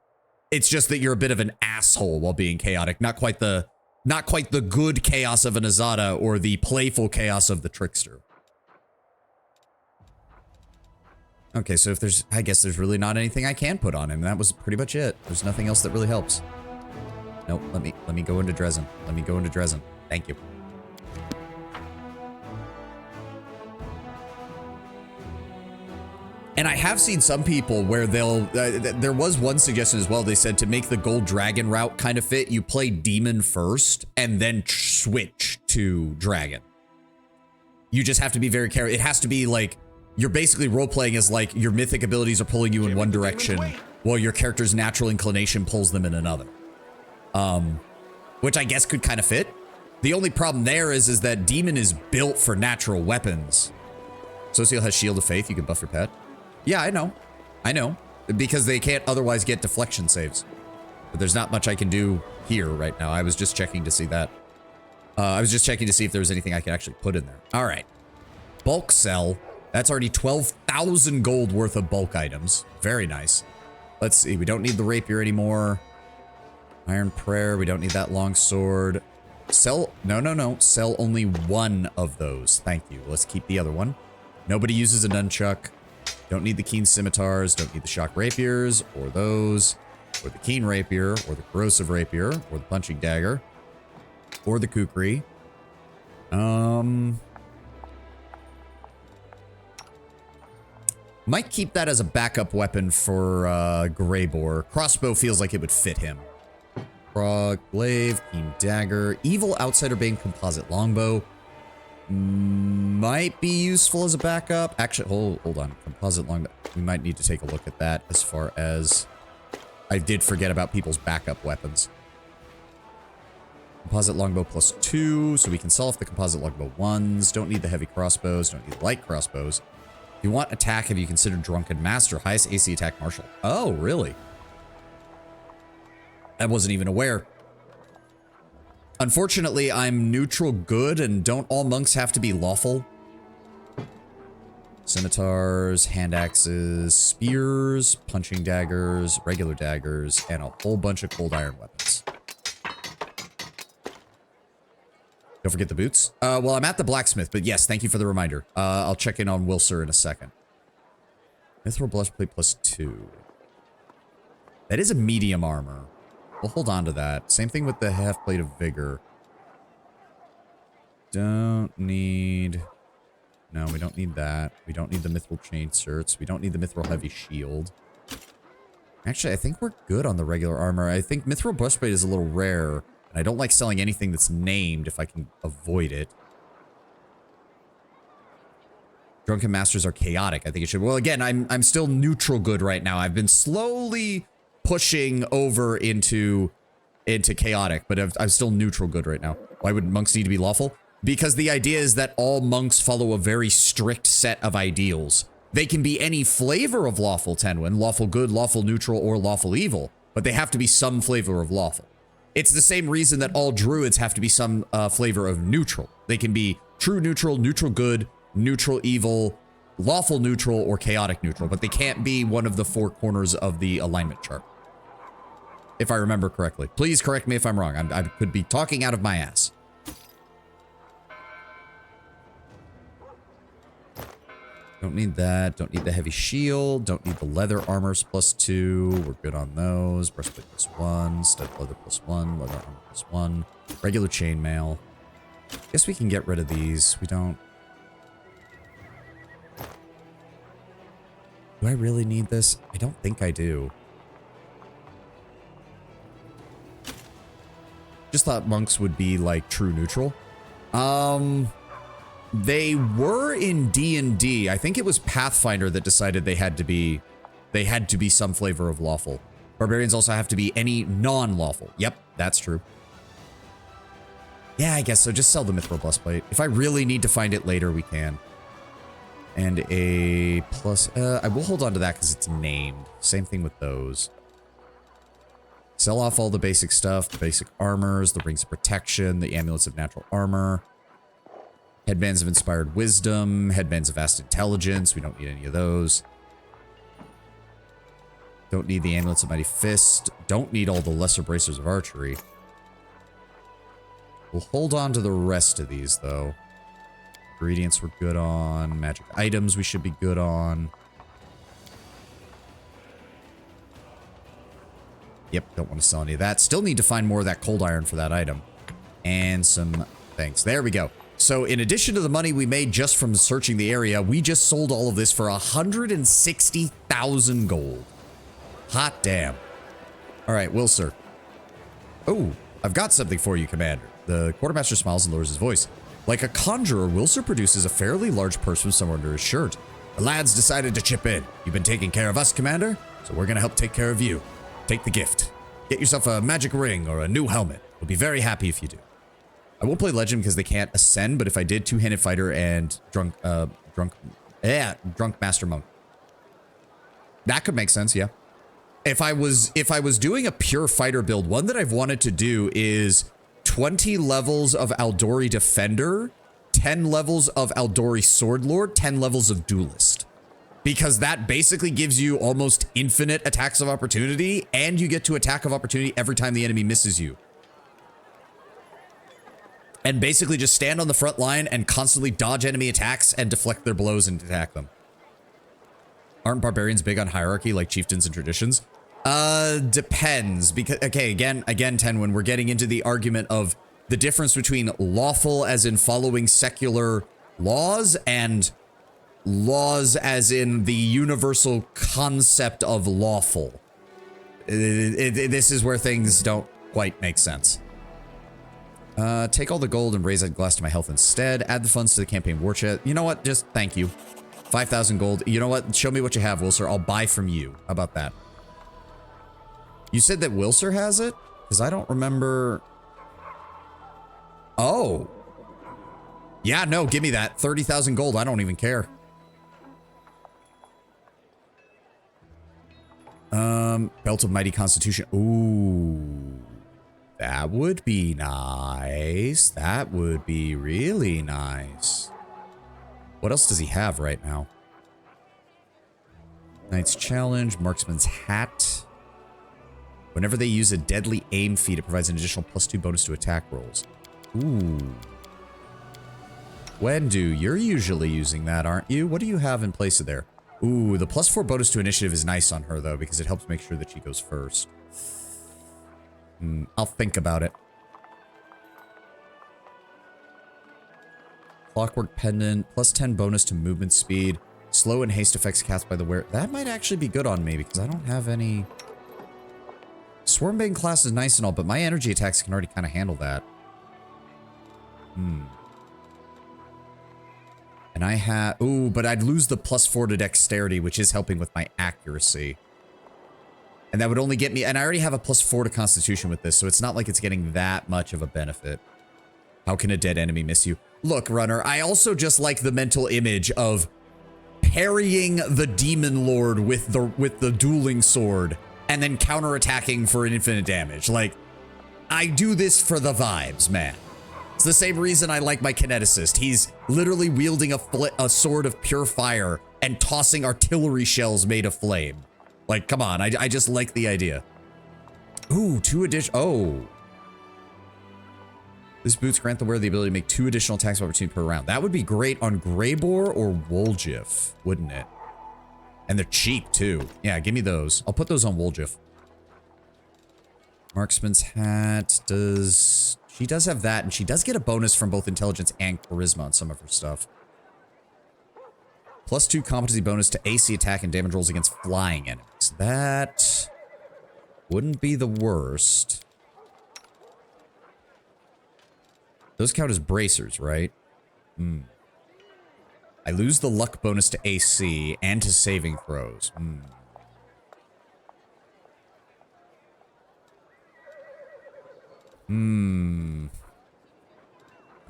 It's just that you're a bit of an asshole while being chaotic. Not quite the good chaos of an Azada or the playful chaos of the trickster. Okay, so I guess there's really not anything I can put on him. That was pretty much it. There's nothing else that really helps. Nope, let me go into Dresden. Let me go into Dresden. Thank you. And I have seen some people where there was one suggestion as well. They said to make the gold dragon route kind of fit, you play demon first and then switch to dragon. You just have to be very careful. It has to be like, you're basically role-playing as like your mythic abilities are pulling you in one direction while your character's natural inclination pulls them in another. Which I guess could kind of fit. The only problem there is that demon is built for natural weapons. Socio has Shield of Faith. You can buff your pet. Yeah, I know. I know. Because they can't otherwise get deflection saves. But there's not much I can do here right now. I was just checking to see that. I was just checking to see if there was anything I could actually put in there. All right. Bulk sell. That's already 12,000 gold worth of bulk items. Very nice. Let's see. We don't need the rapier anymore. Iron prayer. We don't need that long sword. Sell. No. Sell only one of those. Thank you. Let's keep the other one. Nobody uses a nunchuck. Don't need the keen scimitars. Don't need the shock rapiers or those. Or the keen rapier or the corrosive rapier or the punching dagger or the kukri. Might keep that as a backup weapon for Greybor. Crossbow feels like it would fit him. Glaive, keen dagger, evil outsider bane composite longbow. Might be useful as a backup. Actually, hold on. Composite longbow. We might need to take a look at that as far as I did forget about people's backup weapons. Composite longbow +2, so we can sell off the composite longbow 1s. Don't need the heavy crossbows. Don't need the light crossbows. If you want attack, have you considered Drunken Master? Highest AC attack martial. Oh, really? I wasn't even aware. Unfortunately, I'm neutral good, and don't all monks have to be lawful? Scimitars, hand axes, spears, punching daggers, regular daggers, and a whole bunch of cold iron weapons. Don't forget the boots. Well, I'm at the blacksmith, but yes, thank you for the reminder. I'll check in on Wilser in a second. Mithril breastplate +2. That is a medium armor. We'll hold on to that. Same thing with the half plate of vigor. Don't need... No, we don't need that. We don't need the mithril chain shirts. We don't need the mithril heavy shield. Actually, I think we're good on the regular armor. I think Mithril Breastplate is a little rare. And I don't like selling anything that's named if I can avoid it. Drunken Masters are chaotic. I think it should. Well, again, I'm still neutral good right now. I've been slowly pushing over into chaotic, but I'm still neutral good right now. Why would monks need to be lawful? Because the idea is that all monks follow a very strict set of ideals. They can be any flavor of lawful, Tenwin, lawful good, lawful neutral, or lawful evil, but they have to be some flavor of lawful. It's the same reason that all druids have to be some flavor of neutral. They can be true neutral, neutral good, neutral evil, lawful neutral, or chaotic neutral, but they can't be one of the four corners of the alignment chart. If I remember correctly. Please correct me if I'm wrong. I could be talking out of my ass. Don't need that. Don't need the heavy shield. Don't need the leather armors +2. We're good on those. Breastplate +1. Stud leather +1. Leather armor +1. Regular chainmail. Guess we can get rid of these. We don't. Do I really need this? I don't think I do. Just thought monks would be like true neutral. They were in D&D. I think it was Pathfinder that decided they had to be some flavor of lawful. Barbarians also have to be any non-lawful. Yep, that's true. Yeah, I guess so. Just sell the Mithril Breastplate. If I really need to find it later, we can. And a plus... I will hold on to that because it's named. Same thing with those. Sell off all the basic stuff. The basic armors, the rings of protection, the amulets of natural armor. Headbands of inspired wisdom, headbands of vast intelligence. We don't need any of those. Don't need the amulets of mighty fist. Don't need all the lesser bracers of archery. We'll hold on to the rest of these, though. Ingredients we're good on. Magic items we should be good on. Yep, don't want to sell any of that. Still need to find more of that cold iron for that item. And some things. There we go. So in addition to the money we made just from searching the area, we just sold all of this for 160,000 gold. Hot damn. All right, Will, sir. Oh, I've got something for you, Commander. The quartermaster smiles and lowers his voice. Like a conjurer, Wilser produces a fairly large purse from somewhere under his shirt. The lads decided to chip in. You've been taking care of us, Commander, so we're gonna help take care of you. Take the gift. Get yourself a magic ring or a new helmet. We'll be very happy if you do. I won't play Legend because they can't ascend, but if I did, two-handed fighter and drunk master monk. That could make sense, yeah. If I was doing a pure fighter build, one that I've wanted to do is 20 levels of Aldori Defender, 10 levels of Aldori Sword Lord, 10 levels of Duelist. Because that basically gives you almost infinite attacks of opportunity, and you get to attack of opportunity every time the enemy misses you. And basically just stand on the front line and constantly dodge enemy attacks and deflect their blows and attack them. Aren't barbarians big on hierarchy like chieftains and traditions? Depends. Because, okay, again, Tenwin, we're getting into the argument of the difference between lawful as in following secular laws and laws as in the universal concept of lawful. This is where things don't quite make sense. Take all the gold and raise that glass to my health instead. Add the funds to the campaign war chest. You know what? Just thank you. 5,000 gold. You know what? Show me what you have, Wilser. I'll buy from you. How about that? You said that Wilser has it? Because I don't remember. Oh. Yeah, no, give me that. 30,000 gold. I don't even care. Belt of Mighty Constitution. Ooh. That would be nice. That would be really nice. What else does he have right now? Knight's Challenge, Marksman's Hat. Whenever they use a deadly aim feat, it provides an additional +2 bonus to attack rolls. Ooh. Wendu, you're usually using that, aren't you? What do you have in place of there? Ooh, the +4 bonus to initiative is nice on her, though, because it helps make sure that she goes first. I'll think about it. Clockwork Pendant, +10 bonus to movement speed. Slow and haste effects cast by the wearer. That might actually be good on me because I don't have any Swarmbane class is nice and all, but my energy attacks can already kind of handle that. And I have... Ooh, but I'd lose the +4 to dexterity, which is helping with my accuracy. And that would only get me... And I already have a +4 to constitution with this, so it's not like it's getting that much of a benefit. How can a dead enemy miss you? Look, Runner, I also just like the mental image of parrying the Demon Lord with the dueling sword and then counterattacking for an infinite damage. Like, I do this for the vibes, man. It's the same reason I like my kineticist. He's literally wielding a sword of pure fire and tossing artillery shells made of flame. Like, come on, I just like the idea. Ooh, 2 additional... Oh. These boots grant the wearer the ability to make 2 additional attacks of opportunity per round. That would be great on Greybore or Woljif, wouldn't it? And they're cheap, too. Yeah, give me those. I'll put those on Woljif. Marksman's hat does... She does have that, and she does get a bonus from both intelligence and charisma on some of her stuff. +2 competency bonus to AC attack and damage rolls against flying enemies. That wouldn't be the worst. Those count as bracers, right? I lose the luck bonus to AC and to saving throws. I'm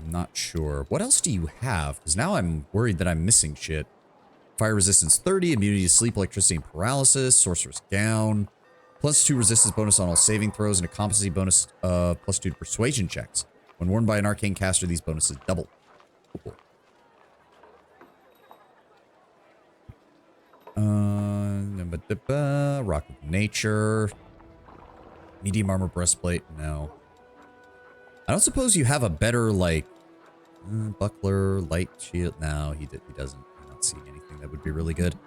not sure. What else do you have? Because now I'm worried that I'm missing shit. Fire resistance 30, immunity to sleep, electricity, and paralysis, sorcerer's gown, +2 resistance bonus on all saving throws, and a competency bonus +2 to persuasion checks. When worn by an arcane caster, these bonuses double. Cool. Rock of Nature. Medium armor breastplate. No. I don't suppose you have a better, like, buckler, light shield. No, he doesn't. I'm not seeing anything that would be really good.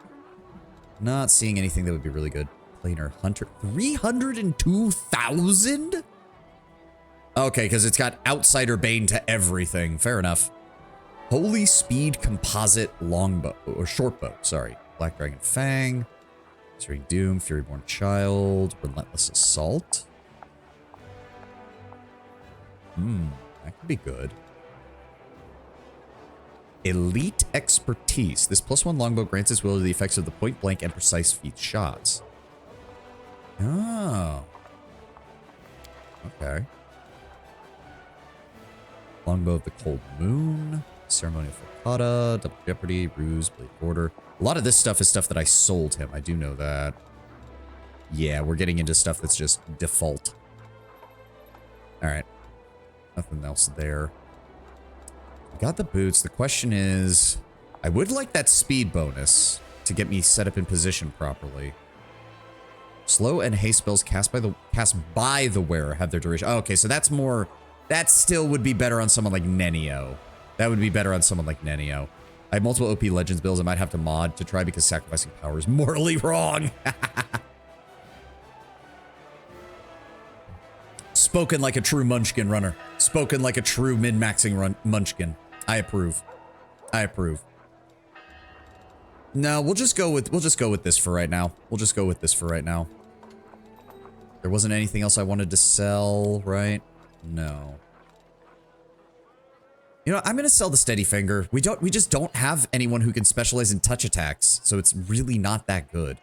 Not seeing anything that would be really good. Planar Hunter. 302,000? Okay, because it's got Outsider Bane to everything. Fair enough. Holy Speed Composite Longbow, or Shortbow, sorry. Black Dragon Fang. Searing Doom, Furyborn Child, Relentless Assault. That could be good. Elite Expertise. This +1 longbow grants its will to the effects of the point blank and precise feet shots. Oh. Okay. Longbow of the Cold Moon. Ceremonial Falcata. Double Jeopardy. Ruse. Blade Border. A lot of this stuff is stuff that I sold him. I do know that. Yeah, we're getting into stuff that's just default. Alright. Nothing else there. We got the boots. The question is, I would like that speed bonus to get me set up in position properly. Slow and haste spells cast by the wearer have their duration. Oh, okay, so that's more... That still would be better on someone like Nenio. That would be better on someone like Nenio. I have multiple OP Legends builds I might have to mod to try because sacrificing power is morally wrong. Spoken like a true Munchkin runner. Spoken like a true min-maxing Munchkin. I approve. I approve. No, we'll just go with this for right now. We'll just go with this for right now. There wasn't anything else I wanted to sell, right? No. You know, I'm gonna sell the Steady Finger. We just don't have anyone who can specialize in touch attacks, so it's really not that good.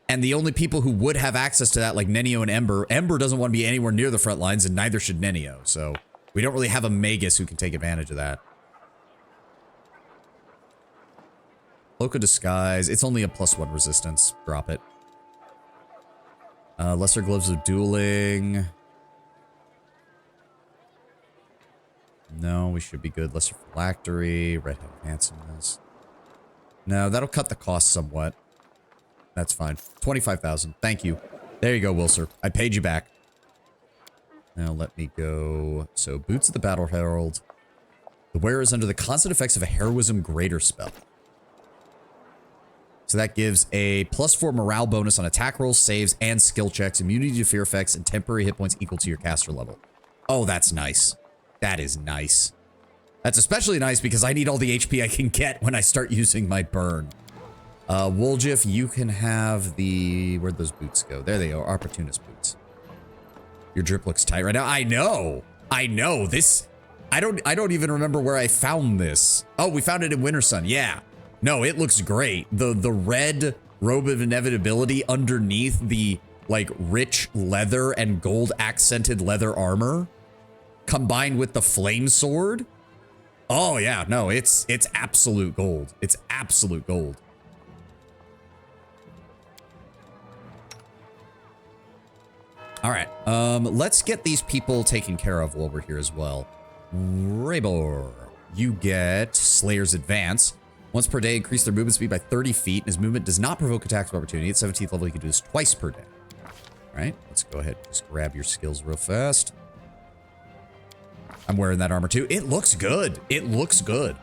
And the only people who would have access to that, like Nenio and Ember doesn't want to be anywhere near the front lines, and neither should Nenio, so we don't really have a Magus who can take advantage of that. Cloak of Disguise, it's only a +1 resistance. Drop it. Lesser Gloves of Dueling. No, we should be good. Lesser Phylactery, Red Hat Handsomeness. No, that'll cut the cost somewhat. That's fine. 25,000. Thank you. There you go, Wilser. I paid you back. Now let me go. So, Boots of the Battle Herald. The wearer is under the constant effects of a Heroism Greater spell. So that gives a +4 morale bonus on attack rolls, saves, and skill checks, immunity to fear effects, and temporary hit points equal to your caster level. Oh, that's nice. That is nice. That's especially nice because I need all the HP I can get when I start using my burn. Woljif, you can have the... Where'd those boots go? There they are. Opportunist boots. Your drip looks tight right now. I know. I know. This... I don't even remember where I found this. Oh, we found it in Winter Sun. Yeah. No, it looks great. The red robe of inevitability underneath the like rich leather and gold accented leather armor combined with the flame sword. Oh yeah, no, it's absolute gold. It's absolute gold. All right, let's get these people taken care of while we're here as well. Raybor, you get Slayer's Advance. Once per day, increase their movement speed by 30 feet. His movement does not provoke attacks of opportunity. At 17th level, you can do this twice per day. All right, let's go ahead and just grab your skills real fast. I'm wearing that armor too. It looks good. It looks good.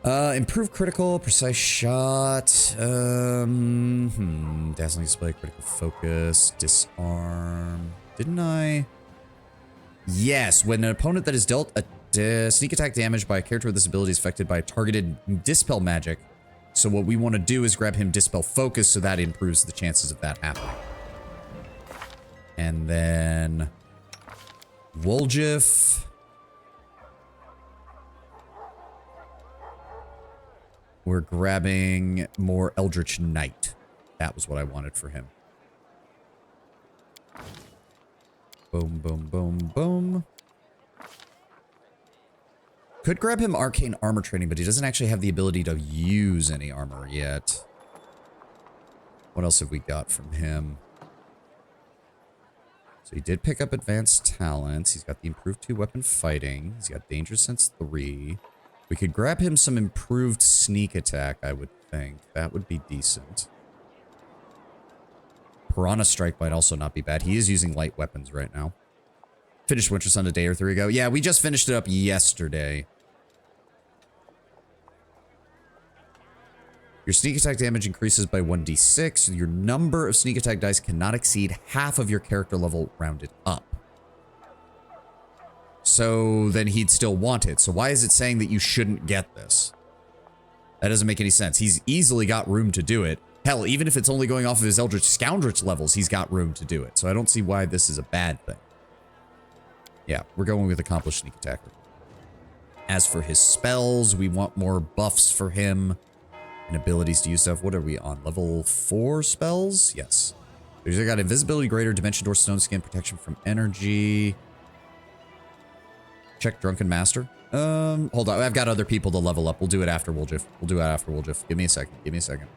Improve critical, precise shot. Dazzling display, critical focus, disarm. Didn't I? Yes, when an opponent that is dealt a sneak attack damage by a character with this ability is affected by a targeted dispel magic. So what we want to do is grab him dispel focus so that improves the chances of that happening. And then Woljif. We're grabbing more Eldritch Knight. That was what I wanted for him. Boom, boom, boom, boom. Could grab him Arcane Armor Training, but he doesn't actually have the ability to use any armor yet. What else have we got from him? So he did pick up Advanced Talents. He's got the Improved 2 Weapon Fighting. He's got Danger Sense 3. We could grab him some Improved Sneak Attack, I would think. That would be decent. Piranha Strike might also not be bad. He is using light weapons right now. Finished Winter Sun a day or 3 ago. Yeah, we just finished it up yesterday. Your sneak attack damage increases by 1d6. Your number of sneak attack dice cannot exceed half of your character level rounded up. So then he'd still want it. So why is it saying that you shouldn't get this? That doesn't make any sense. He's easily got room to do it. Hell, even if it's only going off of his Eldritch Scoundrich levels, he's got room to do it. So I don't see why this is a bad thing. Yeah, we're going with Accomplished Sneak Attacker. As for his spells, we want more buffs for him. And abilities to use stuff. What are we on? Level 4 spells? Yes. There's got Invisibility Greater, Dimension Door, Stone Skin, Protection from Energy. Check Drunken Master. Hold on. I've got other people to level up. We'll do it after Woljif. We'll do it after Woljif. Give me a second. Give me a second.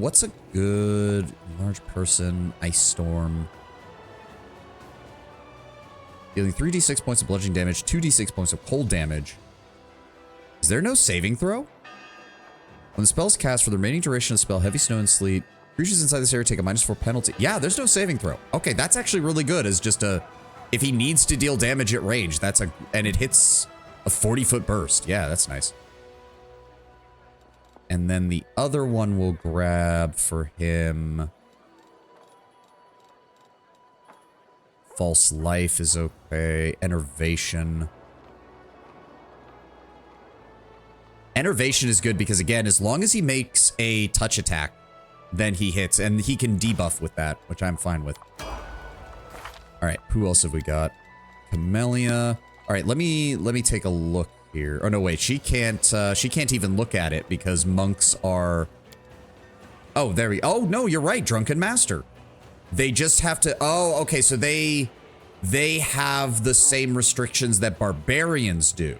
What's a good large person? Ice Storm. Dealing 3d6 points of bludgeoning damage, 2d6 points of cold damage. Is there no saving throw? When the spell is cast for the remaining duration of the spell, heavy snow and sleet, creatures inside this area take a -4 penalty. Yeah, there's no saving throw. Okay, that's actually really good as just a... If he needs to deal damage at range, that's a... And it hits a 40-foot burst. Yeah, that's nice. And then the other one we'll grab for him... False Life is okay. Enervation. Enervation is good because, again, as long as he makes a touch attack, then he hits. And he can debuff with that, which I'm fine with. All right, who else have we got? Camellia. All right, let me take a look here. Oh, no, wait. She can't even look at it because monks are... Oh, there we... Oh, no, you're right. Drunken Master. They just have to... Oh, okay, so they have the same restrictions that barbarians do.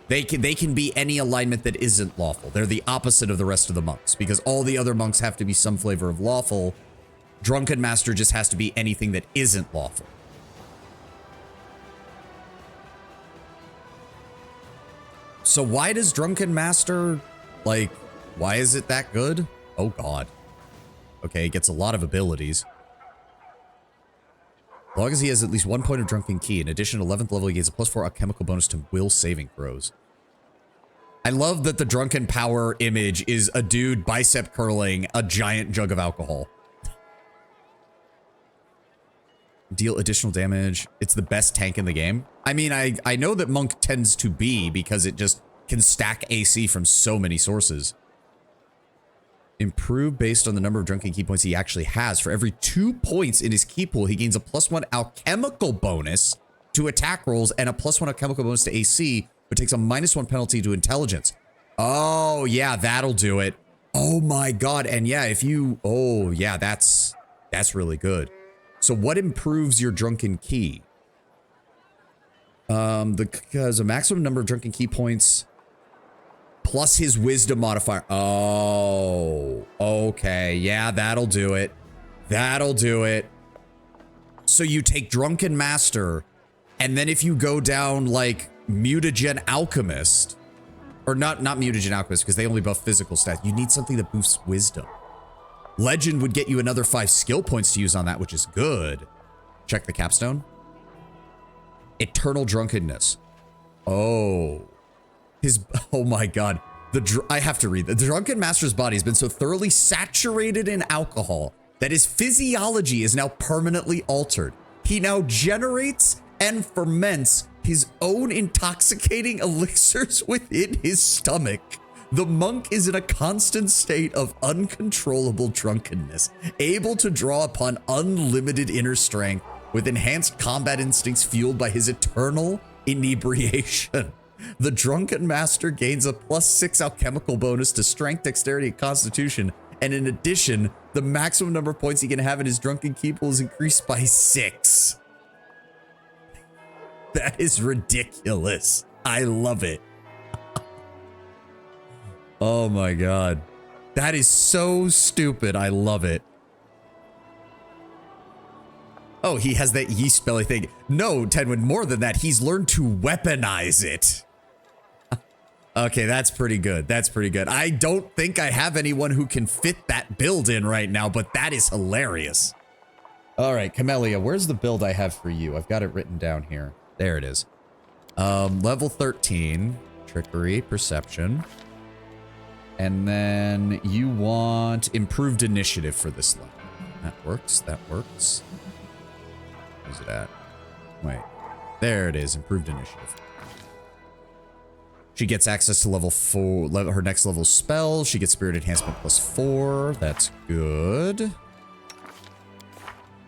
They can be any alignment that isn't lawful. They're the opposite of the rest of the monks because all the other monks have to be some flavor of lawful. Drunken Master just has to be anything that isn't lawful. So why does Drunken Master, like, why is it that good? Oh, God. Okay, he gets a lot of abilities. As long as he has at least 1 point of Drunken Key. In addition, 11th level, he gets a +4 alchemical bonus to will saving throws. I love that the Drunken Power image is a dude bicep curling a giant jug of alcohol. Deal additional damage. It's the best tank in the game. I mean, I know that Monk tends to be because it just can stack AC from so many sources. Improve based on the number of drunken key points he actually has. For every 2 points in his key pool, he gains a +1 alchemical bonus to attack rolls and a +1 alchemical bonus to AC, but takes a -1 penalty to intelligence. Oh, yeah, that'll do it. Oh my god. And yeah, if you... Oh, yeah, that's really good. So what improves your drunken key? Because a maximum number of drunken key points plus his wisdom modifier. Oh, okay. Yeah, that'll do it. That'll do it. So you take Drunken Master, and then if you go down like Mutagen Alchemist, or not Mutagen Alchemist, because they only buff physical stats, you need something that boosts wisdom. Legend would get you another 5 skill points to use on that, which is good. Check the capstone. Eternal drunkenness. Oh. Oh my god. I have to read. The Drunken Master's body has been so thoroughly saturated in alcohol that his physiology is now permanently altered. He now generates and ferments his own intoxicating elixirs within his stomach. The monk is in a constant state of uncontrollable drunkenness, able to draw upon unlimited inner strength with enhanced combat instincts fueled by his eternal inebriation. The Drunken Master gains a +6 alchemical bonus to strength, dexterity, and constitution. And in addition, the maximum number of points he can have in his drunken key pool is increased by 6. That is ridiculous. I love it. Oh my god. That is so stupid. I love it. Oh, he has that yeast belly thing. No, Tenwin, more than that, he's learned to weaponize it. Okay, that's pretty good. That's pretty good. I don't think I have anyone who can fit that build in right now, but that is hilarious. All right, Camellia, where's the build I have for you? I've got it written down here. There it is. Level 13, Trickery, Perception. And then you want Improved Initiative for this level. That works, that works. Where's it at? Wait, there it is, Improved Initiative. She gets access to level 4, her next level spell. She gets Spirit Enhancement +4. That's good.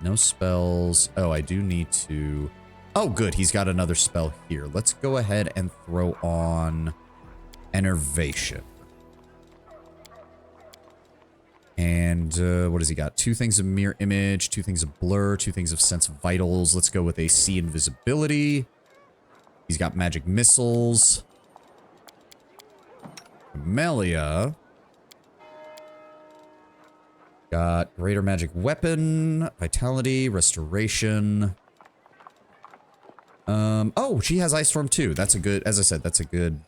No spells. Oh, I do need to... Oh, good. He's got another spell here. Let's go ahead and throw on Enervation. And what has he got? 2 things of Mirror Image, 2 things of Blur, 2 things of Sense of Vitals. Let's go with a See Invisibility. He's got Magic Missiles. Camellia got Greater Magic Weapon, Vitality, Restoration. Oh, she has Ice Storm too. That's a good, as I said, that's a good,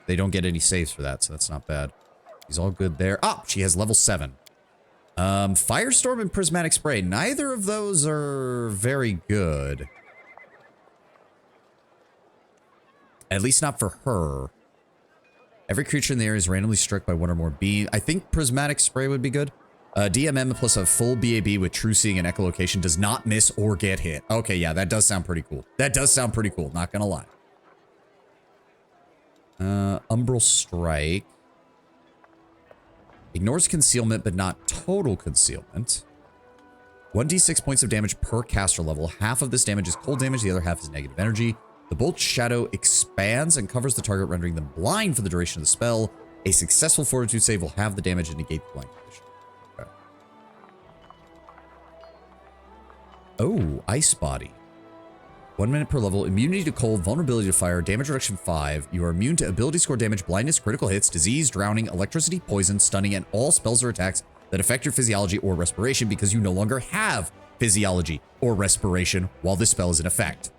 they don't get any saves for that, so that's not bad. He's all good there. Ah, she has level 7. Firestorm and Prismatic Spray. Neither of those are very good. At least not for her. Every creature in the area is randomly struck by one or more beams. I think Prismatic Spray would be good. DMM plus a full BAB with True Seeing and Echolocation does not miss or get hit. Okay, yeah, that does sound pretty cool. That does sound pretty cool, not gonna lie. Umbral Strike. Ignores concealment, but not total concealment. 1d6 points of damage per caster level. Half of this damage is cold damage, the other half is negative energy. The Bolt's shadow expands and covers the target, rendering them blind for the duration of the spell. A successful Fortitude save will have the damage and negate the blind condition. Okay. Oh, Ice Body. 1 minute per level. Immunity to cold, vulnerability to fire, damage reduction 5. You are immune to ability score damage, blindness, critical hits, disease, drowning, electricity, poison, stunning, and all spells or attacks that affect your physiology or respiration because you no longer have physiology or respiration while this spell is in effect.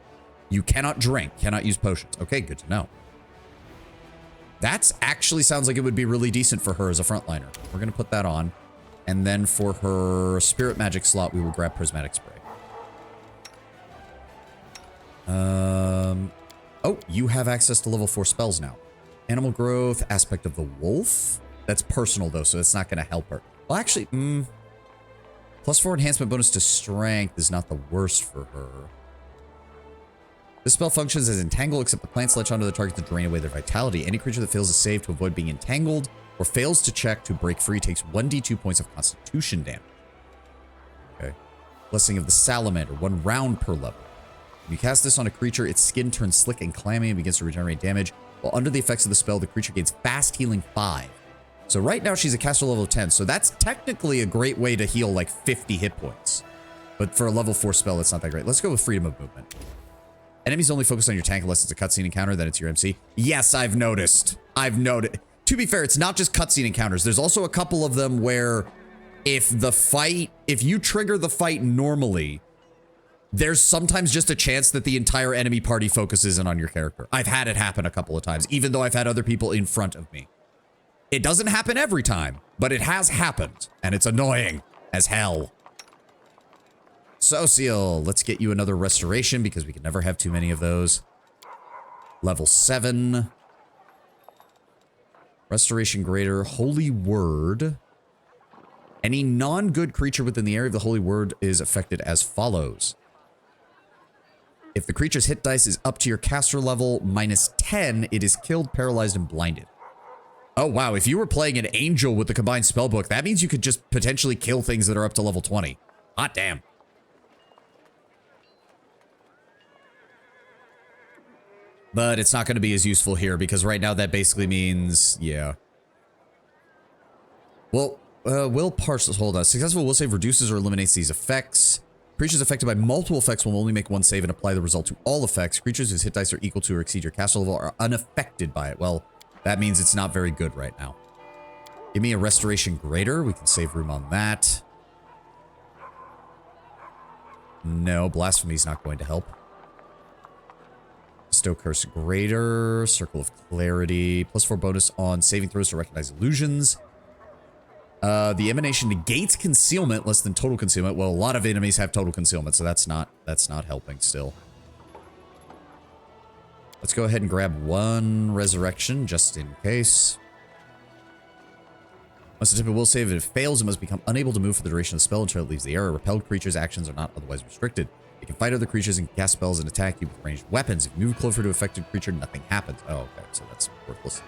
You cannot drink, cannot use potions. Okay, good to know. That's actually sounds like it would be really decent for her as a frontliner. We're going to put that on. And then for her Spirit Magic slot, we will grab Prismatic Spray. Oh, you have access to level 4 spells now. Animal Growth, Aspect of the Wolf. That's personal, though, so it's not going to help her. Well, actually, +4 enhancement bonus to Strength is not the worst for her. This spell functions as entangle, except the plants latch onto the target to drain away their vitality. Any creature that fails to save to avoid being entangled or fails to check to break free takes 1d2 points of constitution damage. Okay. Blessing of the Salamander, 1 round per level. When you cast this on a creature, its skin turns slick and clammy and begins to regenerate damage. While under the effects of the spell, the creature gains fast healing 5. So right now she's a caster level 10, so that's technically a great way to heal like 50 hit points. But for a level 4 spell, it's not that great. Let's go with freedom of movement. Enemies only focus on your tank unless it's a cutscene encounter, then it's your MC. Yes, I've noticed. To be fair, it's not just cutscene encounters. There's also a couple of them where if you trigger the fight normally, there's sometimes just a chance that the entire enemy party focuses in on your character. I've had it happen a couple of times, even though I've had other people in front of me. It doesn't happen every time, but it has happened, and it's annoying as hell. Social, let's get you another restoration because we can never have too many of those. Level 7. Restoration greater, holy word. Any non-good creature within the area of the holy word is affected as follows. If the creature's hit dice is up to your caster level -10, it is killed, paralyzed, and blinded. Oh, wow. If you were playing an angel with the combined spellbook, that means you could just potentially kill things that are up to level 20. Hot damn. But it's not going to be as useful here because right now that basically means, yeah. Well, will partial, hold on. Successful will save reduces or eliminates these effects. Creatures affected by multiple effects will only make one save and apply the result to all effects. Creatures whose hit dice are equal to or exceed your caster level are unaffected by it. Well, that means it's not very good right now. Give me a restoration greater. We can save room on that. No, blasphemy's not going to help. Bestow curse greater. Circle of clarity. +4 bonus on saving throws to recognize illusions. The emanation negates concealment less than total concealment. Well, a lot of enemies have total concealment, so that's not helping still. Let's go ahead and grab 1 resurrection just in case. Once the tip will save, if it fails, it must become unable to move for the duration of the spell until it leaves the area. Repelled creatures' actions are not otherwise restricted. It can fight other creatures and cast spells and attack you with ranged weapons. If you move closer to an affected creature, nothing happens. Oh, okay, so that's worthless.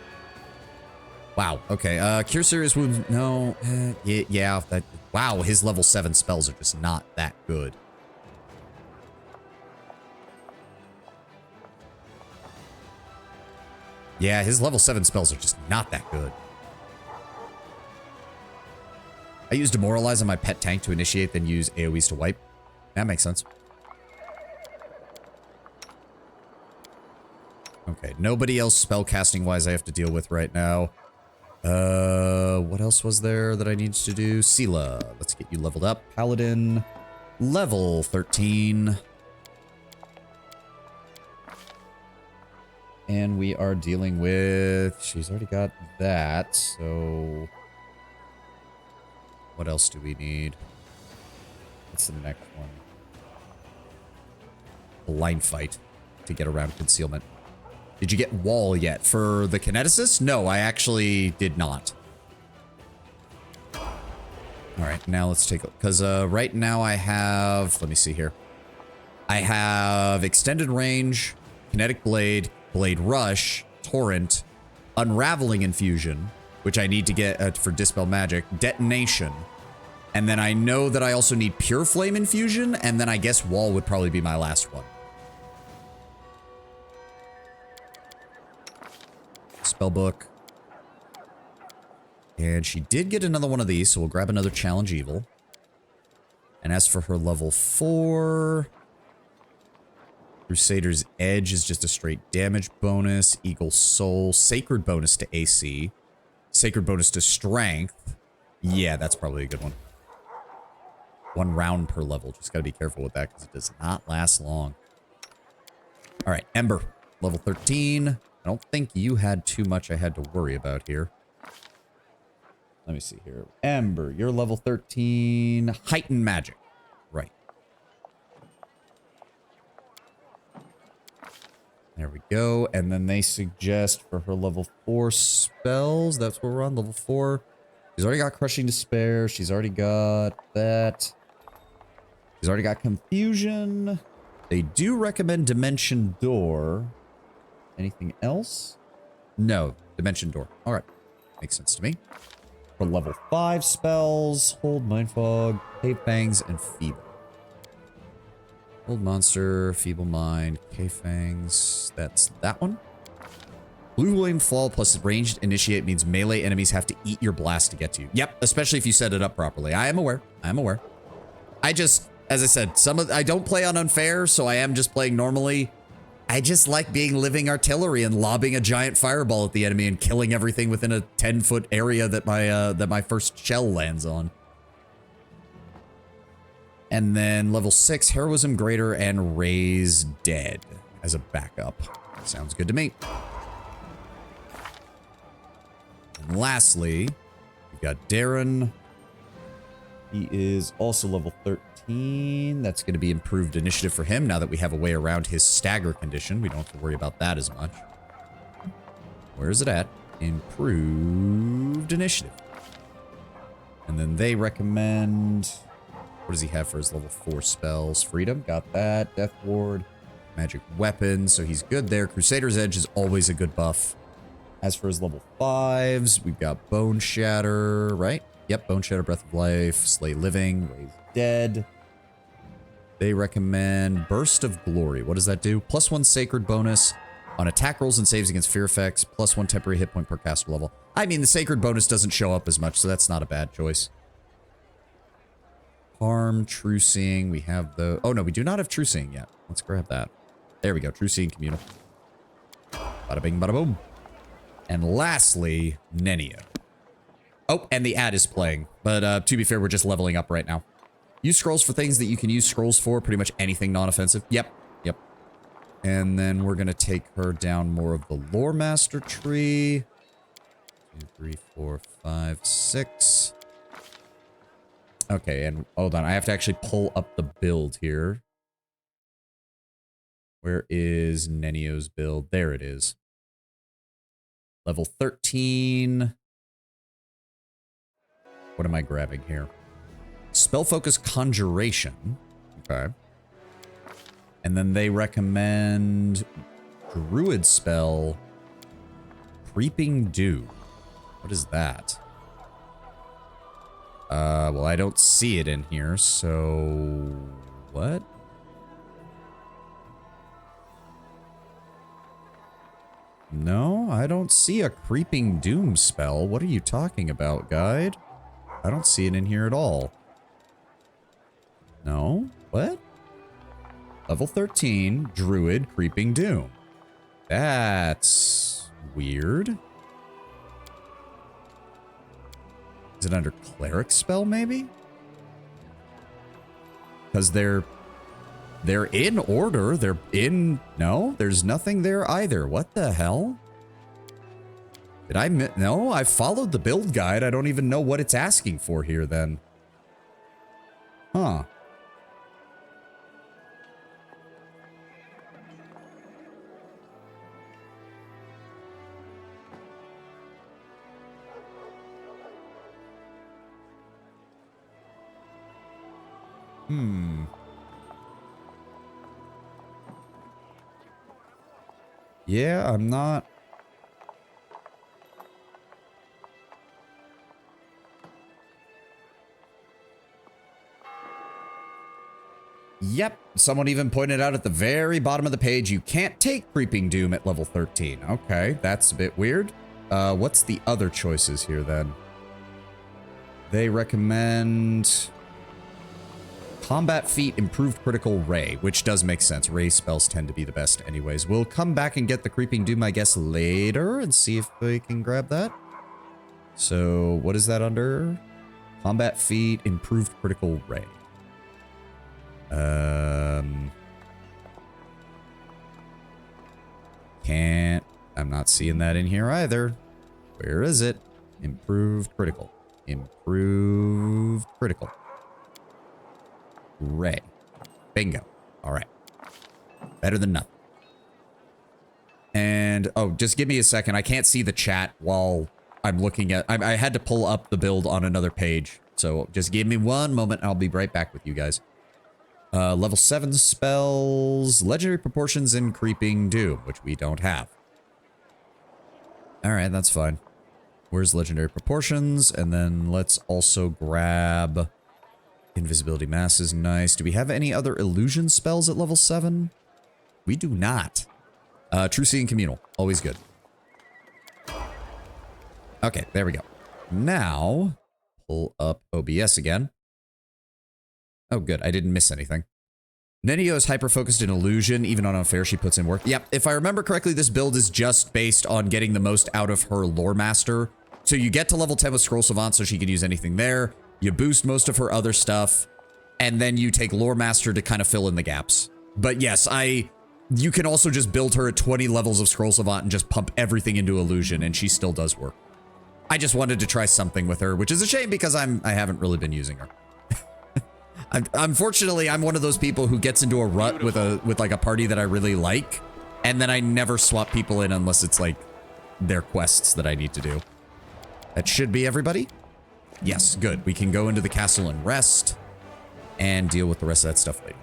Wow, okay, cure serious wounds, no, yeah, that, wow, his level 7 spells are just not that good. Yeah, his level 7 spells are just not that good. I use Demoralize on my pet tank to initiate, then use AoEs to wipe. That makes sense. Okay, nobody else spellcasting-wise I have to deal with right now. What else was there that I needed to do? Sela, let's get you leveled up. Paladin, level 13. And we are dealing with... She's already got that, so... What else do we need? What's the next one? Blind fight to get around concealment. Did you get wall yet? For the kineticist? No, I actually did not. Alright, now let's take a... Because right now I have... Let me see here. I have extended range, kinetic blade, blade rush, torrent, unraveling infusion, which I need to get for dispel magic, detonation, and then I know that I also need pure flame infusion, and then I guess wall would probably be my last one. Spellbook. And she did get another one of these, so we'll grab another challenge evil. And as for her level 4... Crusader's Edge is just a straight damage bonus. Eagle Soul. Sacred bonus to AC. Sacred bonus to Strength. Yeah, that's probably a good one. 1 round per level. Just gotta be careful with that because it does not last long. Alright, Ember. Level 13. I don't think you had too much I had to worry about here. Let me see here. Ember, you're level 13. Heightened magic. Right. There we go. And then they suggest for her level 4 spells. That's where we're on, level 4. She's already got Crushing Despair. She's already got that. She's already got Confusion. They do recommend Dimension Door. Anything else? No, Dimension Door. All right. Makes sense to me. For level 5 spells, Hold, Mind Fog, Cave Fangs, and Feeble. Hold Monster, Feeble Mind, Cave Fangs. That's that one. Blue Flame Fall plus ranged initiate means melee enemies have to eat your blast to get to you. Yep, especially if you set it up properly. I am aware. I am aware. I just, as I said, I don't play on unfair, so I am just playing normally. I just like being living artillery and lobbing a giant fireball at the enemy and killing everything within a 10-foot area that my first shell lands on. And then level 6, Heroism Greater and Raise Dead as a backup. Sounds good to me. And lastly, we've got Darren. He is also level 13. That's going to be improved initiative for him now that we have a way around his stagger condition. We don't have to worry about that as much. Where is it at? Improved initiative. And then they recommend... What does he have for his level 4 spells? Freedom, got that. Death Ward, magic weapon, so he's good there. Crusader's Edge is always a good buff. As for his level 5s, we've got Bone Shatter, right? Yep, Bone Shatter, Breath of Life, Slay Living, Raise Dead. They recommend Burst of Glory. What does that do? +1 Sacred bonus on attack rolls and saves against fear effects, +1 temporary hit point per caster level. I mean, the Sacred bonus doesn't show up as much, so that's not a bad choice. Harm, True Seeing, we have the... Oh, no, we do not have True Seeing yet. Let's grab that. There we go, True Seeing Communal. Bada bing, bada boom. And lastly, Nenio. Oh, and the ad is playing. But to be fair, we're just leveling up right now. Use scrolls for things that you can use scrolls for. Pretty much anything non-offensive. Yep, yep. And then we're going to take her down more of the Lore Master tree. 2, 3, 4, 5, 6... Okay, and hold on. I have to actually pull up the build here. Where is Nenio's build? There it is. Level 13. What am I grabbing here? Spell Focus Conjuration. Okay. And then they recommend Druid spell Creeping Dew. What is that? Well, I don't see it in here, so... What? No, I don't see a Creeping Doom spell. What are you talking about, guide? I don't see it in here at all. No? What? Level 13, Druid Creeping Doom. That's... weird. Is it under Cleric spell, maybe? Because they're in order. They're in... No, there's nothing there either. What the hell? Did I... No, I followed the build guide. I don't even know what it's asking for here, then. Huh. Yeah, I'm not... Yep, someone even pointed out at the very bottom of the page, you can't take Creeping Doom at level 13. Okay, that's a bit weird. What's the other choices here, then? They recommend... Combat Feat, Improved Critical Ray, which does make sense. Ray spells tend to be the best anyways. We'll come back and get the Creeping Doom, I guess, later and see if we can grab that. So, what is that under? Combat Feat, Improved Critical Ray. Can't... I'm not seeing that in here either. Where is it? Improved Critical. Improved Critical. Ray. Bingo. All right. Better than nothing. And, oh, just give me a second. I can't see the chat while I'm looking at... I had to pull up the build on another page. So just give me one moment and I'll be right back with you guys. Level 7 spells, legendary proportions and creeping doom, which we don't have. All right, that's fine. Where's legendary proportions? And then let's also grab invisibility mass is nice. Do we have any other illusion spells at level 7? We do not. True Seeing Communal, always good. Okay, there we go. Now, pull up OBS again. Oh, good. I didn't miss anything. Nenio is hyper-focused in illusion. Even on unfair, she puts in work. Yep, if I remember correctly, this build is just based on getting the most out of her Lore Master. So you get to level 10 with Scroll Savant, so she can use anything there. You boost most of her other stuff. And then you take Lore Master to kind of fill in the gaps. But yes, you can also just build her at 20 levels of Scroll Savant and just pump everything into illusion, and she still does work. I just wanted to try something with her, which is a shame because I haven't really been using her. Unfortunately, I'm one of those people who gets into a rut with like a party that I really like, and then I never swap people in unless it's like their quests that I need to do. That should be everybody. Yes, good. We can go into the castle and rest and deal with the rest of that stuff later.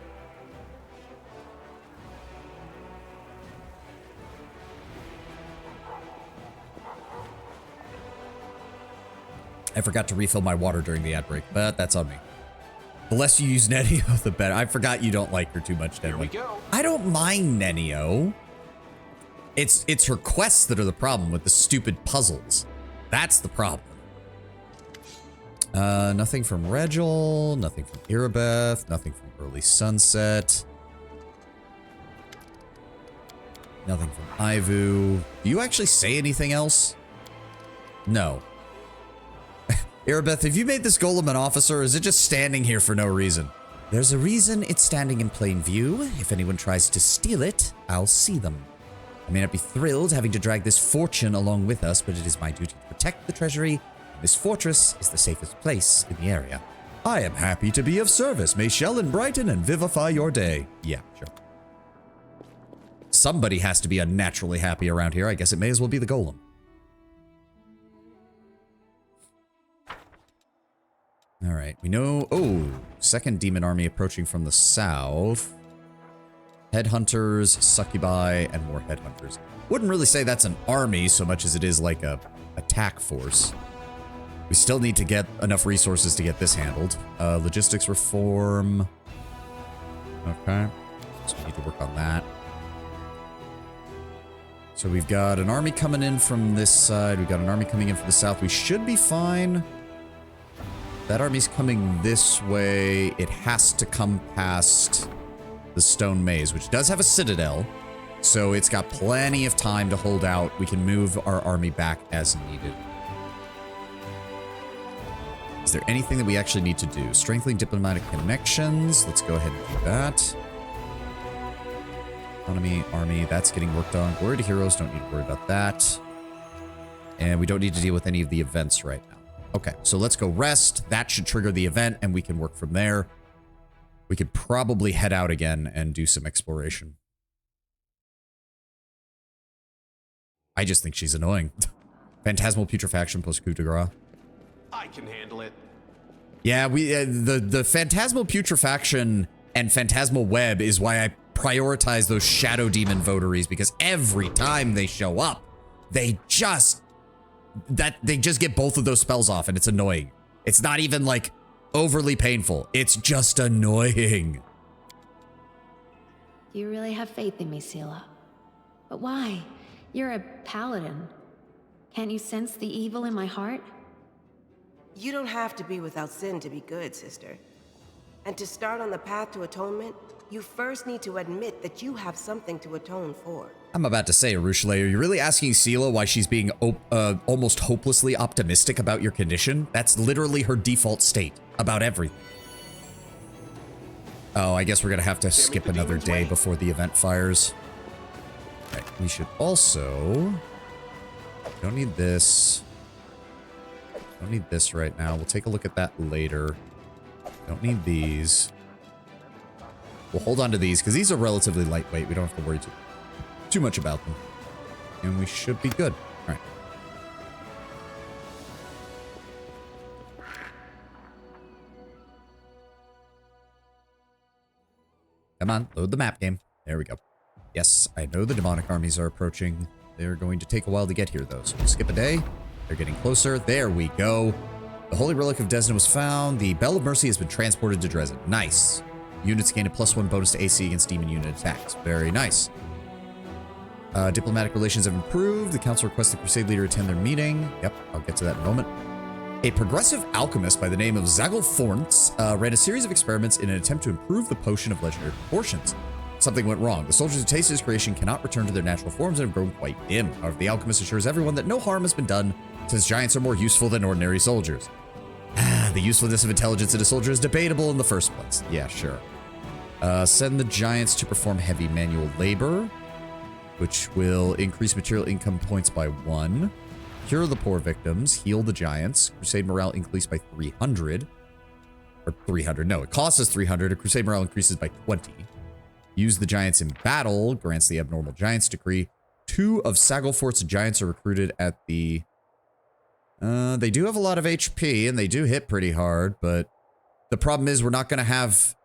I forgot to refill my water during the ad break, but that's on me. The less you use Nenio, the better. I forgot you don't like her too much, Devin. Here we go. I don't mind Nenio. It's her quests that are the problem with the stupid puzzles. That's the problem. Nothing from Regil, nothing from Irabeth, nothing from Early Sunset. Nothing from Ivu. Do you actually say anything else? No. Irabeth, have you made this golem an officer, or is it just standing here for no reason? There's a reason it's standing in plain view. If anyone tries to steal it, I'll see them. I may not be thrilled having to drag this fortune along with us, but it is my duty to protect the treasury. This fortress is the safest place in the area. I am happy to be of service. May shell and brighten and vivify your day. Yeah, sure. Somebody has to be unnaturally happy around here. I guess it may as well be the golem. All right, we know... Oh, second demon army approaching from the south. Headhunters, succubi, and more headhunters. Wouldn't really say that's an army so much as it is like a attack force. We still need to get enough resources to get this handled. Logistics reform. Okay, so we need to work on that. So we've got an army coming in from this side. We've got an army coming in from the south. We should be fine. That army's coming this way. It has to come past the stone maze, which does have a citadel. So it's got plenty of time to hold out. We can move our army back as needed. Is there anything that we actually need to do? Strengthening diplomatic connections. Let's go ahead and do that. Economy, army, that's getting worked on. Glory to heroes, don't need to worry about that. And we don't need to deal with any of the events right now. Okay, so let's go rest. That should trigger the event, and we can work from there. We could probably head out again and do some exploration. I just think she's annoying. Phantasmal putrefaction plus coup de grace. I can handle it. Yeah, the phantasmal putrefaction and phantasmal web is why I prioritize those shadow demon votaries, because every time they show up, they just get both of those spells off, and it's annoying. It's not even like overly painful. It's just annoying. You really have faith in me, Sela. But why? You're a paladin. Can't you sense the evil in my heart? You don't have to be without sin to be good, sister. And to start on the path to atonement, you first need to admit that you have something to atone for. I'm about to say, Arushale, are you really asking Sela why she's being almost hopelessly optimistic about your condition? That's literally her default state about everything. Oh, I guess we're gonna have to skip another day before the event fires. Right, we should also... Don't need this. Don't need this right now. We'll take a look at that later. Don't need these. We'll hold on to these, because these are relatively lightweight. We don't have to worry too much about them. And we should be good. All right. Come on, load the map game. There we go. Yes, I know the demonic armies are approaching. They're going to take a while to get here, though. So we'll skip a day. They're getting closer. There we go. The Holy Relic of Desna was found. The Bell of Mercy has been transported to Dresden. Nice. Units gain a +1 bonus to AC against demon unit attacks. Very nice. Diplomatic relations have improved. The council requests the Crusade leader attend their meeting. Yep, I'll get to that in a moment. A progressive alchemist by the name of Zagel Forntz ran a series of experiments in an attempt to improve the potion of legendary proportions. Something went wrong. The soldiers who tasted his creation cannot return to their natural forms and have grown quite dim. However, the alchemist assures everyone that no harm has been done, since giants are more useful than ordinary soldiers. The usefulness of intelligence in a soldier is debatable in the first place. Yeah, sure. Send the giants to perform heavy manual labor, which will increase material income points by 1. Cure the poor victims. Heal the giants. Crusade morale increased by 300. Or 300. No, it costs us 300. A crusade morale increases by 20. Use the giants in battle. Grants the abnormal giants decree. 2 of Sagelfort's giants are recruited at the... they do have a lot of HP, and they do hit pretty hard, but the problem is we're not going to have...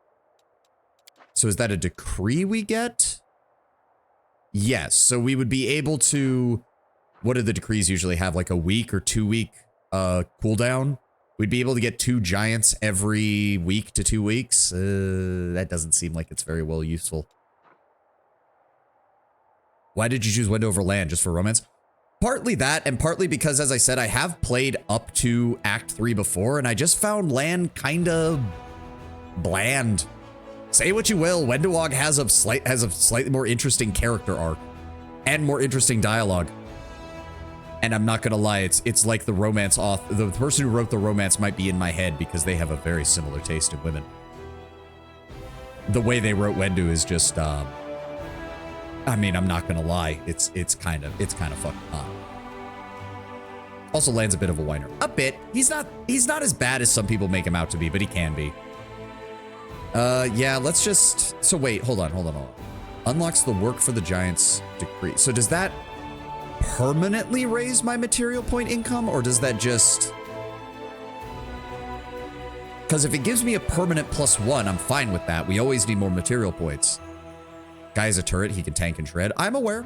So is that a decree we get? Yes, so we would be able to... What do the decrees usually have? Like a week or 2 week cooldown? We'd be able to get 2 giants every week to 2 weeks. That doesn't seem like it's very well useful. Why did you choose Wind over Land? Just for romance? Partly that, and partly because, as I said, I have played up to Act 3 before, and I just found Land kind of bland. Say what you will, Wendewog has a slightly more interesting character arc and more interesting dialogue. And I'm not gonna lie, it's like the romance author, the person who wrote the romance might be in my head because they have a very similar taste in women. The way they wrote Wendu is just, I mean, I'm not gonna lie, it's kind of fucking hot. Also, Land's a bit of a whiner. A bit. He's not as bad as some people make him out to be, but he can be. Yeah, let's just... So wait, hold on. Unlocks the work for the giants decree. So does that permanently raise my material point income, or does that just... Because if it gives me a permanent +1, I'm fine with that. We always need more material points. Guy is a turret. He can tank and shred. I'm aware.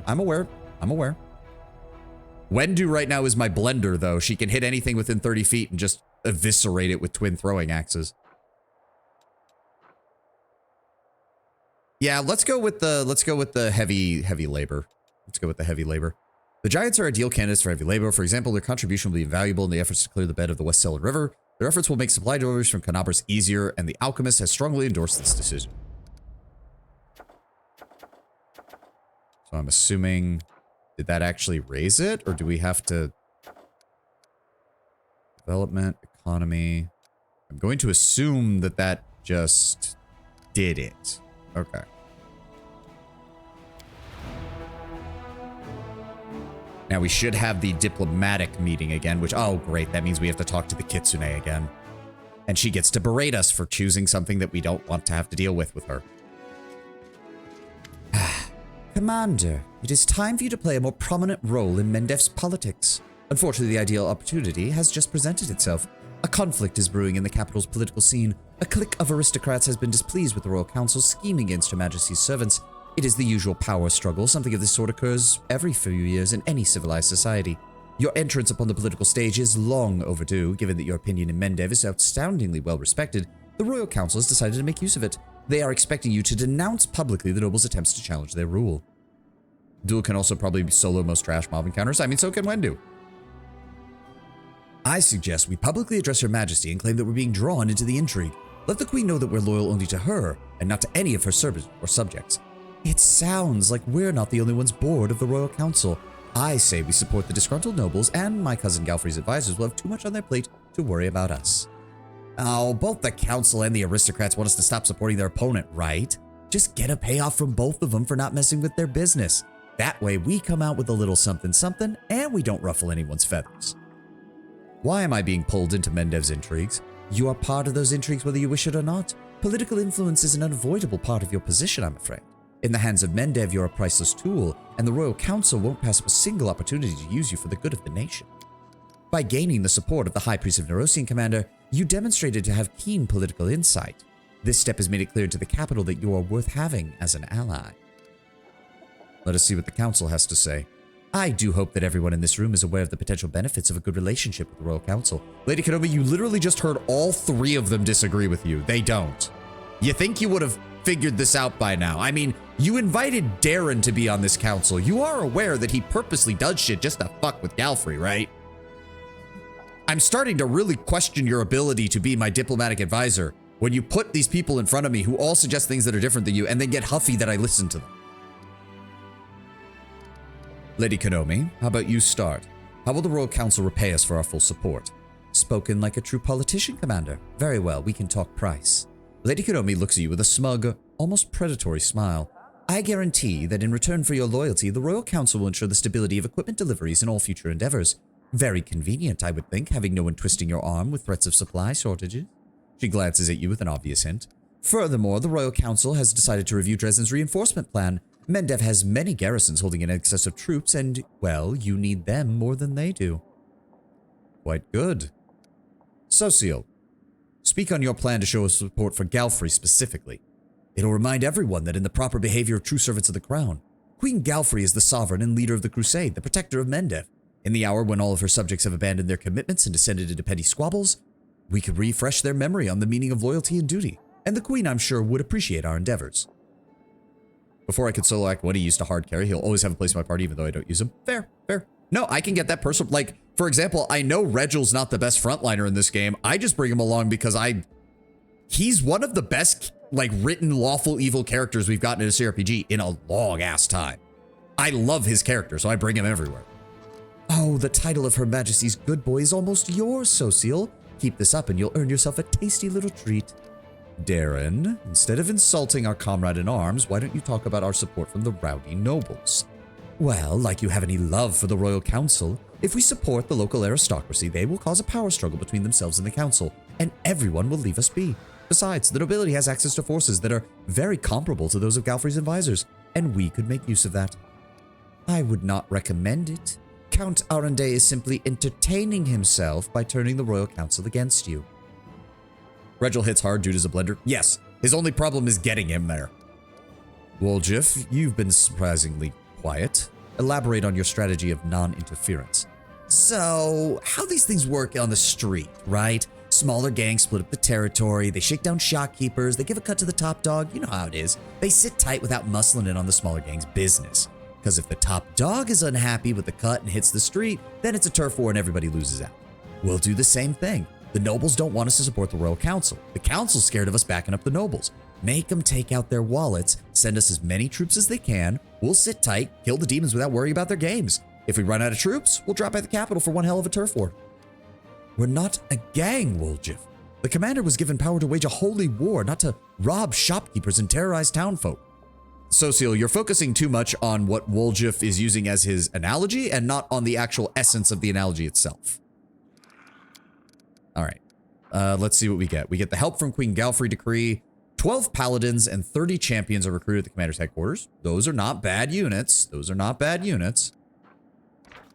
Wendu right now is my blender, though. She can hit anything within 30 feet and just eviscerate it with twin throwing axes. Yeah, let's go with the heavy labor. Let's go with the heavy labor. The giants are ideal candidates for heavy labor. For example, their contribution will be invaluable in the efforts to clear the bed of the West Selland River. Their efforts will make supply deliveries from Canabras easier, and the alchemist has strongly endorsed this decision. So I'm assuming, did that actually raise it, or do we have to... Development, economy... I'm going to assume that that just did it. Okay. Now we should have the diplomatic meeting again, which, oh great, that means we have to talk to the Kitsune again. And she gets to berate us for choosing something that we don't want to have to deal with her. Commander, it is time for you to play a more prominent role in Mendev's politics. Unfortunately, the ideal opportunity has just presented itself. A conflict is brewing in the capital's political scene. A clique of aristocrats has been displeased with the Royal Council scheming against Her Majesty's servants. It is the usual power struggle. Something of this sort occurs every few years in any civilized society. Your entrance upon the political stage is long overdue. Given that your opinion in Mendev is astoundingly well respected, the Royal Council has decided to make use of it. They are expecting you to denounce publicly the nobles' attempts to challenge their rule. Duel can also probably be solo most trash mob encounters. I mean, so can Wendu. I suggest we publicly address Her Majesty and claim that we're being drawn into the intrigue. Let the Queen know that we're loyal only to her, and not to any of her servants or subjects. It sounds like we're not the only ones bored of the Royal Council. I say we support the disgruntled nobles, and my cousin Galfrey's advisors will have too much on their plate to worry about us. Oh, both the Council and the aristocrats want us to stop supporting their opponent, right? Just get a payoff from both of them for not messing with their business. That way we come out with a little something something, and we don't ruffle anyone's feathers. Why am I being pulled into Mendev's intrigues? You are part of those intrigues whether you wish it or not. Political influence is an unavoidable part of your position, I'm afraid. In the hands of Mendev, you're a priceless tool, and the Royal Council won't pass up a single opportunity to use you for the good of the nation. By gaining the support of the High Priest of Nerosian Commander, you demonstrated to have keen political insight. This step has made it clear to the capital that you are worth having as an ally. Let us see what the council has to say. I do hope that everyone in this room is aware of the potential benefits of a good relationship with the Royal Council. Lady Kenobi, you literally just heard all 3 of them disagree with you. They don't. You think you would have figured this out by now. I mean, you invited Darren to be on this council. You are aware that he purposely does shit just to fuck with Galfrey, right? I'm starting to really question your ability to be my diplomatic advisor when you put these people in front of me who all suggest things that are different than you and then get huffy that I listen to them. Lady Kenomi, how about you start? How will the Royal Council repay us for our full support? Spoken like a true politician, Commander. Very well, we can talk price. Lady Kenomi looks at you with a smug, almost predatory smile. I guarantee that in return for your loyalty, the Royal Council will ensure the stability of equipment deliveries in all future endeavors. Very convenient, I would think, having no one twisting your arm with threats of supply shortages. She glances at you with an obvious hint. Furthermore, the Royal Council has decided to review Dresden's reinforcement plan. Mendev has many garrisons holding in excess of troops, and, well, you need them more than they do. Quite good. Socio, speak on your plan to show us support for Galfrey specifically. It'll remind everyone that in the proper behavior of true servants of the crown, Queen Galfrey is the sovereign and leader of the crusade, the protector of Mendev. In the hour when all of her subjects have abandoned their commitments and descended into petty squabbles, we could refresh their memory on the meaning of loyalty and duty, and the Queen, I'm sure, would appreciate our endeavors. Before I could solo act what he used to hard carry, he'll always have a place in my party even though I don't use him. Fair, fair. No, I can get that person. Like, for example, I know Regel's not the best frontliner in this game. I just bring him along because he's one of the best, like, written lawful evil characters we've gotten in a CRPG in a long ass time. I love his character, so I bring him everywhere. Oh, the title of Her Majesty's Good Boy is almost yours, Sociel. Keep this up and you'll earn yourself a tasty little treat. Darren, instead of insulting our comrade in arms, why don't you talk about our support from the rowdy nobles? Well, like you have any love for the Royal Council, if we support the local aristocracy, they will cause a power struggle between themselves and the Council, and everyone will leave us be. Besides, the nobility has access to forces that are very comparable to those of Galfrey's advisors, and we could make use of that. I would not recommend it. Count Arundel is simply entertaining himself by turning the Royal Council against you. Regil hits hard due to the blender. Yes, his only problem is getting him there. Woljif, you've been surprisingly quiet. Elaborate on your strategy of non-interference. So, how these things work on the street, right? Smaller gangs split up the territory, they shake down shopkeepers, they give a cut to the top dog, you know how it is. They sit tight without muscling in on the smaller gang's business. Because if the top dog is unhappy with the cut and hits the street, then it's a turf war and everybody loses out. We'll do the same thing. The nobles don't want us to support the Royal Council. The Council's scared of us backing up the nobles. Make them take out their wallets, send us as many troops as they can, we'll sit tight, kill the demons without worrying about their games. If we run out of troops, we'll drop by the capital for one hell of a turf war. We're not a gang, Woljif. The commander was given power to wage a holy war, not to rob shopkeepers and terrorize townfolk. Sociel, you're focusing too much on what Woljif is using as his analogy and not on the actual essence of the analogy itself. All right, let's see what we get. We get the help from Queen Galfrey decree. 12 paladins and 30 champions are recruited at the commander's headquarters. Those are not bad units. Those are not bad units.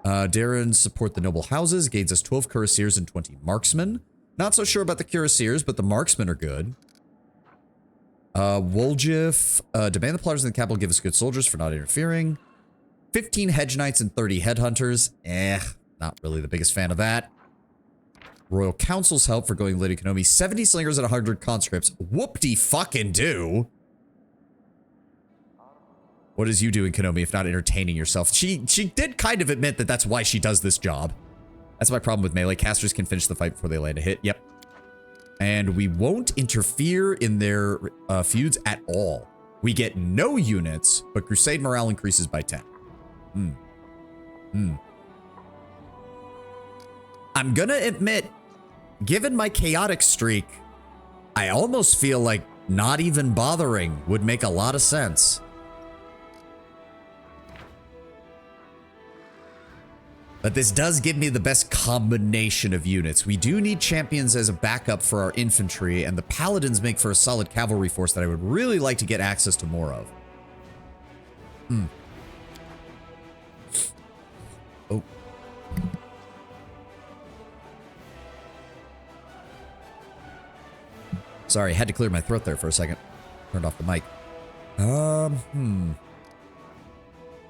Darren support the noble houses. Gains us 12 cuirassiers and 20 marksmen. Not so sure about the cuirassiers, but the marksmen are good. Woljif, demand the plotters in the capital give us good soldiers for not interfering. 15 hedge knights and 30 headhunters. Not really the biggest fan of that. Royal Council's help for going Lady Kenobi. 70 slingers and 100 conscripts. Whoop-de-fucking-do. What is you doing, Kenobi, if not entertaining yourself? She did kind of admit that that's why she does this job. That's my problem with melee. Casters can finish the fight before they land a hit. Yep. And we won't interfere in their feuds at all. We get no units, but Crusade morale increases by 10. I'm gonna admit, given my chaotic streak, I almost feel like not even bothering would make a lot of sense. But this does give me the best combination of units. We do need champions as a backup for our infantry, and the paladins make for a solid cavalry force that I would really like to get access to more of. Oh. Sorry, had to clear my throat there for a second. Turned off the mic.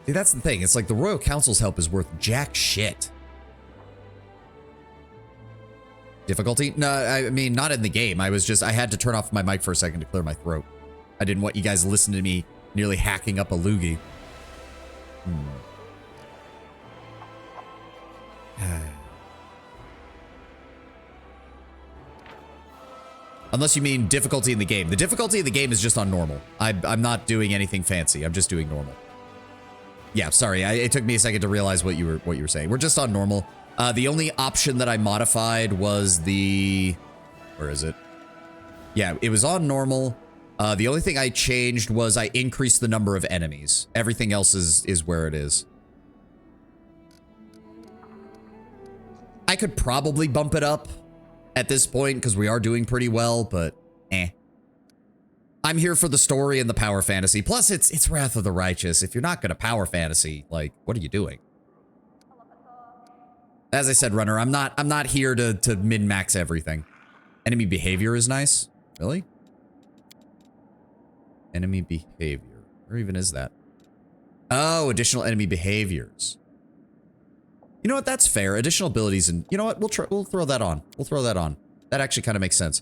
See, that's the thing. It's like the Royal Council's help is worth jack shit. Difficulty? No, I mean, not in the game. I had to turn off my mic for a second to clear my throat. I didn't want you guys to listen to me nearly hacking up a loogie. Unless you mean difficulty in the game. The difficulty in the game is just on normal. I'm not doing anything fancy. I'm just doing normal. Yeah, sorry. It took me a second to realize what you were saying. We're just on normal. The only option that I modified was the... Where is it? Yeah, it was on normal. The only thing I changed was I increased the number of enemies. Everything else is where it is. I could probably bump it up at this point because we are doing pretty well, but I'm here for the story and the power fantasy. Plus, it's Wrath of the Righteous. If you're not going to power fantasy, like, what are you doing? As I said, Runner, I'm not here to min-max everything. Enemy behavior is nice. Really? Enemy behavior. Where even is that? Oh, additional enemy behaviors. You know what? That's fair. Additional abilities, and you know what? We'll throw that on. We'll throw that on. That actually kind of makes sense.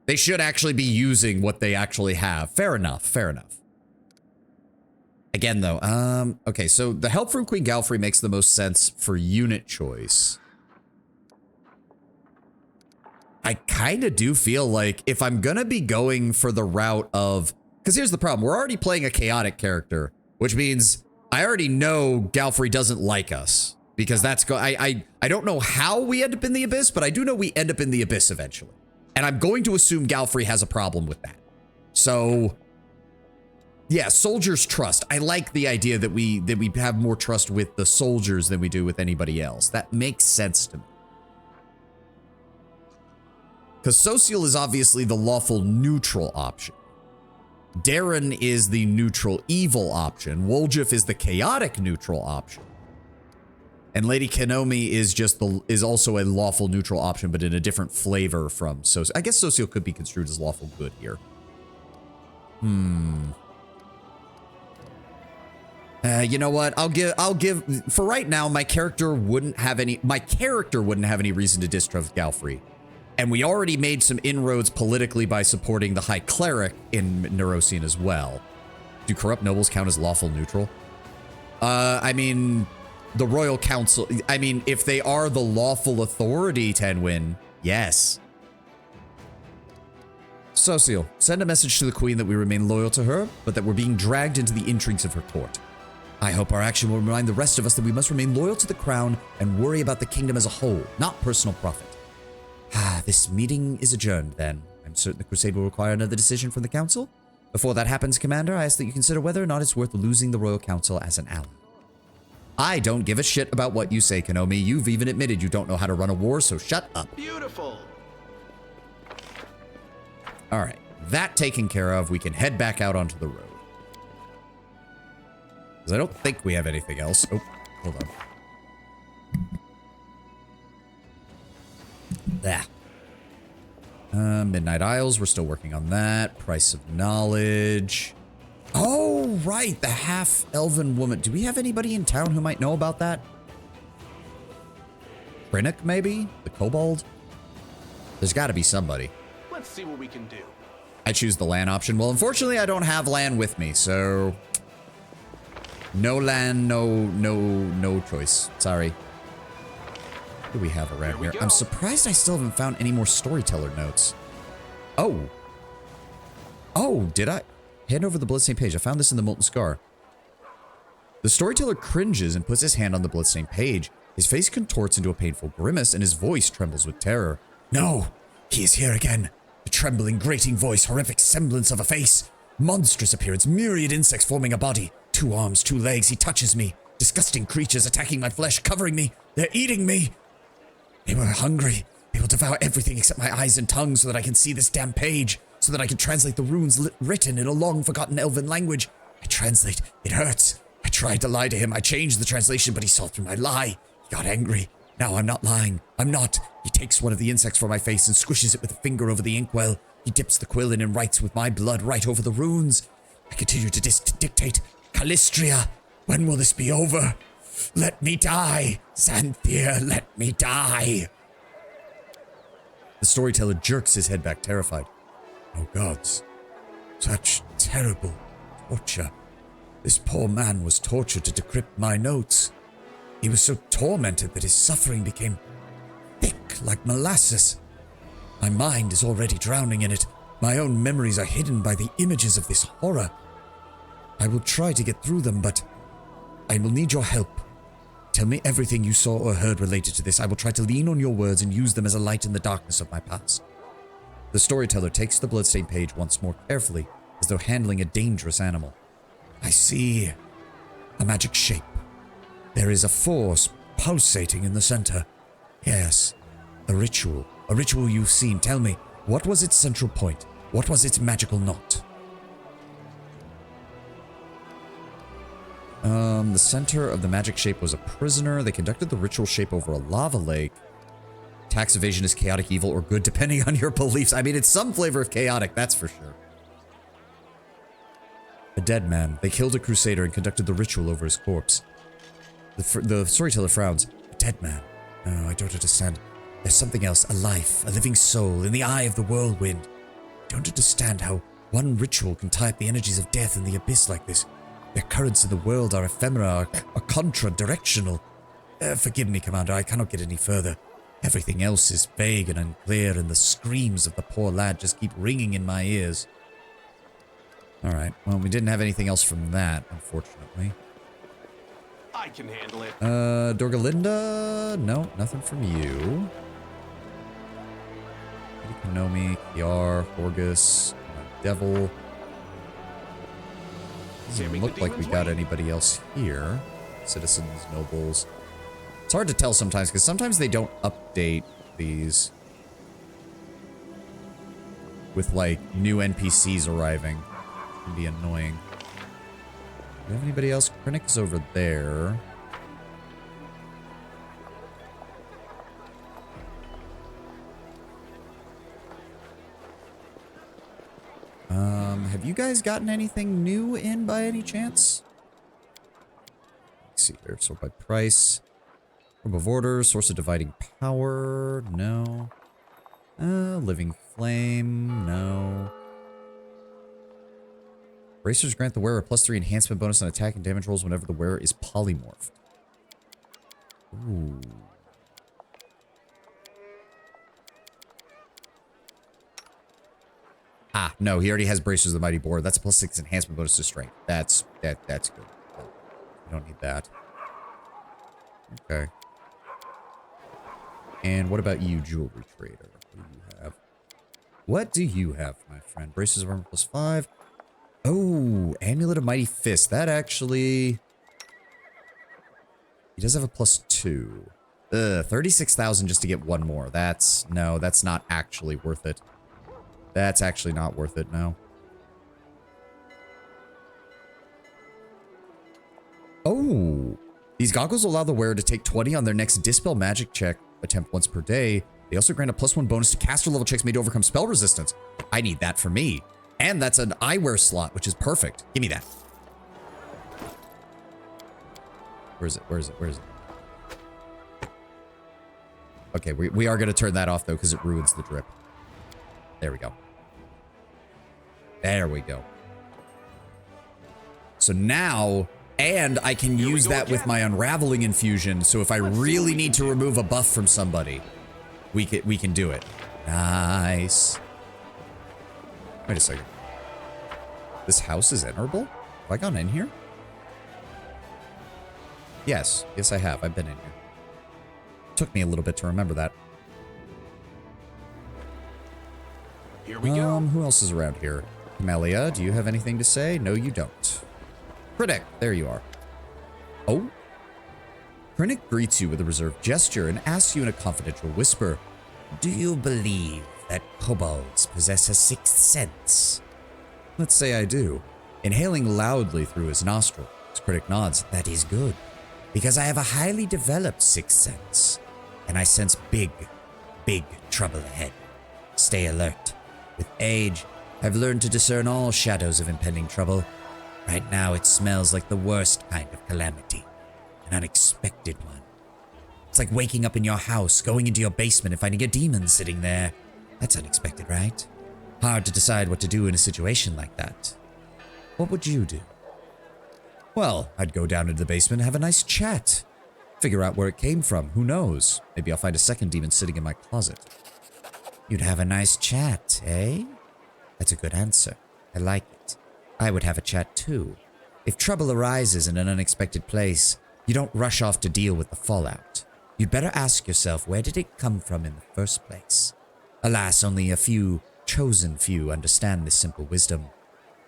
They should actually be using what they actually have. Fair enough. Fair enough. Again, though, okay, so the help from Queen Galfrey makes the most sense for unit choice. I kind of do feel like if I'm gonna be going for the route of, because here's the problem, we're already playing a chaotic character, which means I already know Galfrey doesn't like us because that's I don't know how we end up in the Abyss, but I do know we end up in the Abyss eventually. And I'm going to assume Galfrey has a problem with that. So, yeah, soldiers trust. I like the idea that we have more trust with the soldiers than we do with anybody else. That makes sense to me. Because Social is obviously the lawful neutral option. Darren is the neutral evil option. Woljif is the chaotic neutral option. And Lady Kenomi is also a lawful neutral option, but in a different flavor from Social. I guess Social could be construed as lawful good here. You know what? I'll give for right now, my character wouldn't have any reason to distrust Galfrey. And we already made some inroads politically by supporting the High Cleric in Neurosian as well. Do corrupt nobles count as lawful neutral? I mean, the Royal Council, I mean, if they are the lawful authority, Tenwin, yes. Social, send a message to the Queen that we remain loyal to her, but that we're being dragged into the intrigues of her court. I hope our action will remind the rest of us that we must remain loyal to the crown and worry about the kingdom as a whole, not personal profit. This meeting is adjourned, then. I'm certain the crusade will require another decision from the council. Before that happens, Commander, I ask that you consider whether or not it's worth losing the Royal Council as an ally. I don't give a shit about what you say, Kenomi. You've even admitted you don't know how to run a war, so shut up. Beautiful. All right, that taken care of, we can head back out onto the road. Because I don't think we have anything else. Oh, hold on. There. Midnight Isles, we're still working on that. Price of Knowledge. Oh, right, the half-elven woman. Do we have anybody in town who might know about that? Krennic, maybe? The kobold? There's got to be somebody. Let's see what we can do. I choose the land option. Well, unfortunately, I don't have land with me, so... No land, no choice. Sorry. What do we have around here? I'm surprised I still haven't found any more storyteller notes. Oh. Oh, did I? Hand over the bloodstained page. I found this in the Molten Scar. The storyteller cringes and puts his hand on the bloodstained page. His face contorts into a painful grimace and his voice trembles with terror. No, he is here again. A trembling, grating voice, horrific semblance of a face. Monstrous appearance, myriad insects forming a body. 2 arms, 2 legs, he touches me. Disgusting creatures attacking my flesh, covering me. They're eating me. They were hungry. They will devour everything except my eyes and tongue so that I can see this damn page, so that I can translate the runes written in a long-forgotten elven language. I translate. It hurts. I tried to lie to him. I changed the translation, but he saw through my lie. He got angry. Now, I'm not lying. I'm not. He takes one of the insects from my face and squishes it with a finger over the inkwell. He dips the quill in and writes with my blood right over the runes. I continue to dictate. Callistria, when will this be over? Let me die. Xanthir, let me die. The storyteller jerks his head back, terrified. Oh gods, such terrible torture. This poor man was tortured to decrypt my notes. He was so tormented that his suffering became thick like molasses. My mind is already drowning in it. My own memories are hidden by the images of this horror. I will try to get through them, but I will need your help. Tell me everything you saw or heard related to this. I will try to lean on your words and use them as a light in the darkness of my past. The storyteller takes the bloodstained page once more carefully, as though handling a dangerous animal. I see a magic shape. There is a force pulsating in the center. Yes, a ritual. A ritual you've seen. Tell me, what was its central point? What was its magical knot? The center of the magic shape was a prisoner. They conducted the ritual shape over a lava lake. Tax evasion is chaotic, evil, or good, depending on your beliefs. I mean, it's some flavor of chaotic, that's for sure. A dead man. They killed a crusader and conducted the ritual over his corpse. The storyteller frowns. A dead man? Oh, I don't understand. There's something else, a life, a living soul, in the eye of the whirlwind. I don't understand how one ritual can tie up the energies of death in the abyss like this. Their currents in the world are ephemera, are contra-directional. Forgive me, Commander, I cannot get any further. Everything else is vague and unclear, and the screams of the poor lad just keep ringing in my ears. Alright, well, we didn't have anything else from that, unfortunately. I can handle it. Dorgalinda? No, nothing from you. Konomi, Kiar, Horgus, Devil. Doesn't look like we got anybody else here. Citizens, nobles. It's hard to tell sometimes, because sometimes they don't update these with, like, new NPCs arriving. It can be annoying. Do you have anybody else? Krennic is over there. Have you guys gotten anything new in by any chance? Let's see here. Sort by price. Orb of Order. Source of Dividing Power. No. Living Flame. No. Bracers grant the wearer a +3 enhancement bonus on attack and damage rolls whenever the wearer is polymorphed. Ooh. Ah, no, he already has Bracers of the Mighty Boar. That's a +6 enhancement bonus to strength. That's good. You don't need that. Okay. And what about you, Jewelry Trader? What do you have? What do you have, my friend? Bracers of Armor +5. Oh, Amulet of Mighty Fist. That actually... He does have a +2. 36,000 just to get one more. No, that's not actually worth it. That's actually not worth it, no. Oh! These goggles allow the wearer to take 20 on their next Dispel magic check attempt once per day. They also grant a +1 bonus to caster level checks made to overcome spell resistance. I need that for me. And that's an eyewear slot, which is perfect. Give me that. Where is it? Where is it? Where is it? Okay, we are going to turn that off, though, because it ruins the drip. There we go. There we go. So now, and I can use that with my Unraveling Infusion, so if I really need to remove a buff from somebody, we can do it. Nice. Wait a second. This house is enterable? Have I gone in here? Yes. Yes, I have. I've been in here. Took me a little bit to remember that. Here we go. Who else is around here? Camellia, do you have anything to say? No, you don't. Krennic, there you are. Oh? Krennic greets you with a reserved gesture and asks you in a confidential whisper, do you believe that kobolds possess a sixth sense? Let's say I do. Inhaling loudly through his nostril, Krennic nods. That is good, because I have a highly developed sixth sense. and I sense big, big trouble ahead. Stay alert. With age, I've learned to discern all shadows of impending trouble. Right now, it smells like the worst kind of calamity. An unexpected one. It's like waking up in your house, going into your basement and finding a demon sitting there. That's unexpected, right? Hard to decide what to do in a situation like that. What would you do? Well, I'd go down into the basement and have a nice chat. Figure out where it came from, who knows? Maybe I'll find a second demon sitting in my closet. You'd have a nice chat, eh? That's a good answer. I like it. I would have a chat too. If trouble arises in an unexpected place, you don't rush off to deal with the fallout. You'd better ask yourself, where did it come from in the first place? Alas, only a few, chosen few, understand this simple wisdom.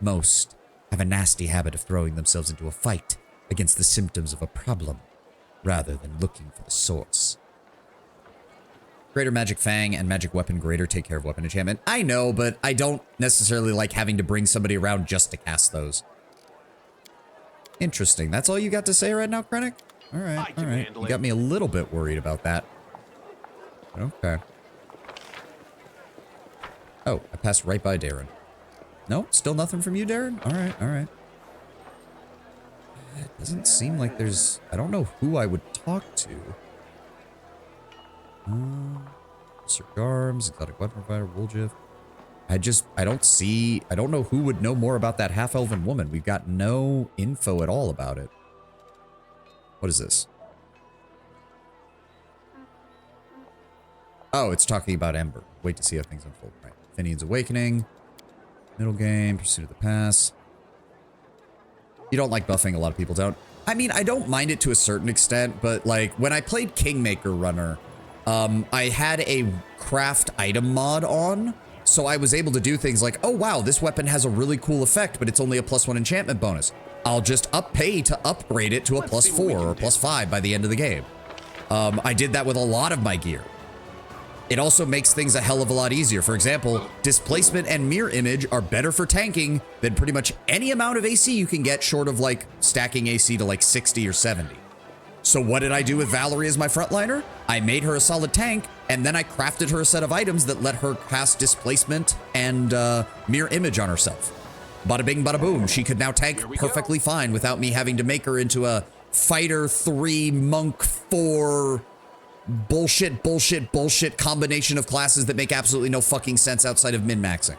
Most have a nasty habit of throwing themselves into a fight against the symptoms of a problem, rather than looking for the source. Greater Magic Fang and Magic Weapon Greater take care of weapon enchantment. I know, but I don't necessarily like having to bring somebody around just to cast those. Interesting. That's all you got to say right now, Krennic? Alright, alright. You got me a little bit worried about that. Okay. Oh, I passed right by Darren. No, still nothing from you, Darren? Alright, alright. It doesn't seem like there's... I don't know who I would talk to. Sir Garms, Exotic Weapon Provider, Wooljiff. I don't know who would know more about that half-elven woman. We've got no info at all about it. What is this? Oh, it's talking about Ember. Wait to see how things unfold. Right. Finian's Awakening. Middle game, Pursuit of the Pass. You don't like buffing, a lot of people don't. I mean, I don't mind it to a certain extent, but like when I played Kingmaker Runner, I had a craft item mod on, so I was able to do things like, oh wow, this weapon has a really cool effect, but it's only a +1 enchantment bonus. I'll just pay to upgrade it to a +4 or +5 by the end of the game. I did that with a lot of my gear. It also makes things a hell of a lot easier. For example, displacement and mirror image are better for tanking than pretty much any amount of AC you can get short of like stacking AC to like 60 or 70. So what did I do with Valerie as my frontliner? I made her a solid tank, and then I crafted her a set of items that let her cast displacement and mirror image on herself. Bada bing, bada boom. She could now tank perfectly fine without me having to make her into a fighter 3, monk 4, bullshit combination of classes that make absolutely no fucking sense outside of min-maxing.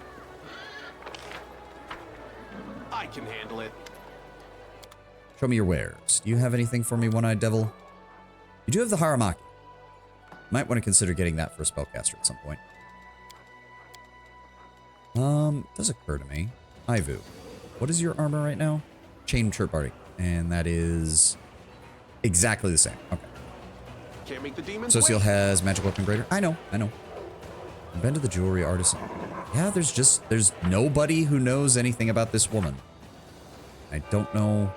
I can handle it. Show me your wares. Do you have anything for me, One-Eyed Devil? You do have the Haramaki. Might want to consider getting that for a spellcaster at some point. It does occur to me. Ivu. What is your armor right now? Chain Shirt Party. And that is exactly the same. Okay. Can't make the demons Sociel wait. has Magic Weapon Greater. I know. Been to the Jewelry Artisan. Yeah, there's nobody who knows anything about this woman. I don't know.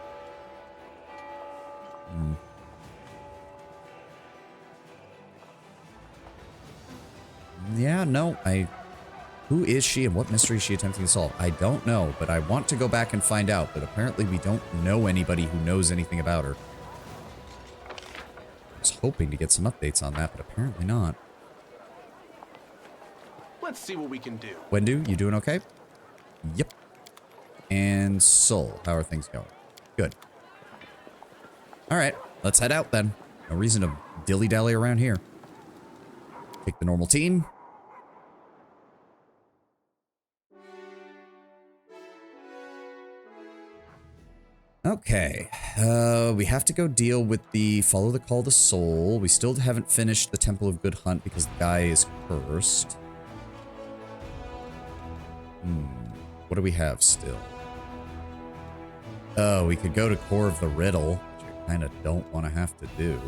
Yeah, no, who is she and what mystery is she attempting to solve? I don't know, but I want to go back and find out, but apparently we don't know anybody who knows anything about her. I was hoping to get some updates on that, but apparently not. Let's see what we can do. Wendu, you doing okay? Yep. And Soul, how are things going? Good. Alright, let's head out then. No reason to dilly-dally around here. Take the normal team. Okay, we have to go deal with the Follow the Call to Soul. We still haven't finished the Temple of Good Hunt because the guy is cursed. What do we have still? Oh, we could go to Core of the Riddle, which I kind of don't want to have to do.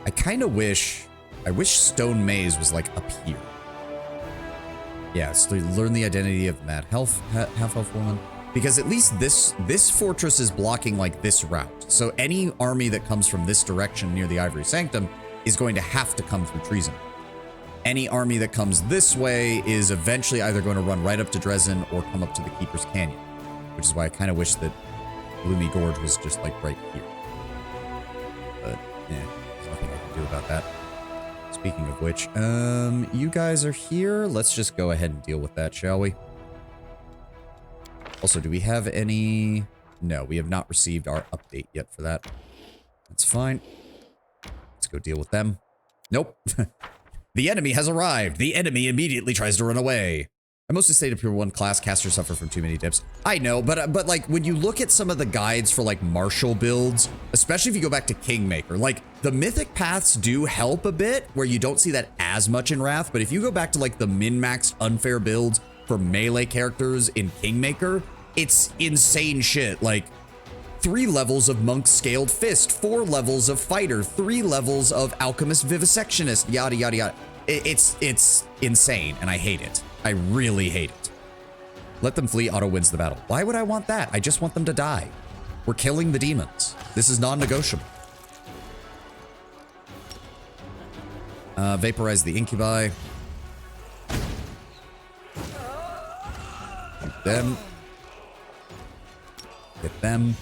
I kind of wish Stone Maze was like up here. Yeah, so learn the identity of Mad Half-Elf Woman. Because at least this fortress is blocking like this route. So any army that comes from this direction near the Ivory Sanctum is going to have to come through Treason. Any army that comes this way is eventually either going to run right up to Dresden or come up to the Keeper's Canyon. Which is why I kind of wish that Gloomy Gorge was just like right here. but yeah, there's nothing I can do about that. Speaking of which, you guys are here. Let's just go ahead and deal with that, shall we? Also, do we have any... No, we have not received our update yet for that. That's fine. Let's go deal with them. Nope. The enemy has arrived. The enemy immediately tries to run away. I mostly say to people one class casters suffer from too many dips. I know, but like when you look at some of the guides for like martial builds, especially if you go back to Kingmaker, like the mythic paths do help a bit where you don't see that as much in Wrath. But if you go back to like the min-maxed unfair builds for melee characters in Kingmaker, it's insane shit. Like 3 levels of Monk Scaled Fist, 4 levels of Fighter, 3 levels of Alchemist Vivisectionist, yada, yada, yada. It's insane, and I hate it. I really hate it. Let them flee, auto wins the battle. Why would I want that? I just want them to die. We're killing the demons. This is non-negotiable. Vaporize the incubi. Get them. Get them.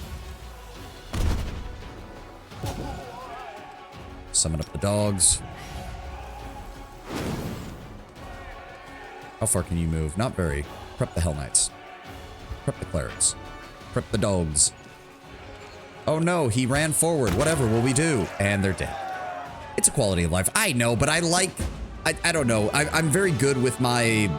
Summon up the dogs. How far can you move? Not very. Prep the Hell Knights. Prep the clerics. Prep the dogs. Oh no, he ran forward. Whatever will we do? And they're dead. It's a quality of life. I know, but I like... I don't know. I'm very good with my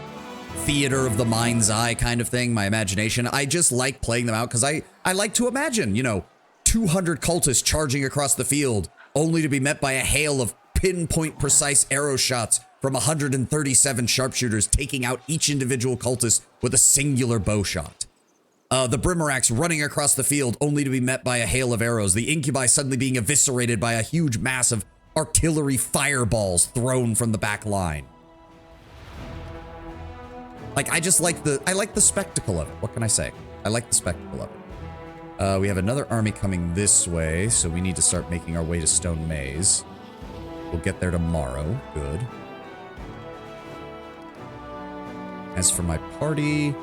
theater of the mind's eye kind of thing, my imagination. I just like playing them out because I like to imagine, you know, 200 cultists charging across the field only to be met by a hail of pinpoint precise arrow shots from 137 sharpshooters taking out each individual cultist with a singular bow shot. The Brimarax running across the field only to be met by a hail of arrows. The Incubi suddenly being eviscerated by a huge mass of artillery fireballs thrown from the back line. Like, I like the spectacle of it. What can I say? I like the spectacle of it. We have another army coming this way, so we need to start making our way to Stone Maze. We'll get there tomorrow. Good. As for my party...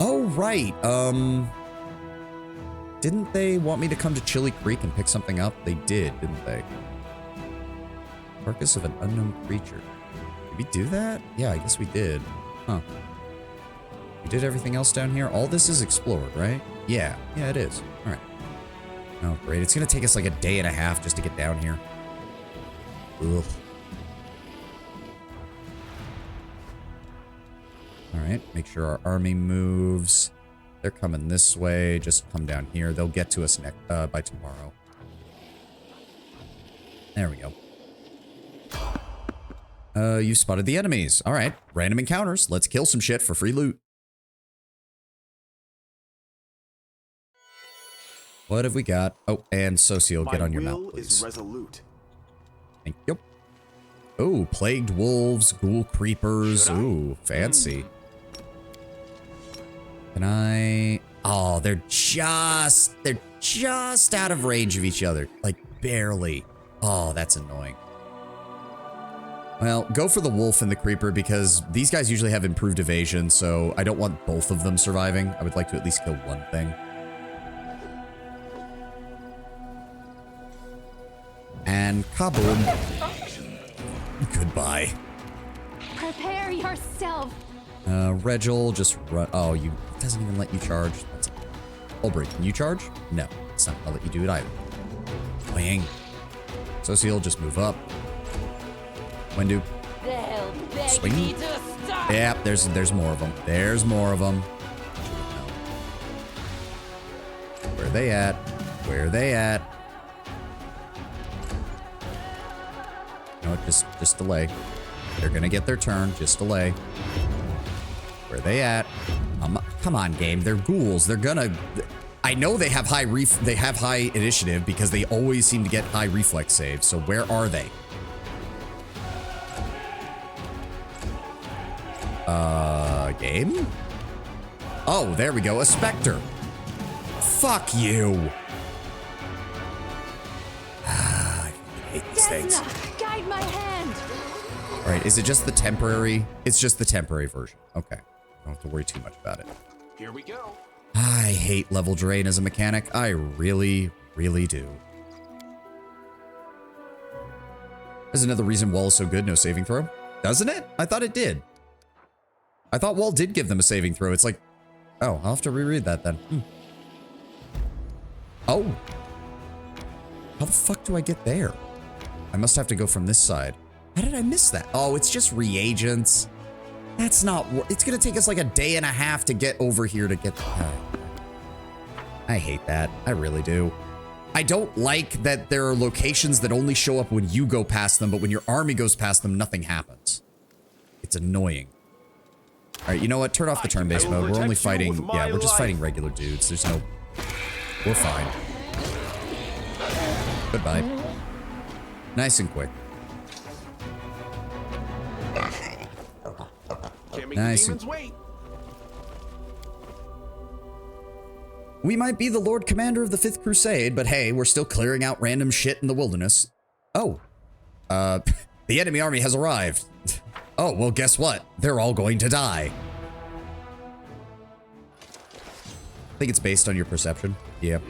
Oh, right. Didn't they want me to come to Chili Creek and pick something up? They did, didn't they? Carcass of an unknown creature. Did we do that? Yeah, I guess we did. Huh. We did everything else down here? All this is explored, right? Yeah. Yeah, it is. All right. Oh, great. It's going to take us like a day and a half just to get down here. Ugh. All right. Make sure our army moves. They're coming this way. Just come down here. They'll get to us by tomorrow. There we go. You spotted the enemies. All right. Random encounters. Let's kill some shit for free loot. What have we got? Oh, and Socio, get on your mount, please. Is resolute. Thank you. Oh, plagued wolves, ghoul creepers. Ooh, fancy. Can I... Oh, they're just out of range of each other. Like, barely. Oh, that's annoying. Well, go for the wolf and the creeper because these guys usually have improved evasion, so I don't want both of them surviving. I would like to at least kill one thing. And kaboom. Goodbye. Prepare yourself. Regil, just run. Oh, it doesn't even let you charge. That's Olbrig, can you charge? No, it's not gonna let you do it either. Wang. Sociel, just move up. Wendu. Swing. Yep, there's more of them. There's more of them. Where are they at? Where are they at? You know what? Just delay. They're gonna get their turn. Just delay. Where are they at? Come on, game. They're ghouls. They're gonna... I know they have high initiative because they always seem to get high reflex saves. So where are they? Game? Oh, there we go. A Spectre. Fuck you. I hate these things. Guide my hand. All right, is it just the temporary? It's just the temporary version. Okay. Don't have to worry too much about it. Here we go. I hate level drain as a mechanic. I really, really do. There's another reason Wall is so good, no saving throw. Doesn't it? I thought it did. I thought Wall did give them a saving throw. It's like, oh, I'll have to reread that then. Oh. How the fuck do I get there? I must have to go from this side. How did I miss that? Oh, it's just reagents. That's not... It's going to take us like a day and a half to get over here to get... I hate that. I really do. I don't like that there are locations that only show up when you go past them, but when your army goes past them, nothing happens. It's annoying. All right, you know what? Turn off the turn-based mode. We're only fighting... Yeah, we're just fighting regular dudes. There's no... We're fine. Goodbye. Nice and quick. Can't make Nice. the demons wait. We might be the Lord Commander of the 5th Crusade, but hey, we're still clearing out random shit in the wilderness. Oh. The enemy army has arrived. Oh, well, guess what? They're all going to die. I think it's based on your perception. Yep.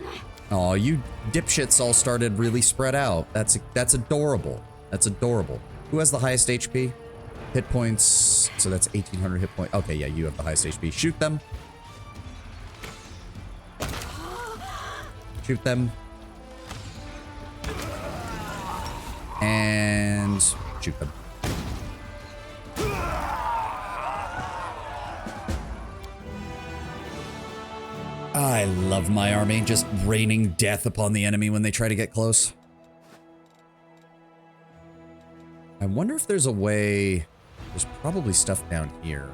Aw, you dipshits all started really spread out. That's adorable. That's adorable. Who has the highest HP? Hit points. So that's 1,800 hit points. Okay, yeah, you have the highest HP. Shoot them. Shoot them. And shoot them. I love my army, just raining death upon the enemy when they try to get close. I wonder if there's a way... There's probably stuff down here.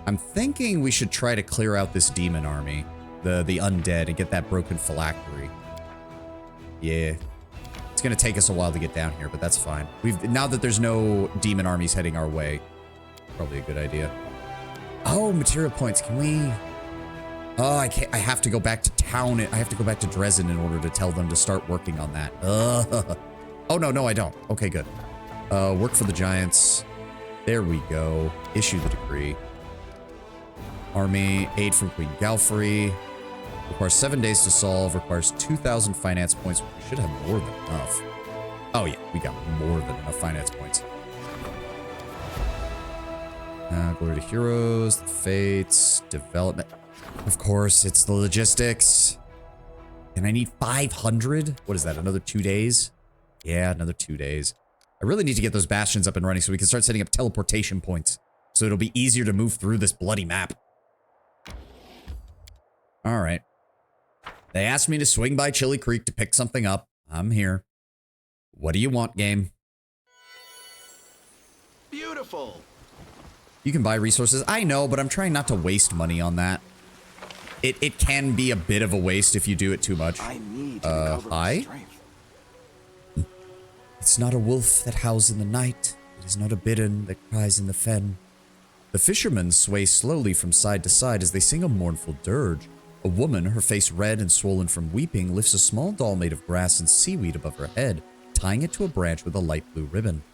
I'm thinking we should try to clear out this demon army. The undead, and get that broken phylactery. Yeah. It's gonna take us a while to get down here, but that's fine. Now that there's no demon armies heading our way, probably a good idea. Oh, material points. Can we... Oh, I can't. I have to go back to town. I have to go back to Dresden in order to tell them to start working on that. Oh, no, I don't. Okay, good. Work for the Giants. There we go. Issue the decree. Army. Aid from Queen Galfrey. Requires 7 days to solve. Requires 2,000 finance points. We should have more than enough. Oh, yeah. We got more than enough finance points. Glory to Heroes, the Fates, Development. Of course, it's the logistics. And I need 500? What is that, another 2 days? Yeah, another 2 days. I really need to get those bastions up and running so we can start setting up teleportation points. So it'll be easier to move through this bloody map. Alright. They asked me to swing by Chili Creek to pick something up. I'm here. What do you want, game? Beautiful. You can buy resources. I know, but I'm trying not to waste money on that. It can be a bit of a waste if you do it too much. I need to recover my strength. It's not a wolf that howls in the night. It is not a bittern that cries in the fen. The fishermen sway slowly from side to side as they sing a mournful dirge. A woman, her face red and swollen from weeping, lifts a small doll made of grass and seaweed above her head, tying it to a branch with a light blue ribbon.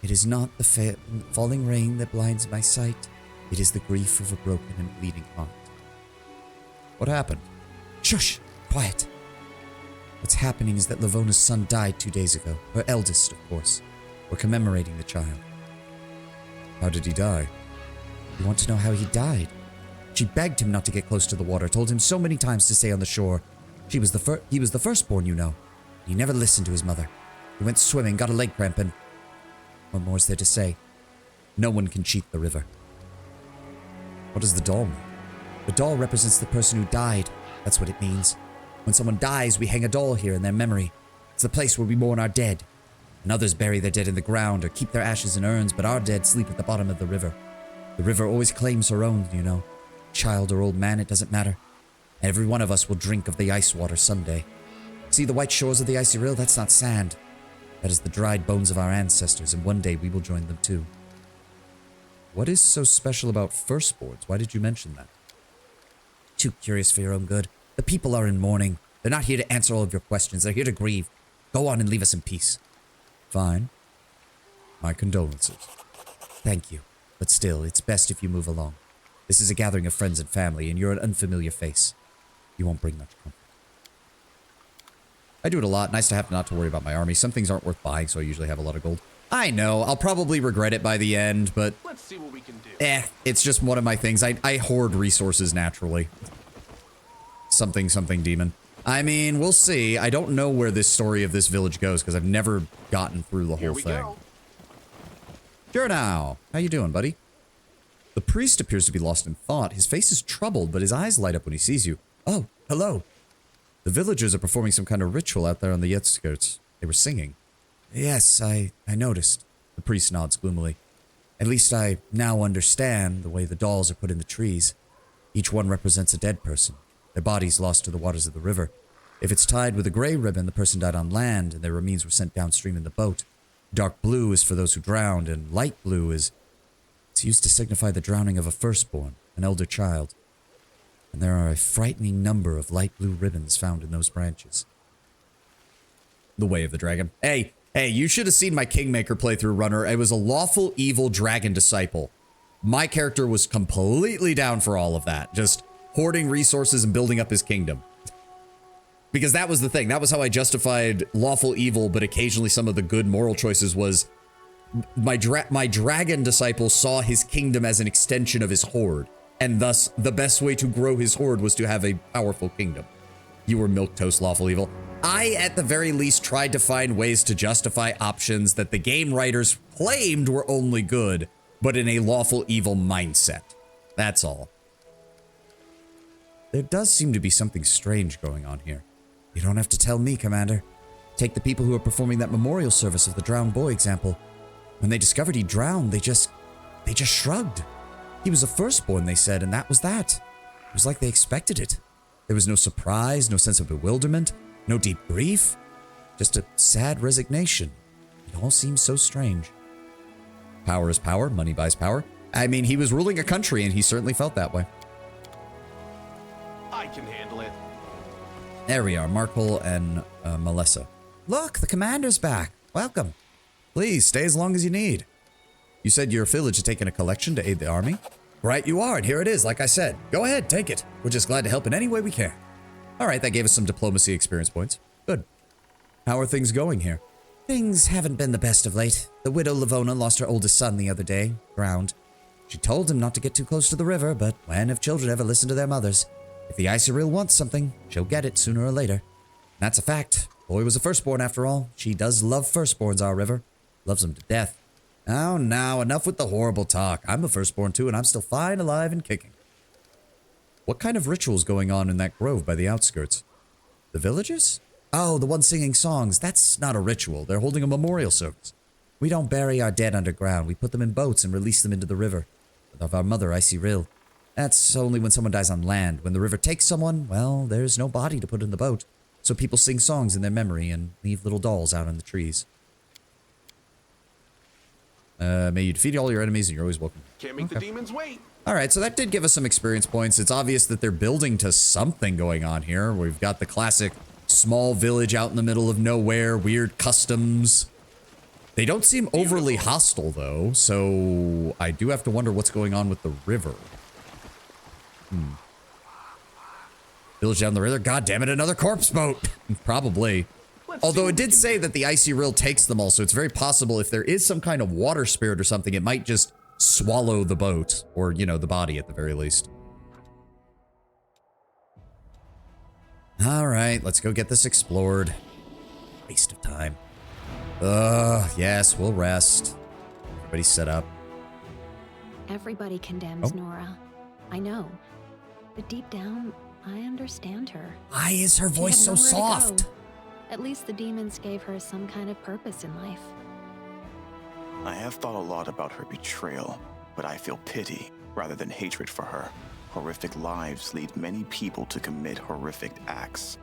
It is not the falling rain that blinds my sight. It is the grief of a broken and bleeding heart. What happened? Shush! Quiet! What's happening is that Lavona's son died 2 days ago. Her eldest, of course. We're commemorating the child. How did he die? You want to know how he died? She begged him not to get close to the water, told him so many times to stay on the shore. He was the firstborn, you know. He never listened to his mother. He went swimming, got a leg cramp, and... What more is there to say? No one can cheat the river. What does the doll mean? The doll represents the person who died. That's what it means. When someone dies, we hang a doll here in their memory. It's the place where we mourn our dead. And others bury their dead in the ground or keep their ashes in urns, but our dead sleep at the bottom of the river. The river always claims her own, you know. Child or old man, it doesn't matter. Every one of us will drink of the ice water someday. See the white shores of the icy rill? That's not sand. That is the dried bones of our ancestors, and one day we will join them too. What is so special about firstborns? Why did you mention that? Too curious for your own good. The people are in mourning. They're not here to answer all of your questions. They're here to grieve. Go on and leave us in peace. Fine. My condolences. Thank you. But still, it's best if you move along. This is a gathering of friends and family, and you're an unfamiliar face. You won't bring much comfort. I do it a lot. Nice to have not to worry about my army. Some things aren't worth buying, so I usually have a lot of gold. I know, I'll probably regret it by the end, but Let's see what we can do. it's just one of my things. I hoard resources naturally. Something demon. I mean, we'll see. I don't know where this story of this village goes because I've never gotten through the whole thing. Sure now. How you doing, buddy? The priest appears to be lost in thought. His face is troubled, but his eyes light up when he sees you. Oh, hello. The villagers are performing some kind of ritual out there on the outskirts. They were singing. Yes, I noticed. The priest nods gloomily. At least I now understand the way the dolls are put in the trees. Each one represents a dead person, their bodies lost to the waters of the river. If it's tied with a gray ribbon, the person died on land and their remains were sent downstream in the boat. Dark blue is for those who drowned, and light blue is... It's used to signify the drowning of a firstborn, an elder child. And there are a frightening number of light blue ribbons found in those branches. The Way of the Dragon. Hey, you should have seen my Kingmaker playthrough runner. It was a lawful evil dragon disciple. My character was completely down for all of that. Just hoarding resources and building up his kingdom. Because that was the thing. That was how I justified lawful evil, but occasionally some of the good moral choices was my dragon disciple saw his kingdom as an extension of his horde. And thus, the best way to grow his horde was to have a powerful kingdom. You were milquetoast lawful evil. I, at the very least, tried to find ways to justify options that the game writers claimed were only good, but in a lawful evil mindset. That's all. There does seem to be something strange going on here. You don't have to tell me, Commander. Take the people who are performing that memorial service of the drowned boy example. When they discovered he drowned, they just shrugged. He was a firstborn, they said, and that was that. It was like they expected it. There was no surprise, no sense of bewilderment, no deep grief. Just a sad resignation. It all seems so strange. Power is power, money buys power. I mean, he was ruling a country and he certainly felt that way. I can handle it. There we are, Markle and Melissa. Look, the commander's back. Welcome. Please, stay as long as you need. You said your village had taken a collection to aid the army? Right you are, and here it is, like I said. Go ahead, take it. We're just glad to help in any way we can. All right, that gave us some diplomacy experience points. Good. How are things going here? Things haven't been the best of late. The widow Livona lost her oldest son the other day, drowned. She told him not to get too close to the river, but when have children ever listened to their mothers? If the Iceril wants something, she'll get it sooner or later. That's a fact. Boy was a firstborn after all. She does love firstborns, our river. Loves them to death. Oh, now, enough with the horrible talk. I'm a firstborn too, and I'm still fine, alive, and kicking. What kind of ritual's going on in that grove by the outskirts? The villagers? Oh, the ones singing songs. That's not a ritual. They're holding a memorial service. We don't bury our dead underground. We put them in boats and release them into the river. Of our mother, Iceril. That's only when someone dies on land. When the river takes someone, well, there's no body to put in the boat. So people sing songs in their memory and leave little dolls out in the trees. May you defeat all your enemies and you're always welcome. Can't make the demons wait. Alright, so that did give us some experience points. It's obvious that they're building to something going on here. We've got the classic small village out in the middle of nowhere, weird customs. They don't seem overly hostile, though, so I do have to wonder what's going on with the river. Village down the river? God damn it, another corpse boat! Probably. Although it did say that the Iceril takes them all, so it's very possible if there is some kind of water spirit or something, it might just swallow the boat. Or, you know, the body at the very least. Alright, let's go get this explored. Waste of time. Yes, we'll rest. Everybody's set up. Everybody condemns Nora. I know. But deep down, I understand her. Why is her voice so She had nowhere to soft? go. At least the demons gave her some kind of purpose in life. I have thought a lot about her betrayal, but I feel pity rather than hatred for her. Horrific lives lead many people to commit horrific acts.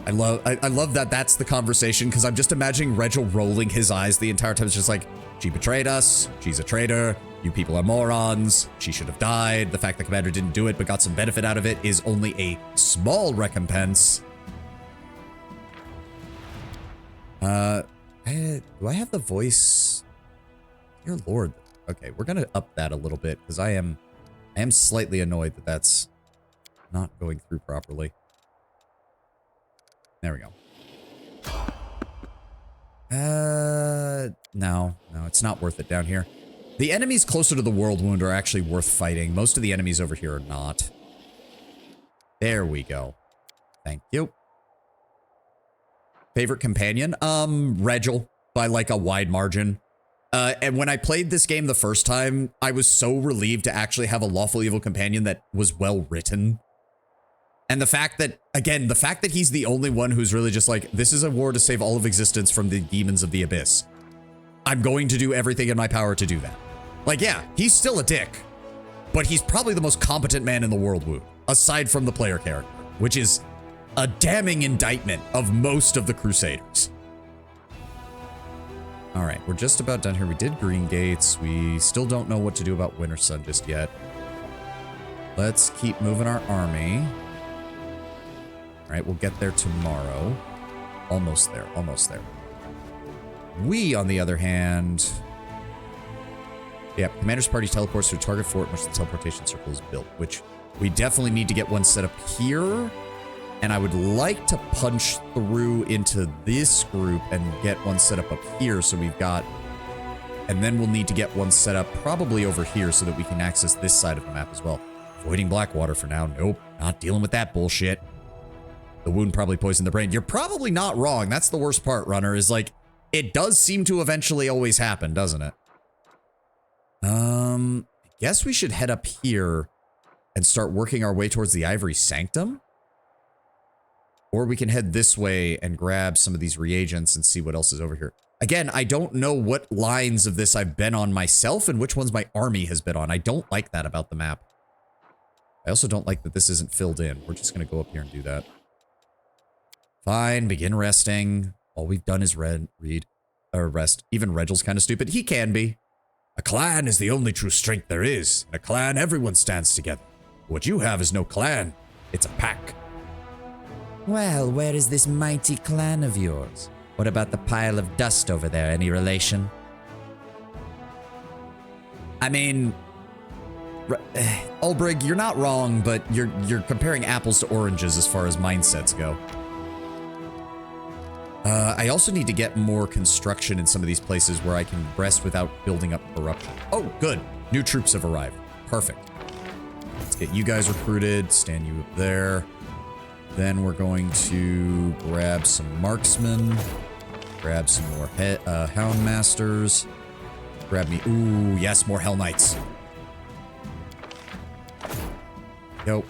I love that that's the conversation, because I'm just imagining Regil rolling his eyes the entire time. It's just like, she betrayed us, she's a traitor, you people are morons, she should have died, the fact the commander didn't do it but got some benefit out of it is only a small recompense. Do I have the voice? Dear Lord. Okay, we're gonna up that a little bit, because I am slightly annoyed that that's not going through properly. There we go. No, it's not worth it down here. The enemies closer to the World Wound are actually worth fighting. Most of the enemies over here are not. There we go. Thank you. Favorite companion? Regil, by like a wide margin. And when I played this game the first time, I was so relieved to actually have a lawful evil companion that was well written. And the fact that, again, the fact that he's the only one who's really just like, this is a war to save all of existence from the demons of the abyss. I'm going to do everything in my power to do that. Like, yeah, he's still a dick, but he's probably the most competent man in the World Wound, aside from the player character, which is a damning indictment of most of the Crusaders. All right, we're just about done here. We did Green Gates. We still don't know what to do about Winter Sun just yet. Let's keep moving our army. All right, we'll get there tomorrow. Almost there, almost there. We, on the other hand... Yeah, Commander's Party teleports to a target fort in which the teleportation circle is built, which we definitely need to get one set up here. And I would like to punch through into this group and get one set up here so we've got... And then we'll need to get one set up probably over here so that we can access this side of the map as well. Avoiding Blackwater for now. Nope, not dealing with that bullshit. The wound probably poisoned the brain. You're probably not wrong. That's the worst part, Runner, is like, it does seem to eventually always happen, doesn't it? I guess we should head up here and start working our way towards the Ivory Sanctum. Or we can head this way and grab some of these reagents and see what else is over here. Again, I don't know what lines of this I've been on myself and which ones my army has been on. I don't like that about the map. I also don't like that this isn't filled in. We're just going to go up here and do that. Fine, begin resting. All we've done is rest. Even Regil's kind of stupid. He can be. A clan is the only true strength there is. In a clan, everyone stands together. What you have is no clan. It's a pack. Well, where is this mighty clan of yours? What about the pile of dust over there? Any relation? I mean... Ulbrig, you're not wrong, but you're comparing apples to oranges as far as mindsets go. I also need to get more construction in some of these places where I can rest without building up corruption. Oh, good. New troops have arrived. Perfect. Let's get you guys recruited. Stand you up there. Then we're going to grab some marksmen. Grab some more Hound Masters. Grab me... Ooh, yes, more Hell Knights. Yo.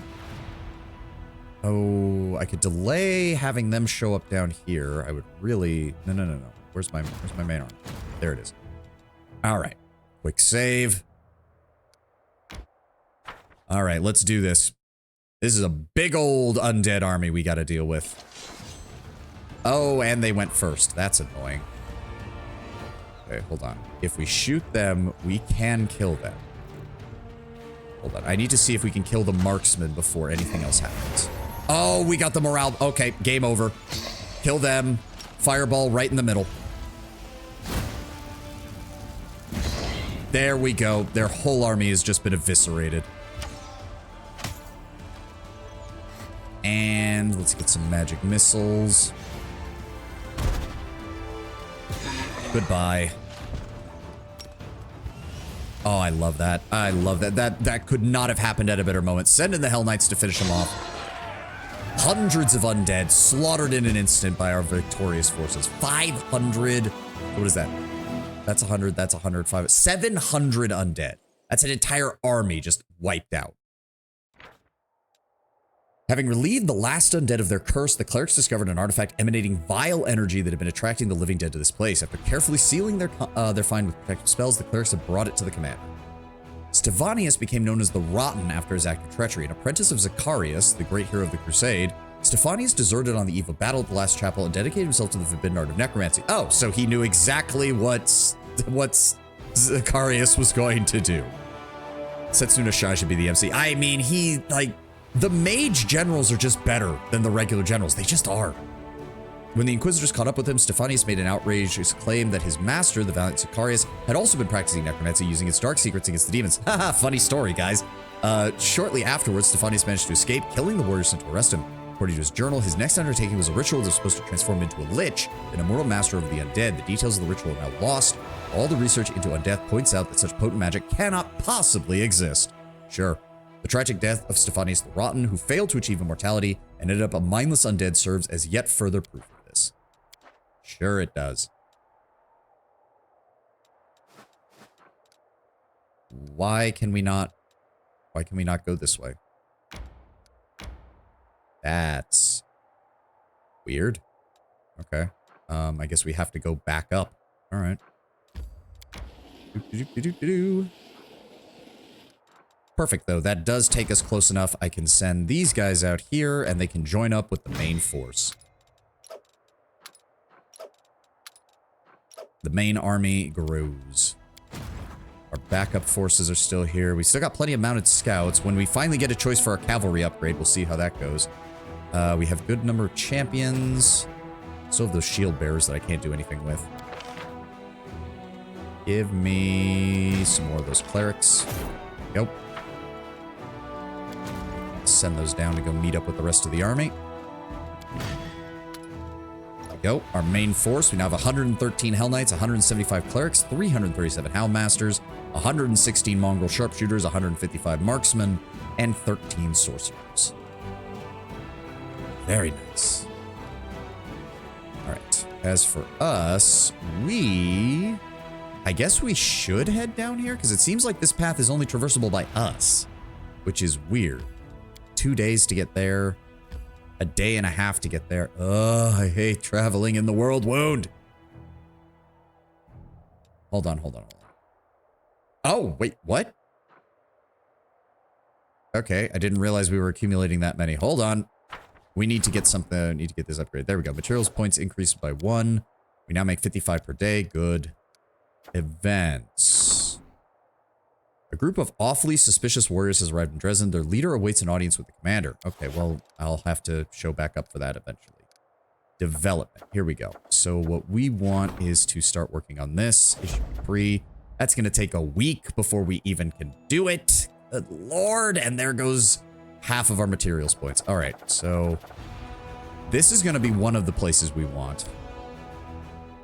Oh, I could delay having them show up down here. I would really... No. Where's my main arm? There it is. All right. Quick save. All right, let's do this. This is a big old undead army we got to deal with. Oh, and they went first. That's annoying. Okay, hold on. If we shoot them, we can kill them. Hold on. I need to see if we can kill the marksman before anything else happens. Oh, we got the morale. Okay, game over. Kill them. Fireball right in the middle. There we go. Their whole army has just been eviscerated. And let's get some magic missiles. Goodbye. Oh, I love that. I love that. That could not have happened at a better moment. Send in the Hell Knights to finish them off. Hundreds of undead slaughtered in an instant by our victorious forces. 500. What is that? That's 100. That's 105. 700 undead. That's an entire army just wiped out. Having relieved the last undead of their curse, the clerics discovered an artifact emanating vile energy that had been attracting the living dead to this place. After carefully sealing their find with protective spells, the clerics had brought it to the commander. Stevanius became known as the Rotten after his act of treachery. An apprentice of Zacharias, the great hero of the Crusade, Stefanius deserted on the eve of battle at the last chapel and dedicated himself to the forbidden art of necromancy. Oh, so he knew exactly what Zacharias was going to do. Setsuna Shai should be the MC. I mean, the mage generals are just better than the regular generals. They just are. When the Inquisitors caught up with him, Stefanius made an outrageous claim that his master, the valiant Zacharias, had also been practicing necromancy using its dark secrets against the demons. Haha, funny story, guys. Shortly afterwards, Stefanius managed to escape, killing the warriors sent to arrest him. according to his journal, his next undertaking was a ritual that was supposed to transform him into a lich, an immortal master over the undead. The details of the ritual are now lost. All the research into undeath points out that such potent magic cannot possibly exist. Sure. The tragic death of Stephanius the Rotten, who failed to achieve immortality and ended up a mindless undead, serves as yet further proof of this. Sure it does. Why can we not go this way? That's weird. Okay. I guess we have to go back up. All right. Perfect, though. That does take us close enough. I can send these guys out here, and they can join up with the main force. The main army grows. Our backup forces are still here. We still got plenty of mounted scouts. When we finally get a choice for our cavalry upgrade, we'll see how that goes. We have a good number of champions. So have those shield bearers that I can't do anything with. Give me some more of those clerics. Go. Send those down to go meet up with the rest of the army. There we go. Our main force. We now have 113 Hell Knights, 175 clerics, 337 Houndmasters, 116 Mongol sharpshooters, 155 marksmen, and 13 sorcerers. Very nice. Alright. As for us, I guess we should head down here, because it seems like this path is only traversable by us, which is weird. 2 days to get there. A day and a half to get there. Ugh, I hate traveling in the world wound. Hold on. Oh, wait, what? Okay, I didn't realize we were accumulating that many. Hold on. We need to get something. Need to get this upgrade. There we go. Materials points increased by 1. We now make 55 per day. Good. Events. A group of awfully suspicious warriors has arrived in Dresden. Their leader awaits an audience with the commander. Okay, well, I'll have to show back up for that eventually. Development. Here we go. So what we want is to start working on this. Issue 3. That's going to take a week before we even can do it. Good Lord. And there goes half of our materials points. All right, so this is going to be one of the places we want.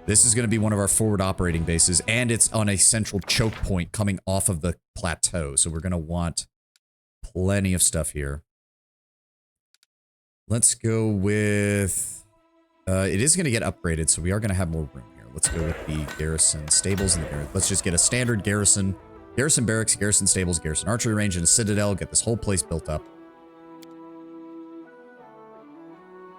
This is going to be one of our forward operating bases, and it's on a central choke point coming off of the plateau. So we're going to want plenty of stuff here. Let's go with... it is going to get upgraded, so we are going to have more room here. Let's go with the garrison stables and the garrison. Let's just get a standard garrison barracks, garrison stables, garrison archery range, and a citadel. Get this whole place built up.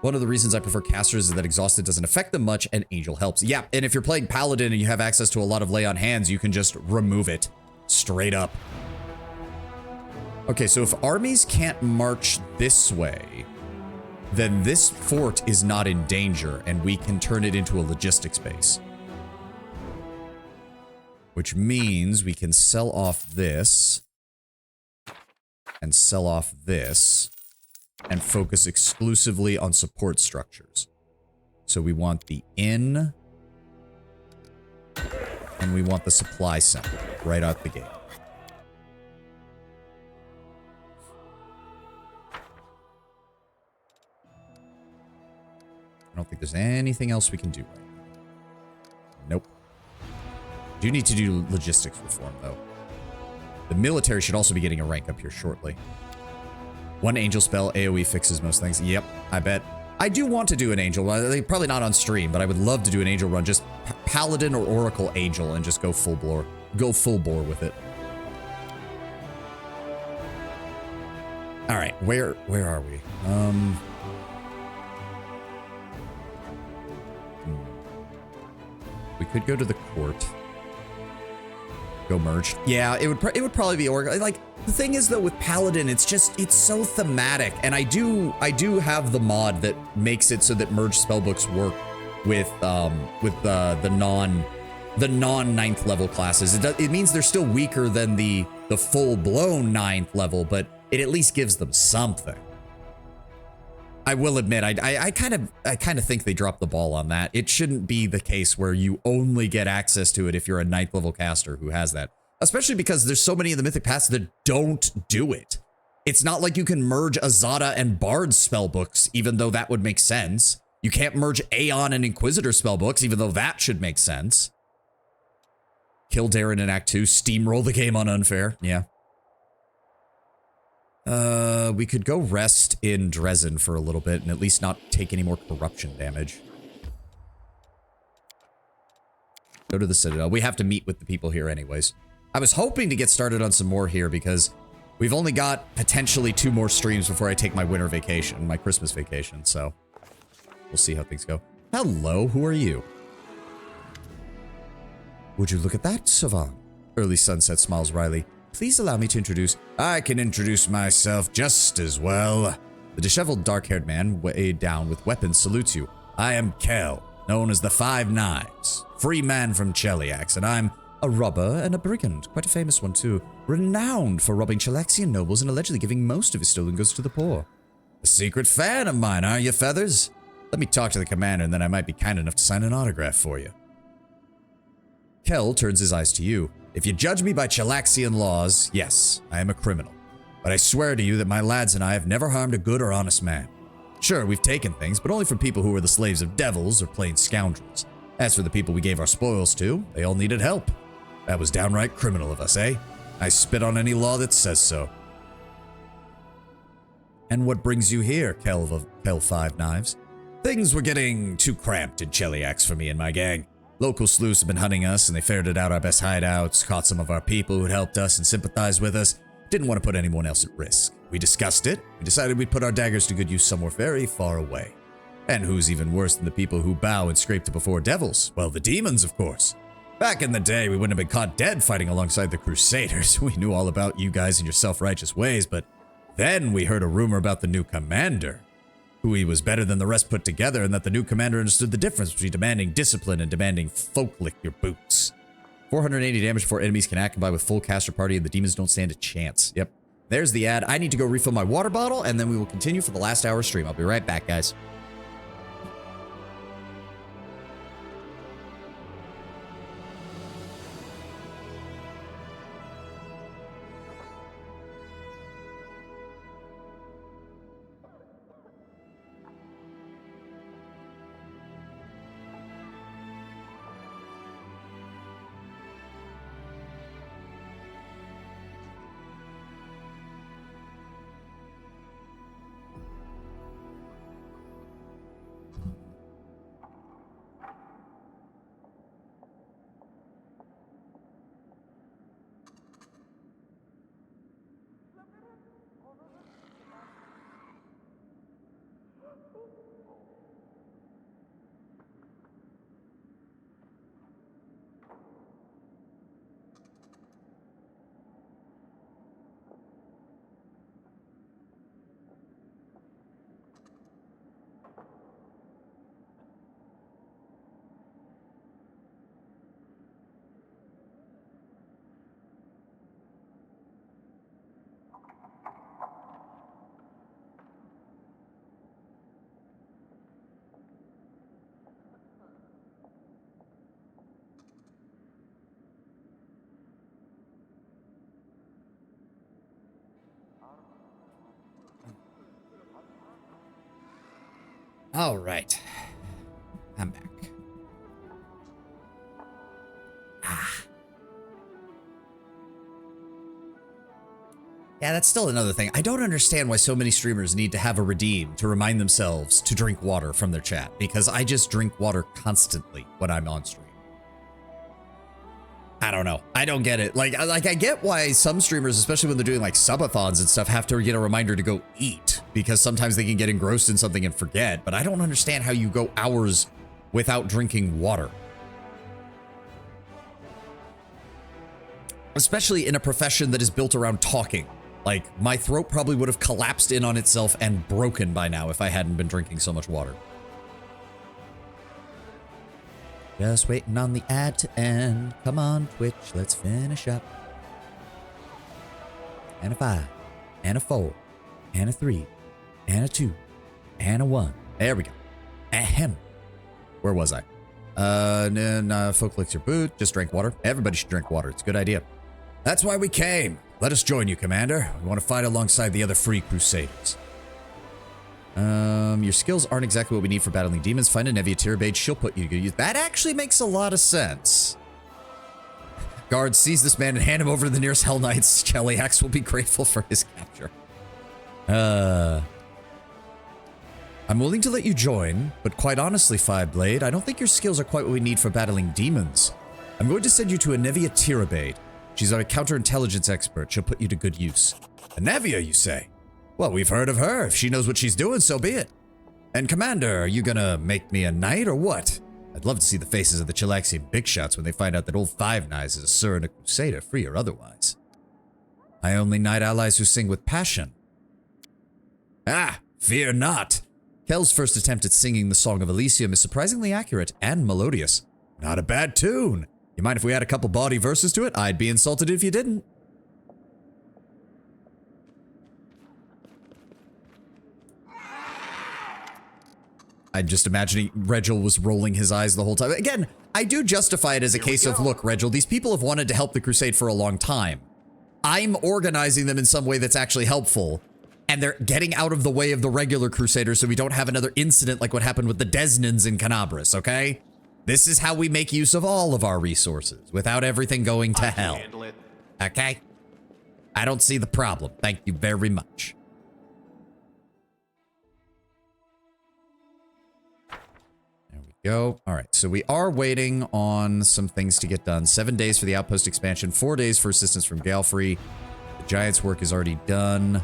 One of the reasons I prefer casters is that exhausted doesn't affect them much and angel helps. Yeah, and if you're playing paladin and you have access to a lot of lay on hands, you can just remove it straight up. Okay, so if armies can't march this way, then this fort is not in danger and we can turn it into a logistics base. Which means we can sell off this and sell off this and focus exclusively on support structures. So we want the inn and we want the supply center right out the gate. I don't think there's anything else we can do right now. Nope. Do need to do logistics reform, though. The military should also be getting a rank up here shortly. One angel spell AoE fixes most things. Yep, I bet. I do want to do an angel run. Probably not on stream, but I would love to do an angel run. Just paladin or oracle angel and just go full bore. Go full bore with it. All right, where are we? We could go to the court. Go merged. Yeah, it would probably be oracle. Like, the thing is though with paladin, it's so thematic, and I do have the mod that makes it so that merged spellbooks work with the non 9th level classes. It means they're still weaker than the full blown 9th level, but it at least gives them something. I will admit, I kind of think they dropped the ball on that. It shouldn't be the case where you only get access to it if you're a 9th level caster who has that. Especially because there's so many in the Mythic Pass that don't do it. It's not like you can merge Azada and Bard spellbooks, even though that would make sense. You can't merge Aeon and Inquisitor spellbooks, even though that should make sense. Kill Darren in Act 2, steamroll the game on unfair. Yeah. We could go rest in Dresden for a little bit and at least not take any more corruption damage. Go to the Citadel. We have to meet with the people here anyways. I was hoping to get started on some more here because we've only got potentially 2 more streams before I take my winter vacation, my Christmas vacation, so we'll see how things go. Hello, who are you? Would you look at that, Savan? Early Sunset smiles wryly. Please allow me to introduce... I can introduce myself just as well. The disheveled dark-haired man, weighed down with weapons, salutes you. I am Kel, known as the Five Knives. Free man from Cheliax, and I'm a robber and a brigand. Quite a famous one, too. Renowned for robbing Chelaxian nobles and allegedly giving most of his stolen goods to the poor. A secret fan of mine, aren't you, Feathers? Let me talk to the commander, and then I might be kind enough to sign an autograph for you. Kel turns his eyes to you. If you judge me by Chelaxian laws, yes, I am a criminal. But I swear to you that my lads and I have never harmed a good or honest man. Sure, we've taken things, but only from people who were the slaves of devils or plain scoundrels. As for the people we gave our spoils to, they all needed help. That was downright criminal of us, eh? I spit on any law that says so. And what brings you here, Kel Five Knives? Things were getting too cramped in Cheliax for me and my gang. Local sleuths have been hunting us, and they ferreted out our best hideouts, caught some of our people who'd helped us and sympathized with us. Didn't want to put anyone else at risk. We discussed it. We decided we'd put our daggers to good use somewhere very far away. And who's even worse than the people who bow and scrape before devils? Well, the demons, of course. Back in the day, we wouldn't have been caught dead fighting alongside the Crusaders. We knew all about you guys and your self-righteous ways, but then we heard a rumor about the new commander. Who he was better than the rest put together, and that the new commander understood the difference between demanding discipline and demanding folk lick your boots. 480 damage before enemies can act, combined with full caster party, and the demons don't stand a chance. Yep. There's the ad. I need to go refill my water bottle, and then we will continue for the last hour stream. I'll be right back, guys. All right. I'm back. Yeah, that's still another thing. I don't understand why so many streamers need to have a redeem to remind themselves to drink water from their chat, because I just drink water constantly when I'm on stream. I don't know. I don't get it. Like I get why some streamers, especially when they're doing like subathons and stuff, have to get a reminder to go eat, because sometimes they can get engrossed in something and forget. But I don't understand how you go hours without drinking water. Especially in a profession that is built around talking. Like, my throat probably would have collapsed in on itself and broken by now if I hadn't been drinking so much water. Just waiting on the ad to end. Come on, Twitch, let's finish up. And a 5, and a 4, and a 3, and a 2, and a 1. There we go. Ahem. Where was I? Folk licks your boot. Just drink water. Everybody should drink water. It's a good idea. That's why we came. Let us join you, Commander. We want to fight alongside the other free Crusaders. Your skills aren't exactly what we need for battling demons. Find a Nevia Tirabade, she'll put you to good use. That actually makes a lot of sense. Guards, seize this man and hand him over to the nearest Hell Knights. Cheliax will be grateful for his capture. I'm willing to let you join, but quite honestly, Fiveblade, I don't think your skills are quite what we need for battling demons. I'm going to send you to a Nevia Tirabade. She's our counterintelligence expert. She'll put you to good use. A Nevia, you say? Well, we've heard of her. If she knows what she's doing, so be it. And Commander, are you gonna make me a knight or what? I'd love to see the faces of the Chilaxian big shots when they find out that old Five Knives is a Sir and a Crusader, free or otherwise. I only knight allies who sing with passion. Ah, fear not. Kel's first attempt at singing the Song of Elysium is surprisingly accurate and melodious. Not a bad tune. You mind if we add a couple bawdy verses to it? I'd be insulted if you didn't. I'm just imagining Regil was rolling his eyes the whole time. Again, I do justify it as a case of, look, Regil, these people have wanted to help the Crusade for a long time. I'm organizing them in some way that's actually helpful, and they're getting out of the way of the regular Crusaders so we don't have another incident like what happened with the Desnans in Canabris, okay? This is how we make use of all of our resources without everything going to hell. Handle it. Okay? I don't see the problem. Thank you very much. Go. All right, so we are waiting on some things to get done. 7 days for the outpost expansion, 4 days for assistance from Galfrey. The Giants' work is already done.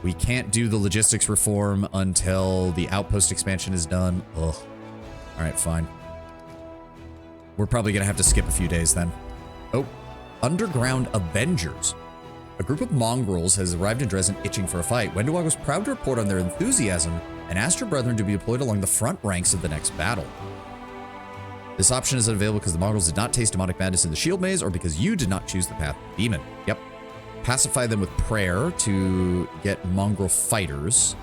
We can't do the logistics reform until the outpost expansion is done. Ugh. All right, fine. We're probably going to have to skip a few days then. Oh, Underground Avengers. A group of mongrels has arrived in Dresden itching for a fight. Wendewog was proud to report on their enthusiasm and asked her brethren to be deployed along the front ranks of the next battle. This option is unavailable because the mongrels did not taste demonic madness in the shield maze or because you did not choose the path of the demon. Yep. Pacify them with prayer to get mongrel fighters.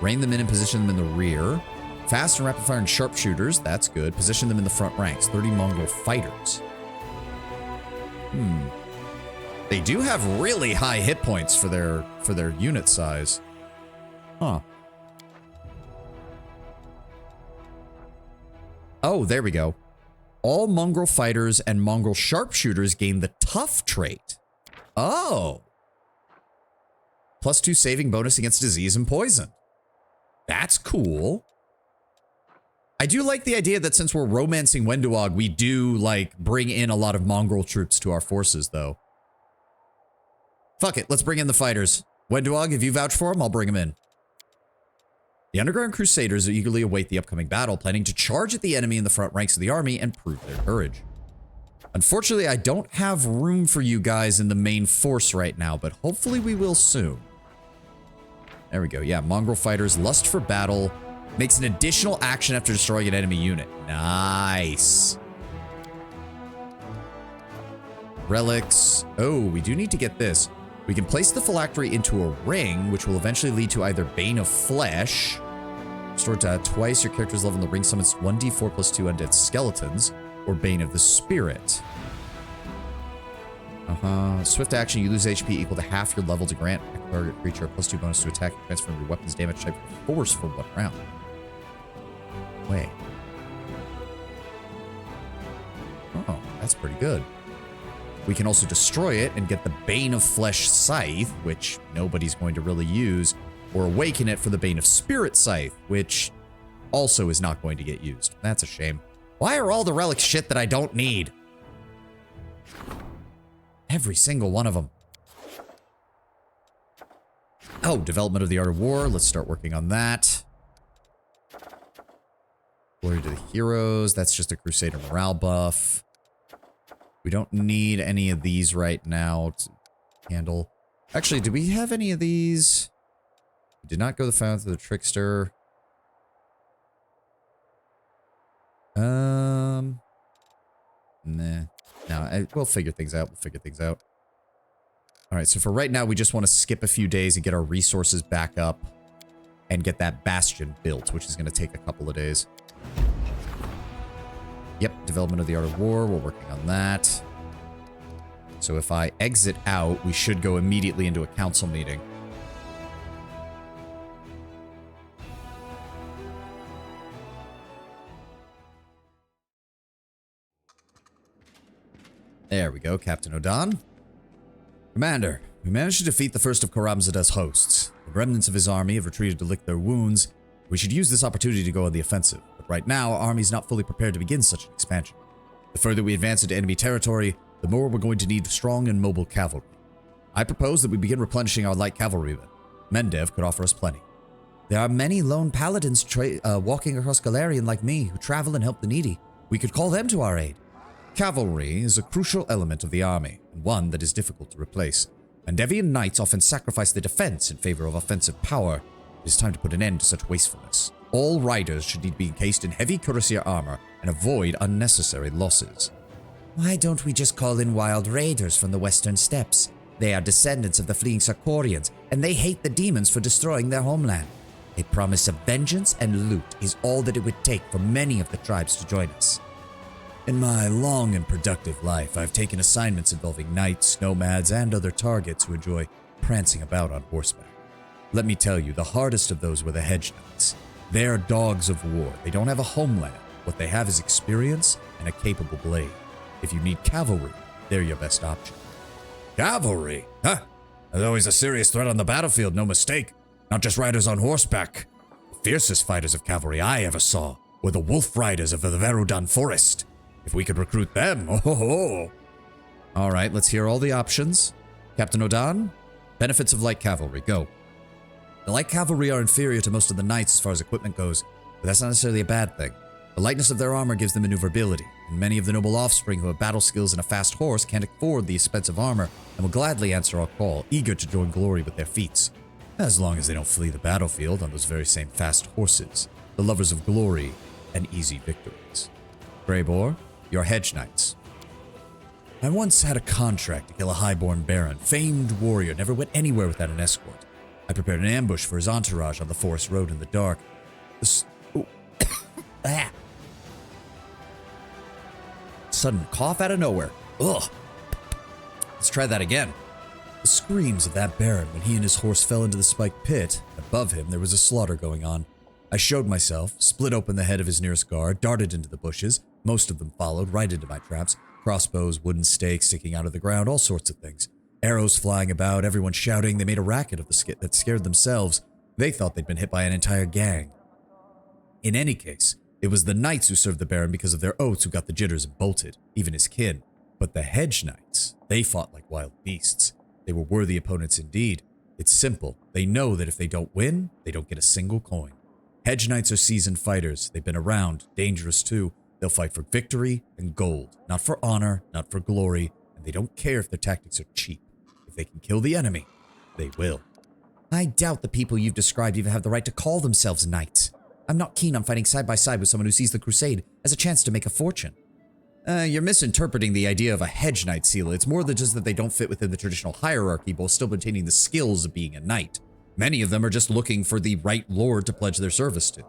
Rein them in and position them in the rear. Fast and rapid fire and sharpshooters. That's good. Position them in the front ranks. 30 mongrel fighters. They do have really high hit points for their unit size. Huh. Oh, there we go. All mongrel fighters and mongrel sharpshooters gain the tough trait. Oh. +2 saving bonus against disease and poison. That's cool. I do like the idea that since we're romancing Wendewog, we do, like, bring in a lot of mongrel troops to our forces, though. Fuck it, let's bring in the fighters. Wendewog, if you vouch for them, I'll bring them in. The Underground Crusaders eagerly await the upcoming battle, planning to charge at the enemy in the front ranks of the army and prove their courage. Unfortunately, I don't have room for you guys in the main force right now, but hopefully we will soon. There we go. Yeah, mongrel fighters, lust for battle, makes an additional action after destroying an enemy unit. Nice. Relics. Oh, we do need to get this. We can place the phylactery into a ring, which will eventually lead to either Bane of Flesh. Restored to twice your character's level in the ring summons 1d4 + 2 undead skeletons, or Bane of the Spirit. Swift action, you lose HP equal to half your level to grant a target creature a +2 bonus to attack and transfer your weapon's damage type to force for 1 round. Wait. Oh, that's pretty good. We can also destroy it and get the Bane of Flesh Scythe, which nobody's going to really use, or awaken it for the Bane of Spirit Scythe, which also is not going to get used. That's a shame. Why are all the relics shit that I don't need? Every single one of them. Oh, development of the Art of War. Let's start working on that. Glory to the Heroes. That's just a Crusader morale buff. We don't need any of these right now to handle. Actually, do we have any of these? We did not go the path of the Trickster. Nah. No, we'll figure things out. All right, so for right now, we just want to skip a few days and get our resources back up and get that bastion built, which is going to take a couple of days. Yep, development of the Art of War. We're working on that. So if I exit out, we should go immediately into a council meeting. There we go, Captain Odan. Commander, we managed to defeat the first of Karamzadah's hosts. The remnants of his army have retreated to lick their wounds. We should use this opportunity to go on the offensive, but right now our army is not fully prepared to begin such an expansion. The further we advance into enemy territory, the more we're going to need strong and mobile cavalry. I propose that we begin replenishing our light cavalrymen. Mendev could offer us plenty. There are many lone paladins walking across Galarian like me who travel and help the needy. We could call them to our aid. Cavalry is a crucial element of the army, and one that is difficult to replace. Mendevian knights often sacrifice their defense in favor of offensive power. It is time to put an end to such wastefulness. All riders should need to be encased in heavy cuirassier armor and avoid unnecessary losses. Why don't we just call in wild raiders from the western steppes? They are descendants of the fleeing Sarkorians, and they hate the demons for destroying their homeland. A promise of vengeance and loot is all that it would take for many of the tribes to join us. In my long and productive life, I've taken assignments involving knights, nomads, and other targets who enjoy prancing about on horseback. Let me tell you, the hardest of those were the hedge knights. They are dogs of war. They don't have a homeland. What they have is experience and a capable blade. If you need cavalry, they're your best option. Cavalry? Huh? There's always a serious threat on the battlefield, no mistake. Not just riders on horseback. The fiercest fighters of cavalry I ever saw were the wolf riders of the Verudan forest. If we could recruit them, oh ho ho. All right, let's hear all the options. Captain Odan, benefits of light cavalry, go. The light cavalry are inferior to most of the knights as far as equipment goes, but that's not necessarily a bad thing. The lightness of their armor gives them maneuverability, and many of the noble offspring who have battle skills and a fast horse can't afford the expensive armor and will gladly answer our call, eager to join glory with their feats. As long as they don't flee the battlefield on those very same fast horses, the lovers of glory and easy victories. Greyboar, your hedge knights. I once had a contract to kill a highborn baron, famed warrior, never went anywhere without an escort. I prepared an ambush for his entourage on the forest road in the dark. Sudden cough out of nowhere. Ugh. Let's try that again. The screams of that baron when he and his horse fell into the spiked pit. Above him, there was a slaughter going on. I showed myself, split open the head of his nearest guard, darted into the bushes. Most of them followed right into my traps. Crossbows, wooden stakes sticking out of the ground, all sorts of things. Arrows flying about, everyone shouting. They made a racket of the skit that scared themselves. They thought they'd been hit by an entire gang. In any case, it was the knights who served the baron because of their oaths who got the jitters and bolted, even his kin. But the hedge knights, they fought like wild beasts. They were worthy opponents indeed. It's simple. They know that if they don't win, they don't get a single coin. Hedge knights are seasoned fighters. They've been around, dangerous too. They'll fight for victory and gold, not for honor, not for glory, and they don't care if their tactics are cheap. If they can kill the enemy, they will. I doubt the people you've described even have the right to call themselves knights. I'm not keen on fighting side by side with someone who sees the crusade as a chance to make a fortune. You're misinterpreting the idea of a hedge knight, Seela. It's more than just that they don't fit within the traditional hierarchy, while still maintaining the skills of being a knight. Many of them are just looking for the right lord to pledge their service to.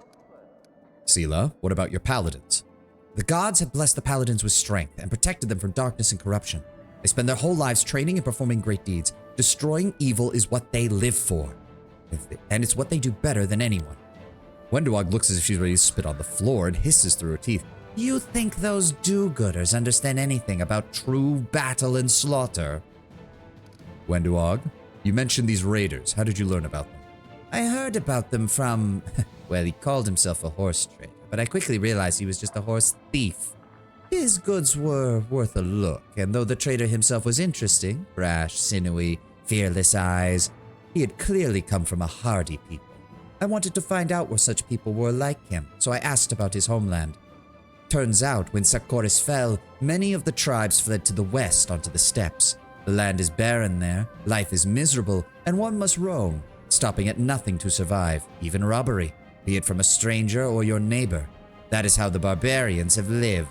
Seela, what about your paladins? The gods have blessed the paladins with strength and protected them from darkness and corruption. They spend their whole lives training and performing great deeds. Destroying evil is what they live for. And it's what they do better than anyone. Wenduog looks as if she's ready to spit on the floor and hisses through her teeth. You think those do-gooders understand anything about true battle and slaughter? Wenduog, you mentioned these raiders. How did you learn about them? I heard about them from... well, he called himself a horse trader, but I quickly realized he was just a horse thief. His goods were worth a look, and though the trader himself was interesting, brash, sinewy, fearless eyes, he had clearly come from a hardy people. I wanted to find out where such people were like him, so I asked about his homeland. Turns out, when Sarkoris fell, many of the tribes fled to the west onto the steppes. The land is barren there, life is miserable, and one must roam, stopping at nothing to survive, even robbery, be it from a stranger or your neighbor. That is how the barbarians have lived,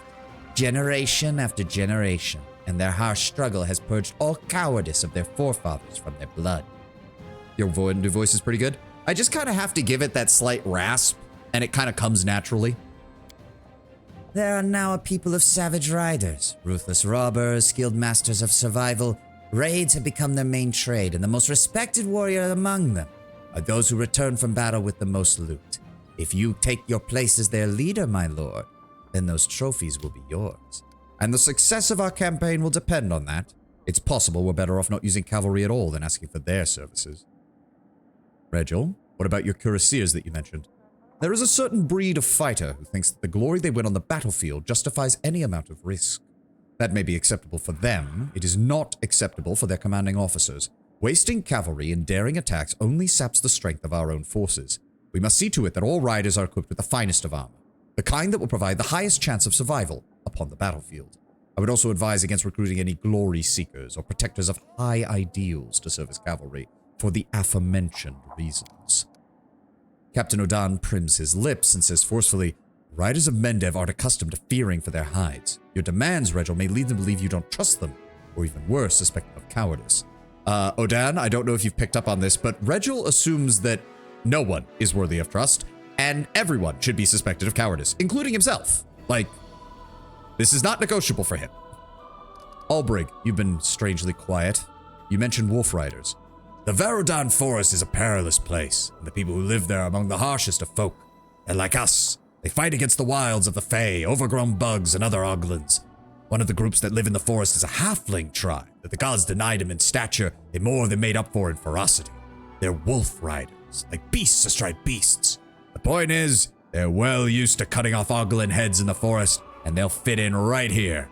generation after generation, and their harsh struggle has purged all cowardice of their forefathers from their blood. Your voice is pretty good. I just kind of have to give it that slight rasp, and it kind of comes naturally. There are now a people of savage riders, ruthless robbers, skilled masters of survival. Raids have become their main trade, and the most respected warrior among them are those who return from battle with the most loot. If you take your place as their leader, my lord, then those trophies will be yours. And the success of our campaign will depend on that. It's possible we're better off not using cavalry at all than asking for their services. Regil, what about your cuirassiers that you mentioned? There is a certain breed of fighter who thinks that the glory they win on the battlefield justifies any amount of risk. That may be acceptable for them. It is not acceptable for their commanding officers. Wasting cavalry in daring attacks only saps the strength of our own forces. We must see to it that all riders are equipped with the finest of armor, the kind that will provide the highest chance of survival upon the battlefield. I would also advise against recruiting any glory seekers or protectors of high ideals to serve as cavalry for the aforementioned reasons. Captain Odan prims his lips and says forcefully, riders of Mendev aren't accustomed to fearing for their hides. Your demands, Regil, may lead them to believe you don't trust them, or even worse, suspect them of cowardice. Odan, I don't know if you've picked up on this, but Regil assumes that no one is worthy of trust, and everyone should be suspected of cowardice, including himself. Like, this is not negotiable for him. Albrig, you've been strangely quiet. You mentioned wolf riders. The Verodan Forest is a perilous place, and the people who live there are among the harshest of folk. And like us, they fight against the wilds of the Fae, overgrown bugs, and other oglins. One of the groups that live in the forest is a halfling tribe that the gods denied him in stature and more than made up for in ferocity. They're wolf riders, like beasts astride beasts. The point is, they're well used to cutting off oglin heads in the forest, and they'll fit in right here.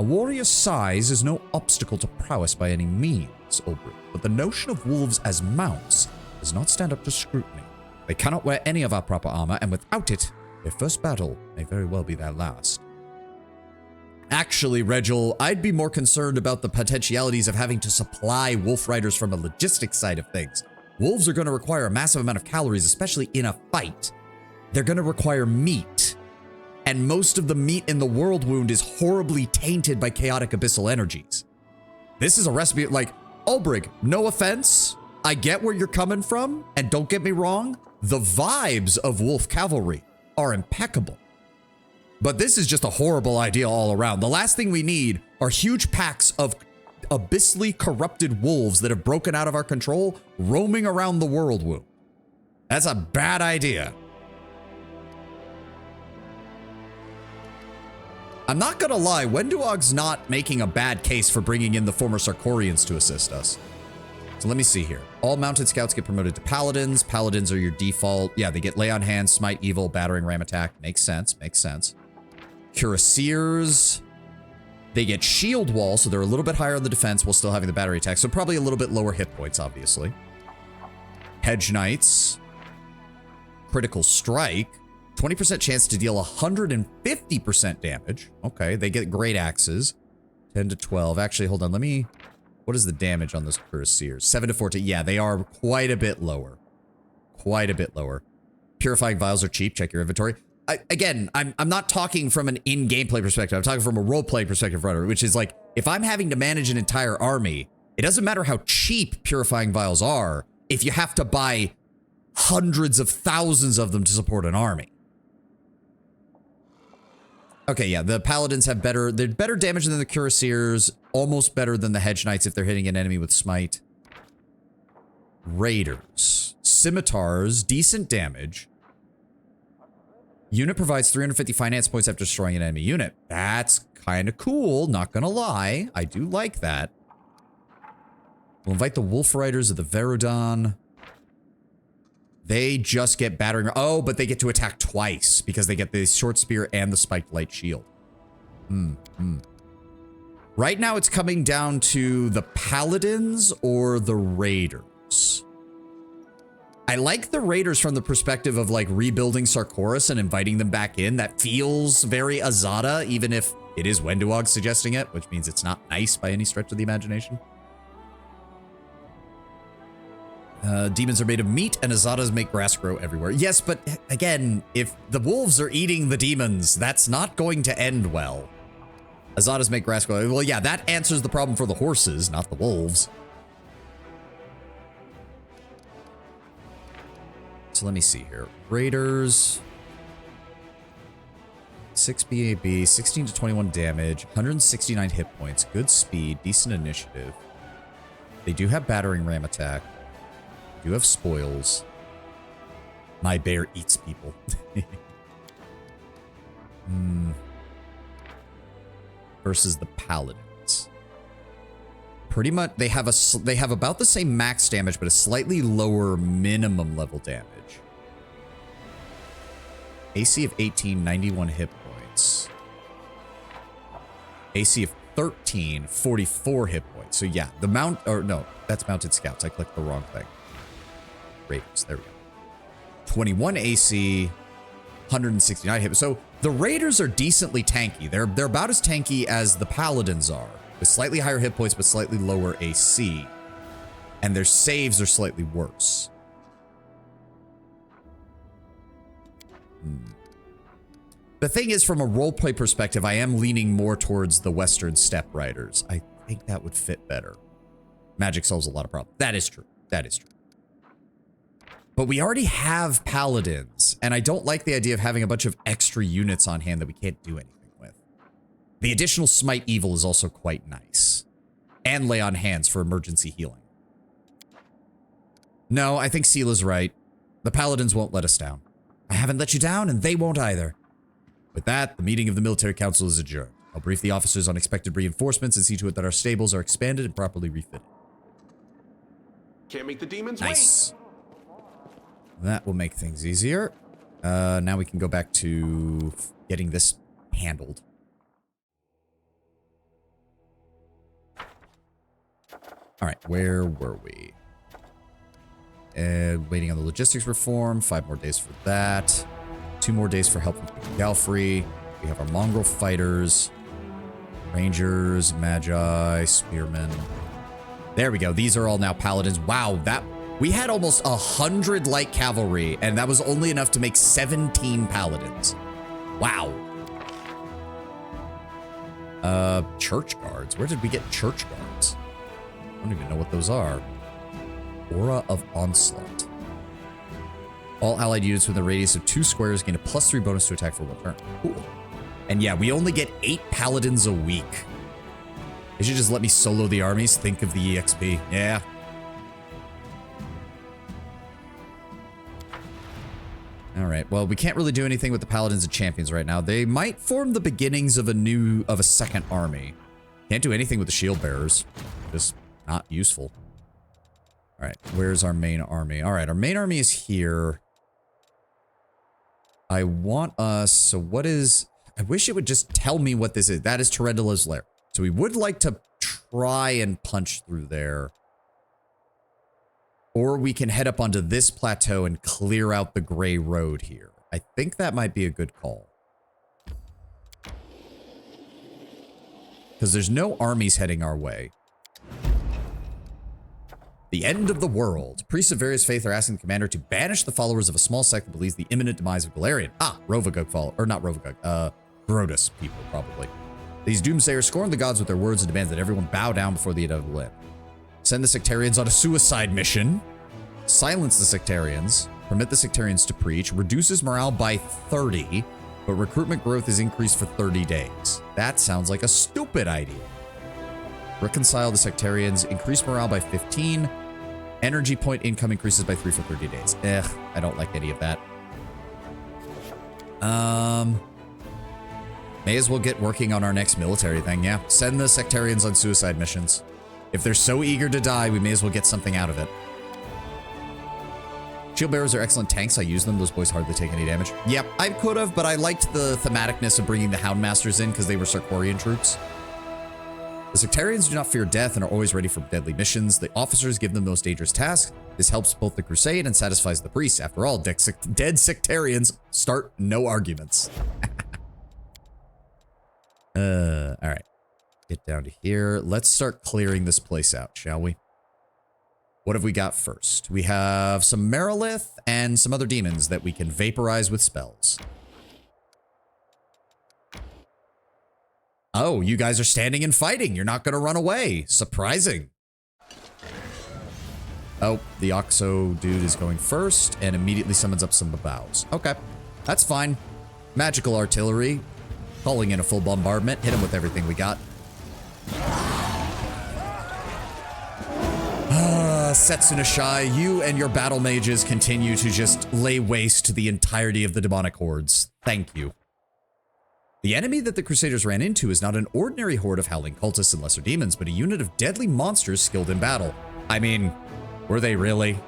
A warrior's size is no obstacle to prowess by any means, Ulbrich, but the notion of wolves as mounts does not stand up to scrutiny. They cannot wear any of our proper armor, and without it, their first battle may very well be their last. Actually, Regil, I'd be more concerned about the potentialities of having to supply wolf riders from a logistics side of things. Wolves are going to require a massive amount of calories, especially in a fight. They're going to require meat. And most of the meat in the World Wound is horribly tainted by chaotic abyssal energies. This is a recipe, like, Ulbrich, no offense, I get where you're coming from, and don't get me wrong, the vibes of wolf cavalry are impeccable. But this is just a horrible idea all around. The last thing we need are huge packs of abyssally corrupted wolves that have broken out of our control, roaming around the World Wound. That's a bad idea. I'm not gonna lie, Wenduog's not making a bad case for bringing in the former Sarkorians to assist us. So let me see here. All mounted scouts get promoted to paladins. Paladins are your default. Yeah, they get lay on hands, smite evil, battering ram attack. Makes sense, makes sense. Cuirassiers, they get shield wall, so they're a little bit higher on the defense while still having the battery attack. So probably a little bit lower hit points, obviously. Hedge Knights, critical strike. 20% chance to deal 150% damage. Okay, they get great axes. 10 to 12. Actually, hold on. Let me... What is the damage on those cuirassiers? 7 to 14. Yeah, they are quite a bit lower. Quite a bit lower. Purifying vials are cheap. Check your inventory. Again, I'm not talking from an in-gameplay perspective. I'm talking from a role-play perspective, which is like, if I'm having to manage an entire army, it doesn't matter how cheap purifying vials are if you have to buy hundreds of thousands of them to support an army. Okay, yeah, the paladins have they're better damage than the cuirassiers, almost better than the hedge knights if they're hitting an enemy with smite. Raiders. Scimitars, decent damage. Unit provides 350 finance points after destroying an enemy unit. That's kind of cool, not gonna lie. I do like that. We'll invite the Wolf Riders of the Verodan. They just get battering. Oh, but they get to attack twice because they get the short spear and the spiked light shield. Right now it's coming down to the paladins or the raiders. I like the raiders from the perspective of like rebuilding Sarkoris and inviting them back in. That feels very Azada, even if it is Wenduog suggesting it, which means it's not nice by any stretch of the imagination. Demons are made of meat, and Azadas make grass grow everywhere. Yes, but again, if the wolves are eating the demons, that's not going to end well. Azadas make grass grow. Well, yeah, that answers the problem for the horses, not the wolves. So let me see here. Raiders. 6 BAB, 16 to 21 damage, 169 hit points, good speed, decent initiative. They do have battering ram attack. They do have spoils. My bear eats people. Versus the paladins. Pretty much, they have about the same max damage, but a slightly lower minimum level damage. AC of 18, 91 hit points. AC of 13, 44 hit points. So yeah, the mount, or no, that's mounted scouts. I clicked the wrong thing. Raiders, there we go. 21 AC, 169 hit. So the Raiders are decently tanky. They're about as tanky as the Paladins are, with slightly higher hit points but slightly lower AC. And their saves are slightly worse. The thing is, from a roleplay perspective, I am leaning more towards the Western Steppe Riders. I think that would fit better. Magic solves a lot of problems. That is true. That is true. But we already have Paladins, and I don't like the idea of having a bunch of extra units on hand that we can't do anything with. The additional Smite Evil is also quite nice. And Lay on Hands for emergency healing. No, I think Seela's right. The Paladins won't let us down. I haven't let you down, and they won't either. With that, the meeting of the Military Council is adjourned. I'll brief the officers on expected reinforcements and see to it that our stables are expanded and properly refitted. Can't make the demons Nice. That will make things easier. Now we can go back to getting this handled. All right, where were we? Waiting on the logistics reform. 5 more days for that. 2 more days for help with Galfrey. We have our mongrel fighters, rangers, magi, spearmen. There we go. These are all now paladins. Wow, we had almost 100 light cavalry, and that was only enough to make 17 paladins. Wow. Church guards. Where did we get church guards? I don't even know what those are. Aura of Onslaught. All allied units within a radius of 2 squares gain a +3 bonus to attack for 1 turn. Cool. And yeah, we only get 8 paladins a week. They should just let me solo the armies. Think of the EXP. Yeah. All right. Well, we can't really do anything with the paladins and champions right now. They might form the beginnings of a second army. Can't do anything with the shield bearers. Just not useful. All right. Where's our main army? All right. Our main army is here. I want us... So what is... I wish it would just tell me what this is. That is Tarendula's lair. So we would like to try and punch through there. Or we can head up onto this plateau and clear out the gray road here. I think that might be a good call. Because there's no armies heading our way. The end of the world. Priests of various faiths are asking the commander to banish the followers of a small sect that believes the imminent demise of Galarian. Ah, Rovagug follow, or not Rovagug, Brodus people, probably. These doomsayers scorn the gods with their words and demand that everyone bow down before the inevitable end. Send the sectarians on a suicide mission. Silence the sectarians. Permit the sectarians to preach. Reduces morale by 30, but recruitment growth is increased for 30 days. That sounds like a stupid idea. Reconcile the sectarians. Increase morale by 15. Energy point income increases by 3 for 30 days. I don't like any of that. May as well get working on our next military thing, yeah. Send the sectarians on suicide missions. If they're so eager to die, we may as well get something out of it. Shield bearers are excellent tanks. I use them. Those boys hardly take any damage. Yep, I could have, but I liked the thematicness of bringing the Houndmasters in because they were Sarkorian troops. The sectarians do not fear death and are always ready for deadly missions. The officers give them those dangerous tasks. This helps both the crusade and satisfies the priests. After all, dead sectarians start no arguments. All right. Get down to here. Let's start clearing this place out, shall we? What have we got first? We have some Merilith and some other demons that we can vaporize with spells. Oh, you guys are standing and fighting. You're not going to run away. Surprising. Oh, the Oxo dude is going first and immediately summons up some Babaus. Okay, that's fine. Magical artillery. Calling in a full bombardment. Hit him with everything we got. Setsuna Shai, you and your battle mages continue to just lay waste to the entirety of the demonic hordes. Thank you. The enemy that the Crusaders ran into is not an ordinary horde of howling cultists and lesser demons, but a unit of deadly monsters skilled in battle. I mean, were they really?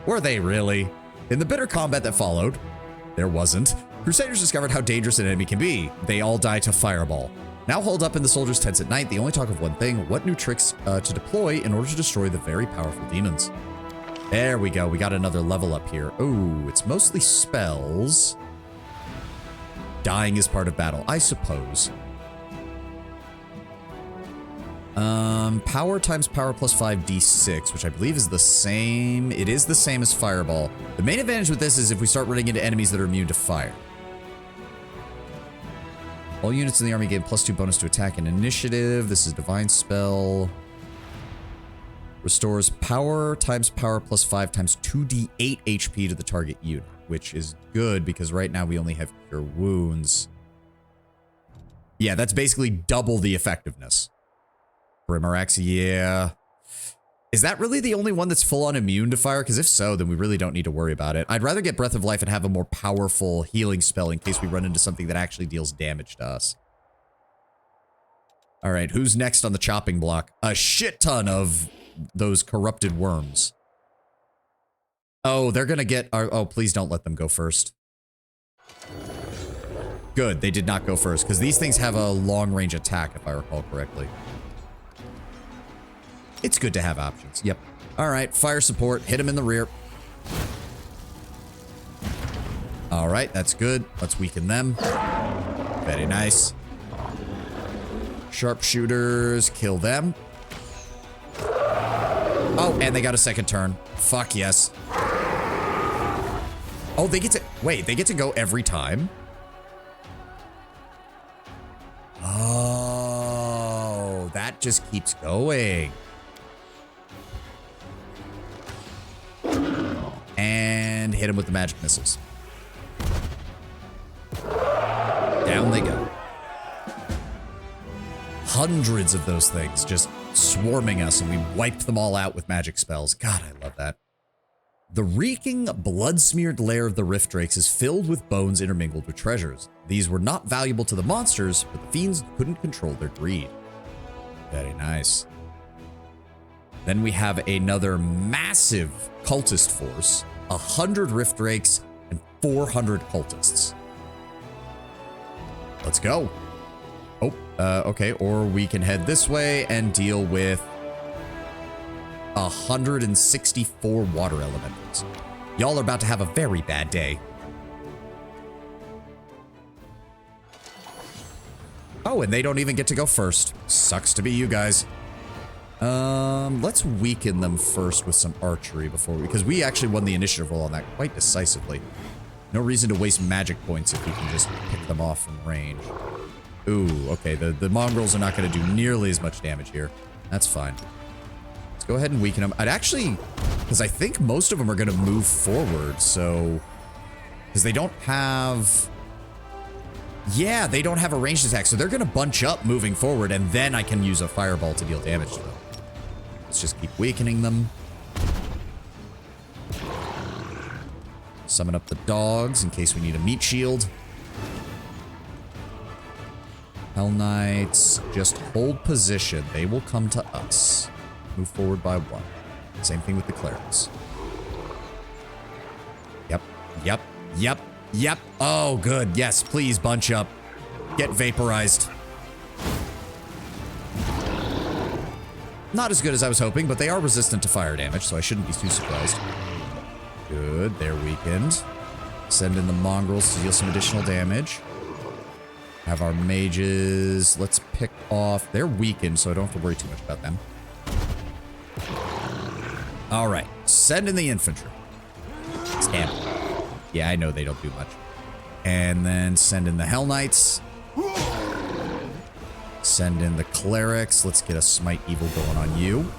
Were they really? In the bitter combat that followed, there wasn't. Crusaders discovered how dangerous an enemy can be. They all die to fireball. Now holed up in the soldiers' tents at night, they only talk of one thing: what new tricks to deploy in order to destroy the very powerful demons. There we go. We got another level up here. Oh, it's mostly spells. Dying is part of battle, I suppose. Power times power plus 5d6, which I believe is the same. It is the same as fireball. The main advantage with this is if we start running into enemies that are immune to fire. All units in the army gain +2 bonus to attack and initiative. This is divine spell. Restores power times power plus 5 times 2d8 HP to the target unit, which is good because right now we only have cure wounds. Yeah, that's basically double the effectiveness. Brimarax, yeah. Is that really the only one that's full on immune to fire? Because if so, then we really don't need to worry about it. I'd rather get Breath of Life and have a more powerful healing spell in case we run into something that actually deals damage to us. All right, who's next on the chopping block? A shit ton of those corrupted worms. Oh, they're gonna get our... Oh, please don't let them go first. Good, they did not go first, because these things have a long-range attack, if I recall correctly. It's good to have options. Yep. All right, fire support. Hit him in the rear. All right, that's good. Let's weaken them. Very nice. Sharpshooters, kill them. Oh, and they got a second turn. Fuck yes. Oh, they get to... Wait, they get to go every time? Oh, that just keeps going. And hit him with the magic missiles. Down they go. Hundreds of those things just swarming us, and we wiped them all out with magic spells. God, I love that. The reeking, blood-smeared lair of the Rift Drakes is filled with bones intermingled with treasures. These were not valuable to the monsters, but the fiends couldn't control their greed. Very nice. Then we have another massive cultist force, 100 Rift Drakes, and 400 cultists. Let's go. Oh, okay, or we can head this way and deal with 164 water elementals. Y'all are about to have a very bad day. Oh, and they don't even get to go first. Sucks to be you guys. Let's weaken them first with some archery before because we actually won the initiative roll on that quite decisively. No reason to waste magic points if we can just pick them off from range. Ooh, okay, the mongrels are not going to do nearly as much damage here. That's fine. Let's go ahead and weaken them. I'd actually, because I think most of them are going to move forward, so... Because they don't have... Yeah, they don't have a ranged attack, so they're going to bunch up moving forward, and then I can use a fireball to deal damage to them. Let's just keep weakening them. Summon up the dogs in case we need a meat shield. Hell Knights, just hold position. They will come to us. Move forward by one. Same thing with the clerics. Yep, yep, yep, yep. Oh, good. Yes, please bunch up. Get vaporized. Not as good as I was hoping, but they are resistant to fire damage, so I shouldn't be too surprised. Good, they're weakened. Send in the mongrels to deal some additional damage. Have our mages. Let's pick off... They're weakened, so I don't have to worry too much about them. All right, send in the infantry. Stamp. Yeah, I know they don't do much. And then send in the Hell Knights. Send in the clerics. Let's get a smite evil going on you.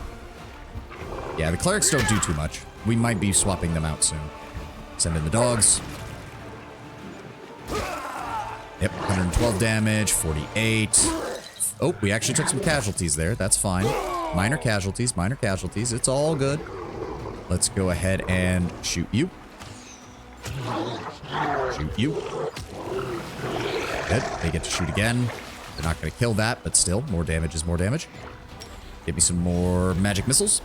Yeah, the clerics don't do too much. We might be swapping them out soon. Send in the dogs. Yep, 112 damage, 48. Oh, we actually took some casualties there. That's fine. Minor casualties, minor casualties. It's all good. Let's go ahead and shoot you. Shoot you. Good. They get to shoot again. They're not going to kill that, but still, more damage is more damage. Give me some more magic missiles.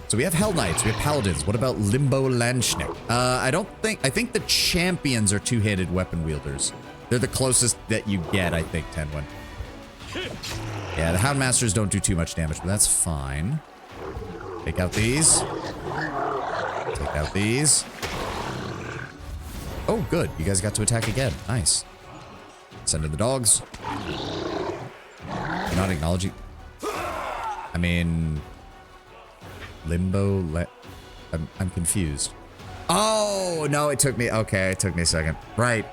So we have Hell Knights, we have Paladins. What about Limbo Landschnick? I think the champions are two-handed weapon wielders. They're the closest that you get, I think, Tenwin. Yeah, the Houndmasters don't do too much damage, but that's fine. Take out these. Take out these. Oh, good. You guys got to attack again. Nice. Send in the dogs. You're not acknowledging... I mean... Limbo... I'm confused. Oh, no, it took me... Okay, it took me a second. Right.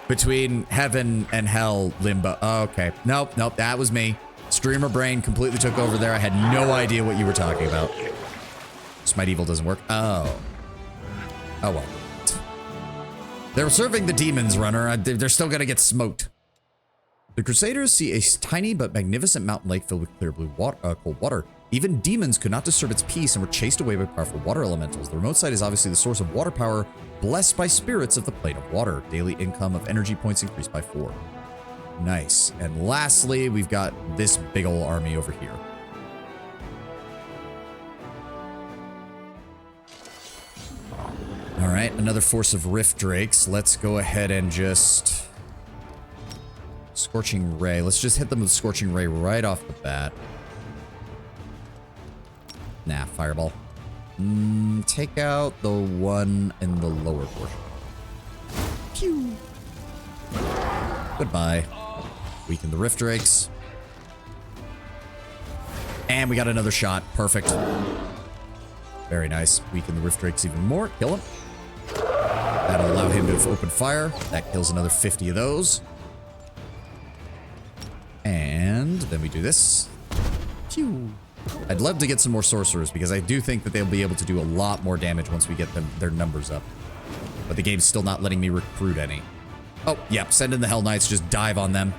Between heaven and hell, limbo. Oh, okay. Nope, nope, that was me. Streamer brain completely took over there. I had no idea what you were talking about. Smite Evil doesn't work. Oh. Oh, well. They're serving the demons, runner. They're still gonna get smoked. The Crusaders see a tiny but magnificent mountain lake filled with clear blue water, cold water. Even demons could not disturb its peace and were chased away by powerful water elementals. The remote site is obviously the source of water power, blessed by spirits of the plane of water. Daily income of energy points increased by 4. Nice. And lastly, we've got this big ol' army over here. All right, another force of Rift Drakes. Let's go ahead and just... Scorching Ray. Let's just hit them with Scorching Ray right off the bat. Nah, Fireball. Take out the one in the lower portion. Pew! Goodbye. Weaken the Rift Drakes. And we got another shot. Perfect. Very nice. Weaken the Rift Drakes even more. Kill him. That'll allow him to open fire. That kills another 50 of those. And then we do this. Pew! I'd love to get some more sorcerers because I do think that they'll be able to do a lot more damage once we get their numbers up. But the game's still not letting me recruit any. Oh, yep, send in the Hell Knights, just dive on them.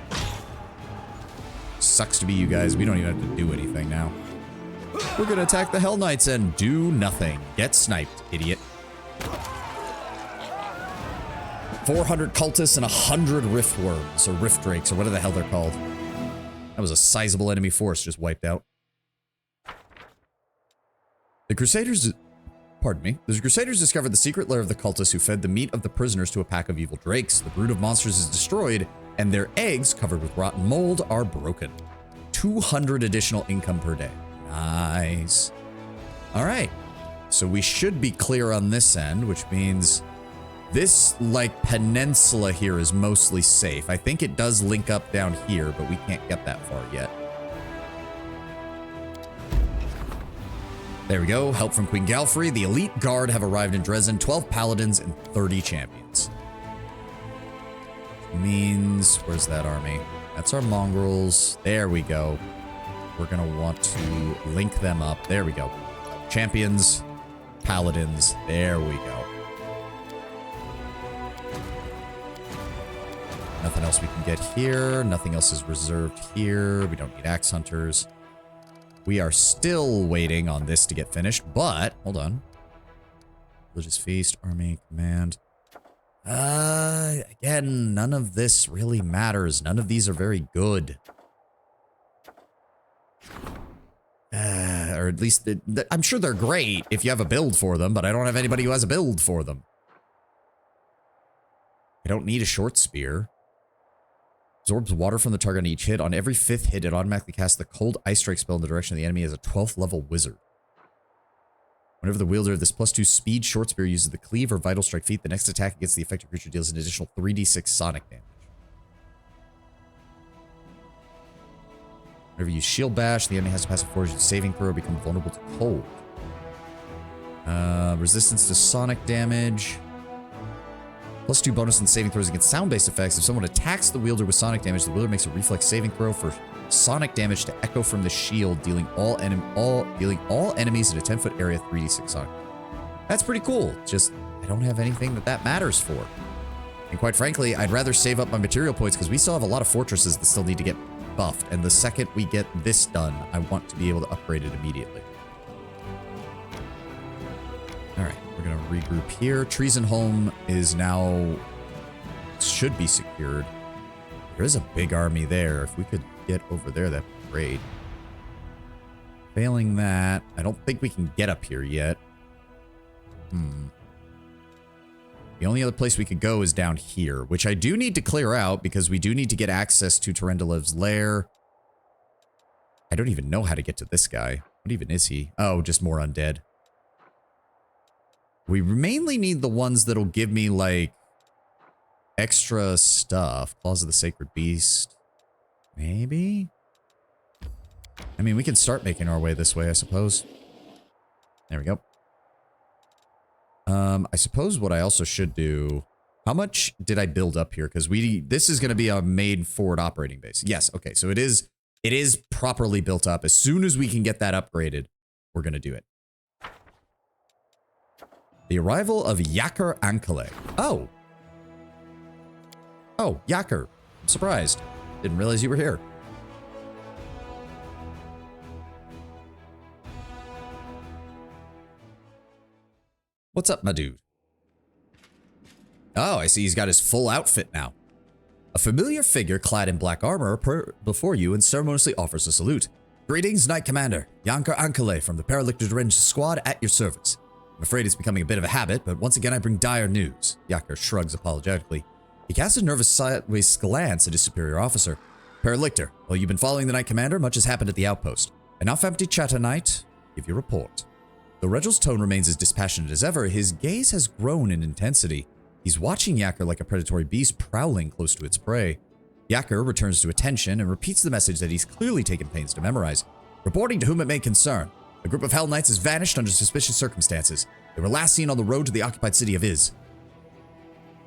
Sucks to be you guys, we don't even have to do anything now. We're gonna attack the Hell Knights and do nothing. Get sniped, idiot. 400 cultists and 100 rift worms, or rift drakes, or whatever the hell they're called. That was a sizable enemy force just wiped out. The Crusaders... Pardon me. The Crusaders discovered the secret lair of the cultists who fed the meat of the prisoners to a pack of evil drakes. The brood of monsters is destroyed, and their eggs, covered with rotten mold, are broken. 200 additional income per day. Nice. Alright. So we should be clear on this end, which means this, like, peninsula here is mostly safe. I think it does link up down here, but we can't get that far yet. There we go. Help from Queen Galfrey. The elite guard have arrived in Dresden. 12 paladins and 30 champions. Means, where's that army? That's our mongrels. There we go. We're going to want to link them up. There we go. Champions, paladins. There we go. Nothing else we can get here. Nothing else is reserved here. We don't need axe hunters. We are still waiting on this to get finished, but hold on. Religious Feast, Army, Command. Again, none of this really matters. None of these are very good. Or at least, I'm sure they're great if you have a build for them, but I don't have anybody who has a build for them. I don't need a short spear. Absorbs water from the target on each hit. On every 5th hit, it automatically casts the Cold Ice Strike spell in the direction of the enemy as a 12th level wizard. Whenever the wielder of this +2 speed short spear uses the Cleave or Vital Strike feat, the next attack against the affected creature deals an additional 3d6 sonic damage. Whenever you use Shield Bash, the enemy has to pass a fortitude saving throw or become vulnerable to cold. Resistance to sonic damage. +2 bonus on saving throws against sound-based effects. If someone attacks the wielder with sonic damage, the wielder makes a reflex saving throw for sonic damage to echo from the shield, dealing all enemies in a 10-foot area 3d6 sonic. That's pretty cool. Just, I don't have anything that matters for. And quite frankly, I'd rather save up my material points because we still have a lot of fortresses that still need to get buffed. And the second we get this done, I want to be able to upgrade it immediately. All right, we're going to regroup here. Treasonholm is now... should be secured. There is a big army there. If we could get over there, that'd be great. Failing that, I don't think we can get up here yet. The only other place we could go is down here, which I do need to clear out because we do need to get access to Tyrendilev's lair. I don't even know how to get to this guy. What even is he? Oh, just more undead. We mainly need the ones that'll give me, like, extra stuff. Claws of the Sacred Beast. Maybe? I mean, we can start making our way this way, I suppose. There we go. I suppose what I also should do... How much did I build up here? Because this is going to be a main forward operating base. Yes, okay, so it is properly built up. As soon as we can get that upgraded, we're going to do it. The arrival of Yakir Ankale. Oh. Oh, Yakir. I'm surprised. Didn't realize you were here. What's up, my dude? Oh, I see he's got his full outfit now. A familiar figure clad in black armor before you and ceremoniously offers a salute. Greetings, Knight Commander. Yakir Ankale from the Paralictor Ranged Squad at your service. I'm afraid it's becoming a bit of a habit, but once again I bring dire news. Yakir shrugs apologetically. He casts a nervous sideways glance at his superior officer. Paralictor, while you've been following the Knight Commander, much has happened at the outpost. Enough empty chatter, Knight. Give your report. Though Regel's tone remains as dispassionate as ever, his gaze has grown in intensity. He's watching Yakir like a predatory beast prowling close to its prey. Yakir returns to attention and repeats the message that he's clearly taken pains to memorize. Reporting to whom it may concern. A group of Hell Knights has vanished under suspicious circumstances. They were last seen on the road to the occupied city of Iz.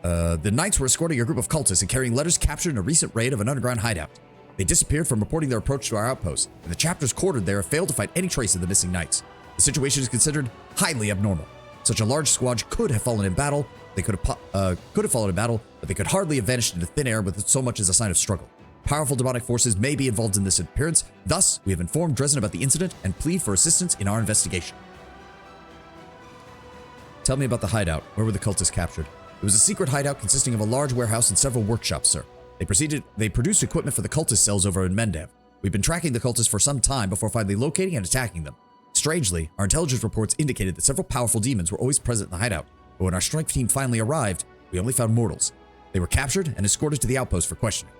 The Knights were escorting a group of cultists and carrying letters captured in a recent raid of an underground hideout. They disappeared from reporting their approach to our outpost, and the chapters quartered there have failed to find any trace of the missing Knights. The situation is considered highly abnormal. Such a large squad could have fallen in battle. They could have fallen in battle, but they could hardly have vanished into thin air with so much as a sign of struggle. Powerful demonic forces may be involved in this appearance. Thus, we have informed Dresden about the incident and plead for assistance in our investigation. Tell me about the hideout. Where were the cultists captured? It was a secret hideout consisting of a large warehouse and several workshops, sir. They produced equipment for the cultist cells over in Mendev. We've been tracking the cultists for some time before finally locating and attacking them. Strangely, our intelligence reports indicated that several powerful demons were always present in the hideout, but when our strike team finally arrived, we only found mortals. They were captured and escorted to the outpost for questioning.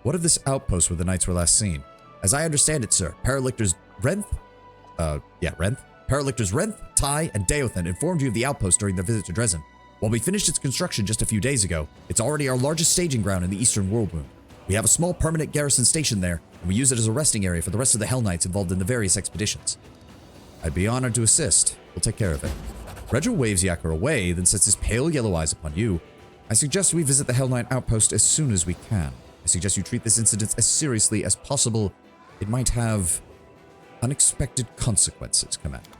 What of this outpost where the Knights were last seen? As I understand it, sir, Paralictors Renth, Tai, and Deothan informed you of the outpost during their visit to Dresden. While we finished its construction just a few days ago, it's already our largest staging ground in the Eastern World Wound. We have a small permanent garrison station there, and we use it as a resting area for the rest of the Hell Knights involved in the various expeditions. I'd be honored to assist. We'll take care of it. Regil waves Yakir away, then sets his pale yellow eyes upon you. I suggest we visit the Hell Knight outpost as soon as we can. I suggest you treat this incident as seriously as possible. It might have unexpected consequences, Commander.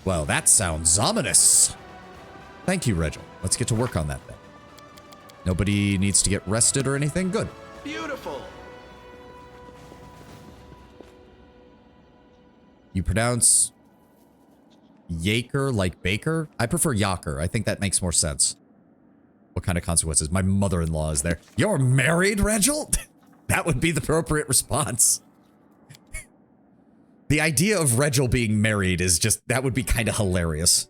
Well, that sounds ominous. Thank you, Regil. Let's get to work on that then. Nobody needs to get rested or anything? Good. Beautiful. You pronounce Yaker like Baker? I prefer Yaker. I think that makes more sense. What kind of consequences? My mother-in-law is there. You're married, Regil? That would be the appropriate response. The idea of Regil being married is just, that would be kind of hilarious.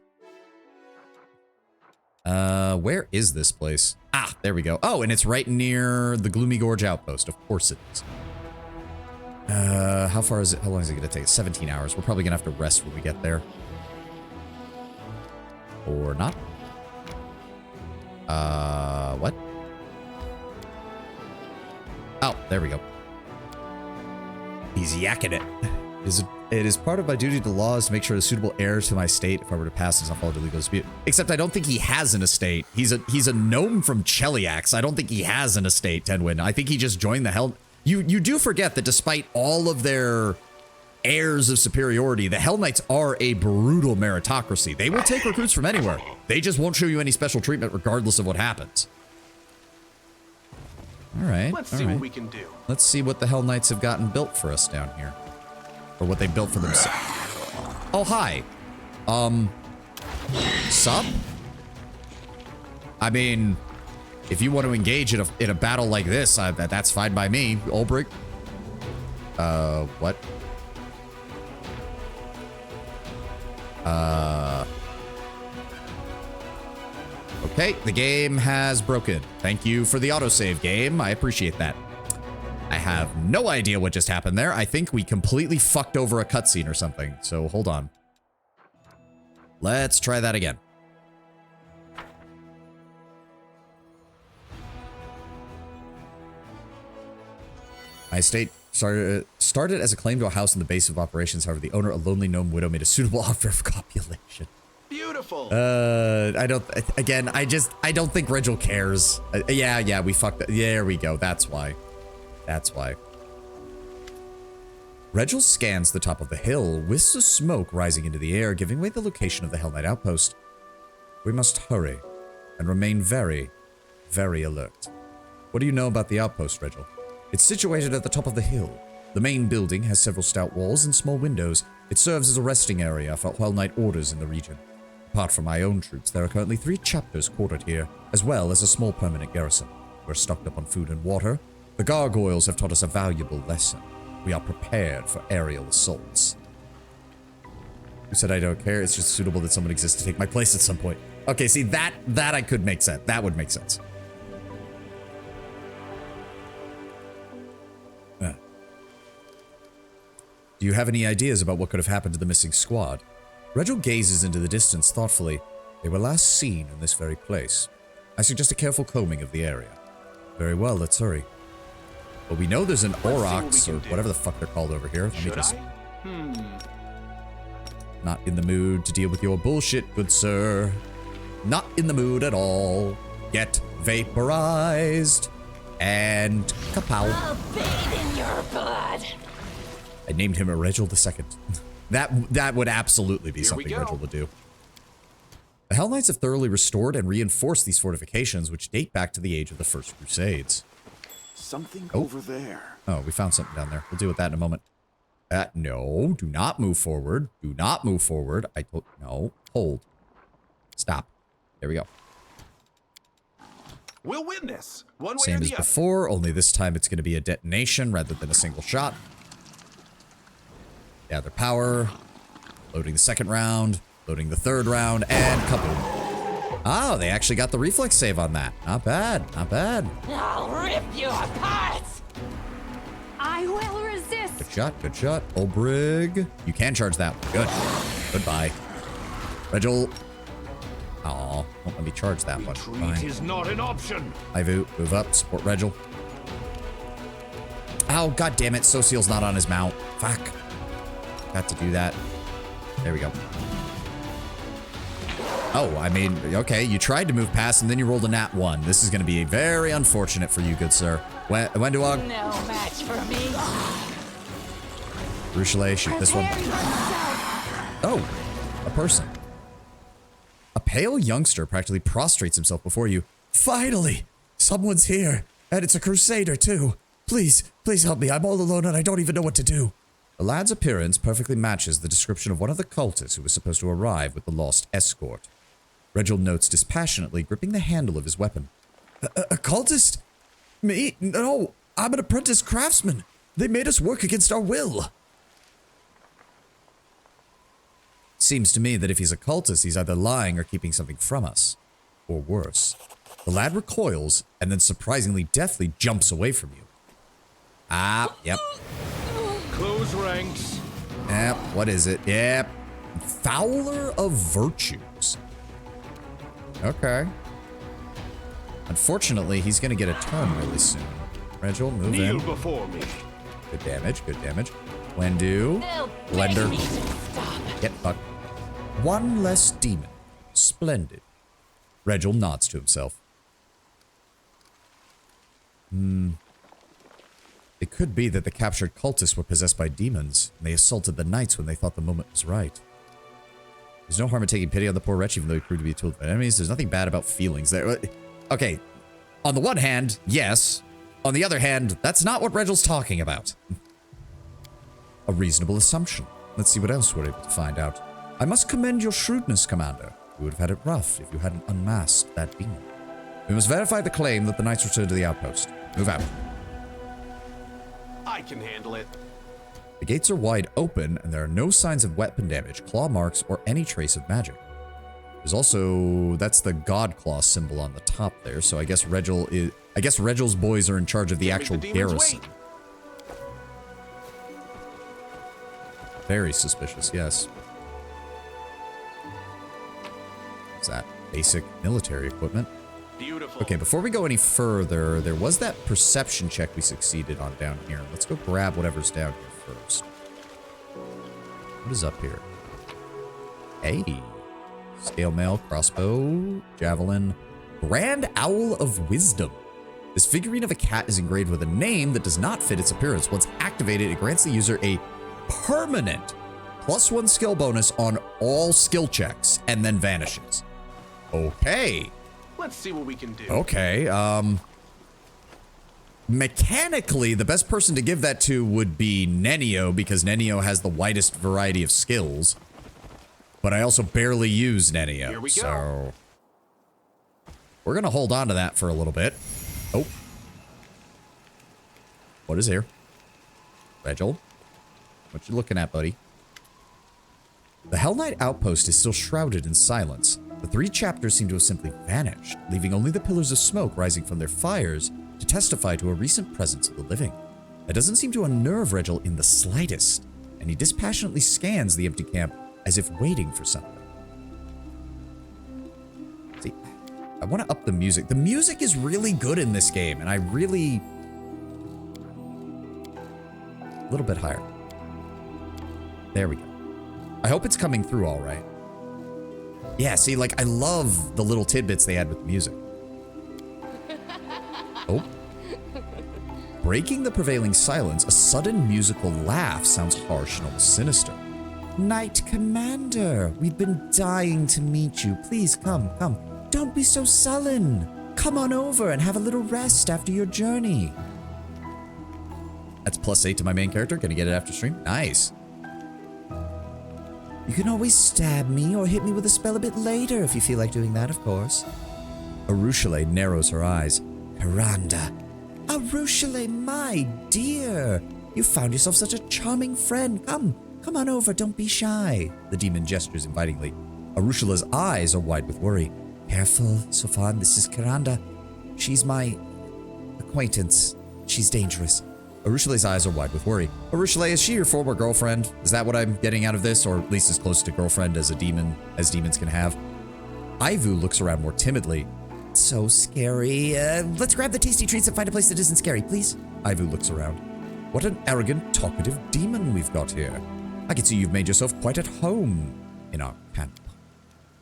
Where is this place? Ah, there we go. Oh, and it's right near the Gloomy Gorge outpost. Of course it is. How far is it? How long is it going to take? 17 hours. We're probably going to have to rest when we get there. Or not. What? Oh, there we go. He's yakking it. It is part of my duty to laws to make sure a suitable heir to my estate if I were to pass does not fall into legal dispute. Except I don't think he has an estate. He's a gnome from Cheliax. I don't think he has an estate, Tenwin. I think he just joined the Hell... You do forget that despite all of their airs of superiority, the Hell Knights are a brutal meritocracy. They will take recruits from anywhere. They just won't show you any special treatment regardless of what happens. right. Let's all see right. what we can do. Let's see what the Hell Knights have gotten built for us down here. Or what they built for themselves. Oh, hi. Sup? I mean, if you want to engage in a battle like this, that's fine by me, Ulbrich. What? Okay, the game has broken. Thank you for the autosave, game. I appreciate that. I have no idea what just happened there. I think we completely fucked over a cutscene or something. So hold on. Let's try that again. My estate started as a claim to a house in the base of operations. However, the owner, a lonely gnome widow, made a suitable offer of copulation. Beautiful. I don't think Rigel cares. Yeah, we fucked it. There we go. That's why. That's why. Regil scans the top of the hill, wisps of smoke rising into the air, giving away the location of the Hell Knight outpost. We must hurry and remain very, very alert. What do you know about the outpost, Regil? It's situated at the top of the hill. The main building has several stout walls and small windows. It serves as a resting area for Hell Knight orders in the region. Apart from my own troops, there are currently 3 chapters quartered here, as well as a small permanent garrison. We're stocked up on food and water. The gargoyles have taught us a valuable lesson. We are prepared for aerial assaults. Who said I don't care? It's just suitable that someone exists to take my place at some point. Okay, see, that I could make sense. That would make sense. Do you have any ideas about what could have happened to the missing squad? Regil gazes into the distance thoughtfully. They were last seen in this very place. I suggest a careful combing of the area. Very well, let's hurry. But we know there's an Aurochs, or whatever the fuck they're called over here. Let me just... Not in the mood to deal with your bullshit, good sir. Not in the mood at all. Get vaporized. And kapow. I'll bathe in your blood. I named him a Regil II. That would absolutely be Here we something go. Regil would do. The Hell Knights have thoroughly restored and reinforced these fortifications, which date back to the age of the First Crusades. Something over there. Oh, we found something down there. We'll deal with that in a moment. No, do not move forward. Do not move forward. No, hold. Stop. There we go. We'll win this. One way or Same as the other. before, only this time it's going to be a detonation rather than a single shot. Gather power. Loading the second round. Loading the third round. And kaboom. Oh, they actually got the reflex save on that. Not bad. Not bad. I'll rip you apart. I will resist. Good shot. Good shot. Ulbrich. You can charge that one. Good. Goodbye. Regil. Aw, won't let me charge that one. Retreat Fine. is not an option. Ivu, move up. Support Regil. Oh, god damn it. Social's not on his mount. Fuck. Got to do that. There we go. Oh, I mean, okay, you tried to move past and then you rolled a nat 1. This is going to be very unfortunate for you, good sir. Wenduog. No match for me. Ruchelet, shoot this one. Oh, a person. A pale youngster practically prostrates himself before you. Finally, someone's here. And it's a crusader, too. Please, please help me. I'm all alone and I don't even know what to do. The lad's appearance perfectly matches the description of one of the cultists who was supposed to arrive with the lost escort. Regil notes dispassionately, gripping the handle of his weapon. A cultist? Me? No, I'm an apprentice craftsman. They made us work against our will. Seems to me that if he's a cultist, he's either lying or keeping something from us. Or worse. The lad recoils and then surprisingly deftly jumps away from you. Ah, yep. Close ranks. Yep, what is it? Yep. Fowler of Virtues. Okay. Unfortunately, he's going to get a turn really soon. Regil, move Kneel in. before me. Good damage, good damage. Wendu. They'll Blender. beg me to stop. Get fucked. One less demon. Splendid. Regil nods to himself. It could be that the captured cultists were possessed by demons, and they assaulted the knights when they thought the moment was right. There's no harm in taking pity on the poor wretch, even though he proved to be a tool of enemies. There's nothing bad about feelings there. Okay, on the one hand, yes, On the other hand, that's not what Regel's talking about. A reasonable assumption. Let's see what else we're able to find out. I must commend your shrewdness, Commander. You would have had it rough if you hadn't unmasked that demon. We must verify the claim that the knights returned to the outpost. Move out. I can handle it. The gates are wide open, and there are no signs of weapon damage, claw marks, or any trace of magic. There's also... that's the God Claw symbol on the top there, so I guess Regel's boys are in charge of the actual garrison. Very suspicious, yes. Is that basic military equipment? Beautiful. Okay, before we go any further, there was that perception check we succeeded on down here. Let's go grab whatever's down here first. What is up here? Hey. Scale mail, crossbow, javelin, Grand Owl of Wisdom. This figurine of a cat is engraved with a name that does not fit its appearance. Once activated, it grants the user a permanent +1 skill bonus on all skill checks and then vanishes. Okay. Let's see what we can do. Okay, mechanically, the best person to give that to would be Nenio, because Nenio has the widest variety of skills. But I also barely use Nenio, Here we go. so... we're gonna hold on to that for a little bit. Oh. What is here? Regel? What you looking at, buddy? The Hell Knight outpost is still shrouded in silence. The 3 chapters seem to have simply vanished, leaving only the pillars of smoke rising from their fires to testify to a recent presence of the living. It doesn't seem to unnerve Regel in the slightest, and he dispassionately scans the empty camp as if waiting for something. See, I want to up the music. The music is really good in this game, and I really... a little bit higher. There we go. I hope it's coming through all right. Yeah, see, like, I love the little tidbits they had with the music. Oh. Breaking the prevailing silence, a sudden musical laugh sounds harsh and almost sinister. Knight Commander, we've been dying to meet you. Please come. Don't be so sullen. Come on over and have a little rest after your journey. That's +8 to my main character. Gonna get it after stream. Nice. You can always stab me or hit me with a spell a bit later if you feel like doing that, of course. Arushale narrows her eyes. Karanda. Arushale, my dear. You found yourself such a charming friend. Come on over, don't be shy. The demon gestures invitingly. Arushala's eyes are wide with worry. Careful, Sofan, this is Karanda. She's my acquaintance. She's dangerous. Arushale's eyes are wide with worry. Arushale, is she your former girlfriend? Is that what I'm getting out of this? Or at least as close to girlfriend as demons can have? Ivu looks around more timidly. So scary. Let's grab the tasty treats and find a place that isn't scary, please. Ivu looks around. What an arrogant, talkative demon we've got here. I can see you've made yourself quite at home in our camp.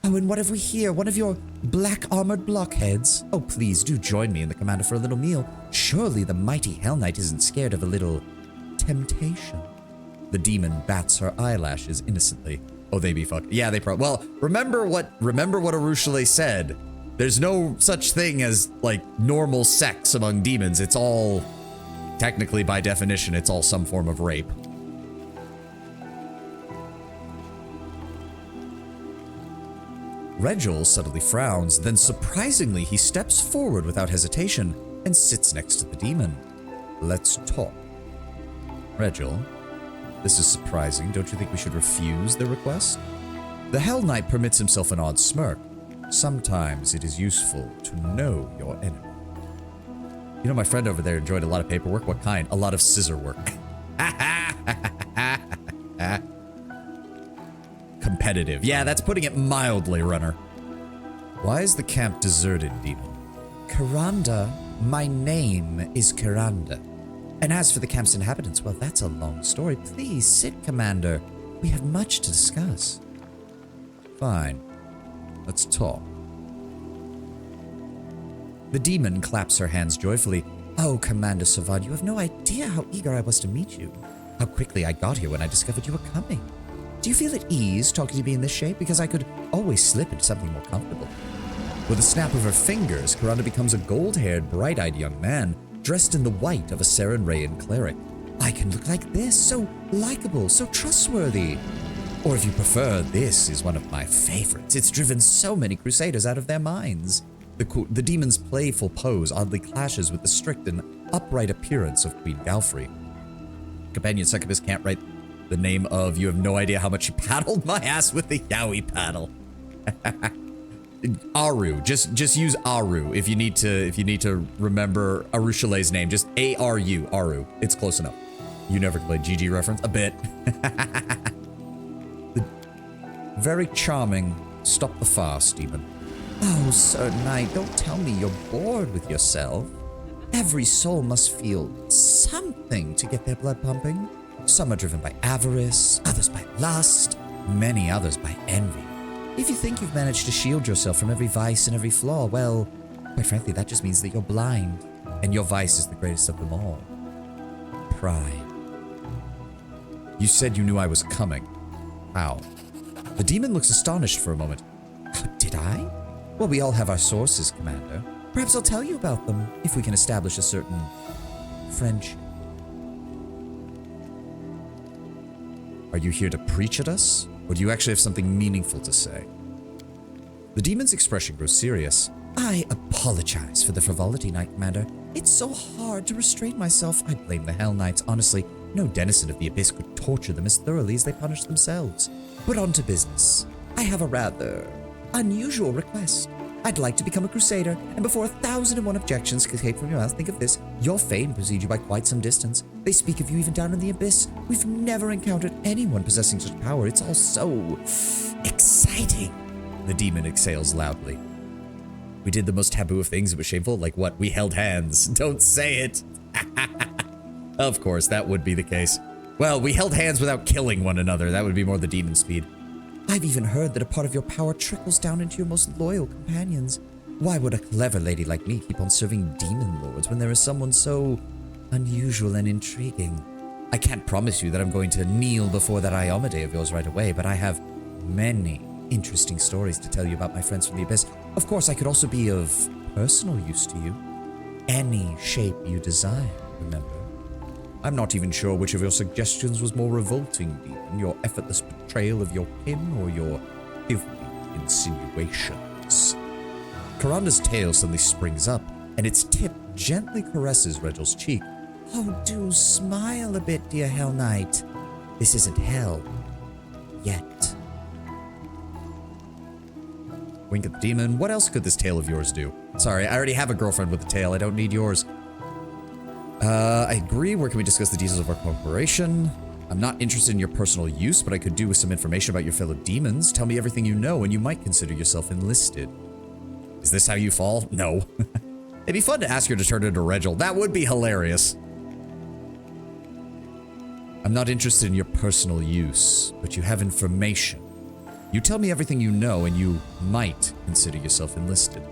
Oh, and what have we here? One of your black-armored blockheads? Oh, please do join me and the commander for a little meal. Surely the mighty Hell Knight isn't scared of a little temptation. The demon bats her eyelashes innocently. Oh, they be fucked. Yeah, they probably... well, remember what Arushale said. There's no such thing as, like, normal sex among demons. It's all... technically, by definition, it's all some form of rape. Regel subtly frowns, then surprisingly he steps forward without hesitation and sits next to the demon. Let's talk. Regel, this is surprising. Don't you think we should refuse the request? The Hell Knight permits himself an odd smirk. Sometimes it is useful to know your enemy. You know, my friend over there enjoyed a lot of paperwork. What kind? A lot of scissor work. Competitive. Yeah, that's putting it mildly, runner. Why is the camp deserted, demon? Karanda. My name is Karanda. And as for the camp's inhabitants, well, that's a long story. Please sit, Commander. We have much to discuss. Fine. Let's talk. The demon claps her hands joyfully. Oh, Commander Savad, you have no idea how eager I was to meet you. How quickly I got here when I discovered you were coming. Do you feel at ease talking to me in this shape? Because I could always slip into something more comfortable. With a snap of her fingers, Karanda becomes a gold-haired, bright-eyed young man, dressed in the white of a Serenrayan cleric. I can look like this, so likable, so trustworthy. Or if you prefer, this is one of my favorites. It's driven so many crusaders out of their minds. The demon's playful pose oddly clashes with the strict and upright appearance of Queen Galfrey. Companion Succubus can't write the name of, you have no idea how much you paddled my ass with the Yowie paddle. Aru, just use Aru if you need to remember Arushale's name. Just A-R-U, Aru. It's close enough. You never played GG reference? A bit. The very charming Stop the Farce demon. Oh, Sir Knight, don't tell me you're bored with yourself. Every soul must feel something to get their blood pumping. Some are driven by avarice, others by lust, many others by envy. If you think you've managed to shield yourself from every vice and every flaw, well, quite frankly, that just means that you're blind, and your vice is the greatest of them all. Pride. You said you knew I was coming. How? The demon looks astonished for a moment. Did I? Well, we all have our sources, Commander. Perhaps I'll tell you about them, if we can establish a certain friendship. Are you here to preach at us? Or do you actually have something meaningful to say? The demon's expression grows serious. I apologize for the frivolity, Knight Commander. It's so hard to restrain myself. I blame the Hell Knights. Honestly, no denizen of the Abyss could torture them as thoroughly as they punish themselves. But on to business. I have a rather unusual request. I'd like to become a crusader, and before 1,001 objections escape from your mouth, think of this. Your fame precedes you by quite some distance. They speak of you even down in the Abyss. We've never encountered anyone possessing such power. It's all so exciting. The demon exhales loudly. We did the most taboo of things. It was shameful. Like what? We held hands. Don't say it. Of course, that would be the case. Well, we held hands without killing one another. That would be more the demon speed. I've even heard that a part of your power trickles down into your most loyal companions. Why would a clever lady like me keep on serving demon lords when there is someone so unusual and intriguing? I can't promise you that I'm going to kneel before that Iomade of yours right away, but I have many interesting stories to tell you about my friends from the Abyss. Of course, I could also be of personal use to you. Any shape you desire, remember. I'm not even sure which of your suggestions was more revolting, demon, your effortless betrayal of your kin or your filthy insinuations. Karanda's tail suddenly springs up, and its tip gently caresses Regel's cheek. Oh, do smile a bit, dear Hell Knight. This isn't hell. Yet. Wink at the demon. What else could this tail of yours do? Sorry, I already have a girlfriend with a tail. I don't need yours. I agree. Where can we discuss the details of our cooperation? I'm not interested in your personal use, but I could do with some information about your fellow demons. Tell me everything you know, and you might consider yourself enlisted. Is this how you fall? No. It'd be fun to ask her to turn into Regil. That would be hilarious. I'm not interested in your personal use, but you have information. You tell me everything you know, and you might consider yourself enlisted.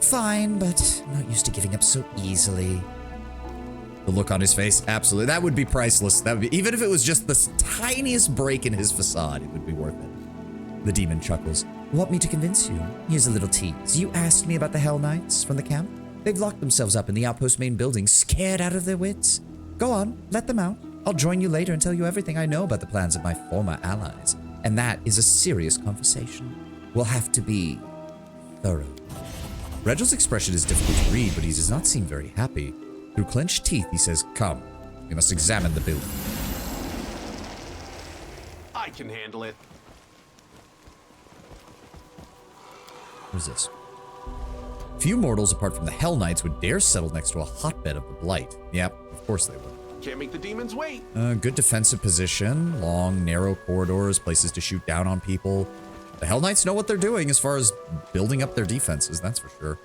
Fine, but I'm not used to giving up so easily. The look on his face, absolutely. That would be priceless. That would be, even if it was just the tiniest break in his facade, it would be worth it. The demon chuckles. Want me to convince you? Here's a little tease. You asked me about the Hell Knights from the camp? They've locked themselves up in the outpost main building, scared out of their wits. Go on, let them out. I'll join you later and tell you everything I know about the plans of my former allies. And that is a serious conversation. We'll have to be thorough. Regel's expression is difficult to read, but he does not seem very happy. Through clenched teeth, he says, come, we must examine the building. I can handle it. Who's this? Few mortals apart from the Hell Knights would dare settle next to a hotbed of the Blight. Yep, of course they would. Can't make the demons wait. Good defensive position, long, narrow corridors, places to shoot down on people. The Hell Knights know what they're doing as far as building up their defenses, that's for sure.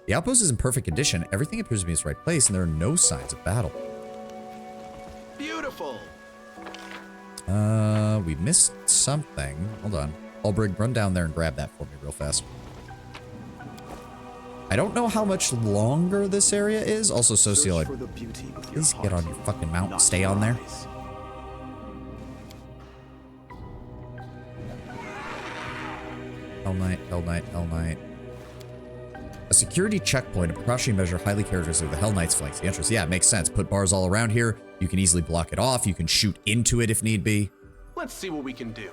The outpost is in perfect condition. Everything appears to be in its right place, and there are no signs of battle. Beautiful. We missed something. Hold on. Ulbrig, run down there and grab that for me real fast. I don't know how much longer this area is. Also, Sociolite, please get on your fucking mount and stay on there. Hell Knight, Hell Knight, Hell Knight. security checkpoint, a precautionary measure highly characteristic of the Hell Knights flanks the entrance. Yeah, it makes sense. Put bars all around here. You can easily block it off. You can shoot into it if need be. Let's see what we can do.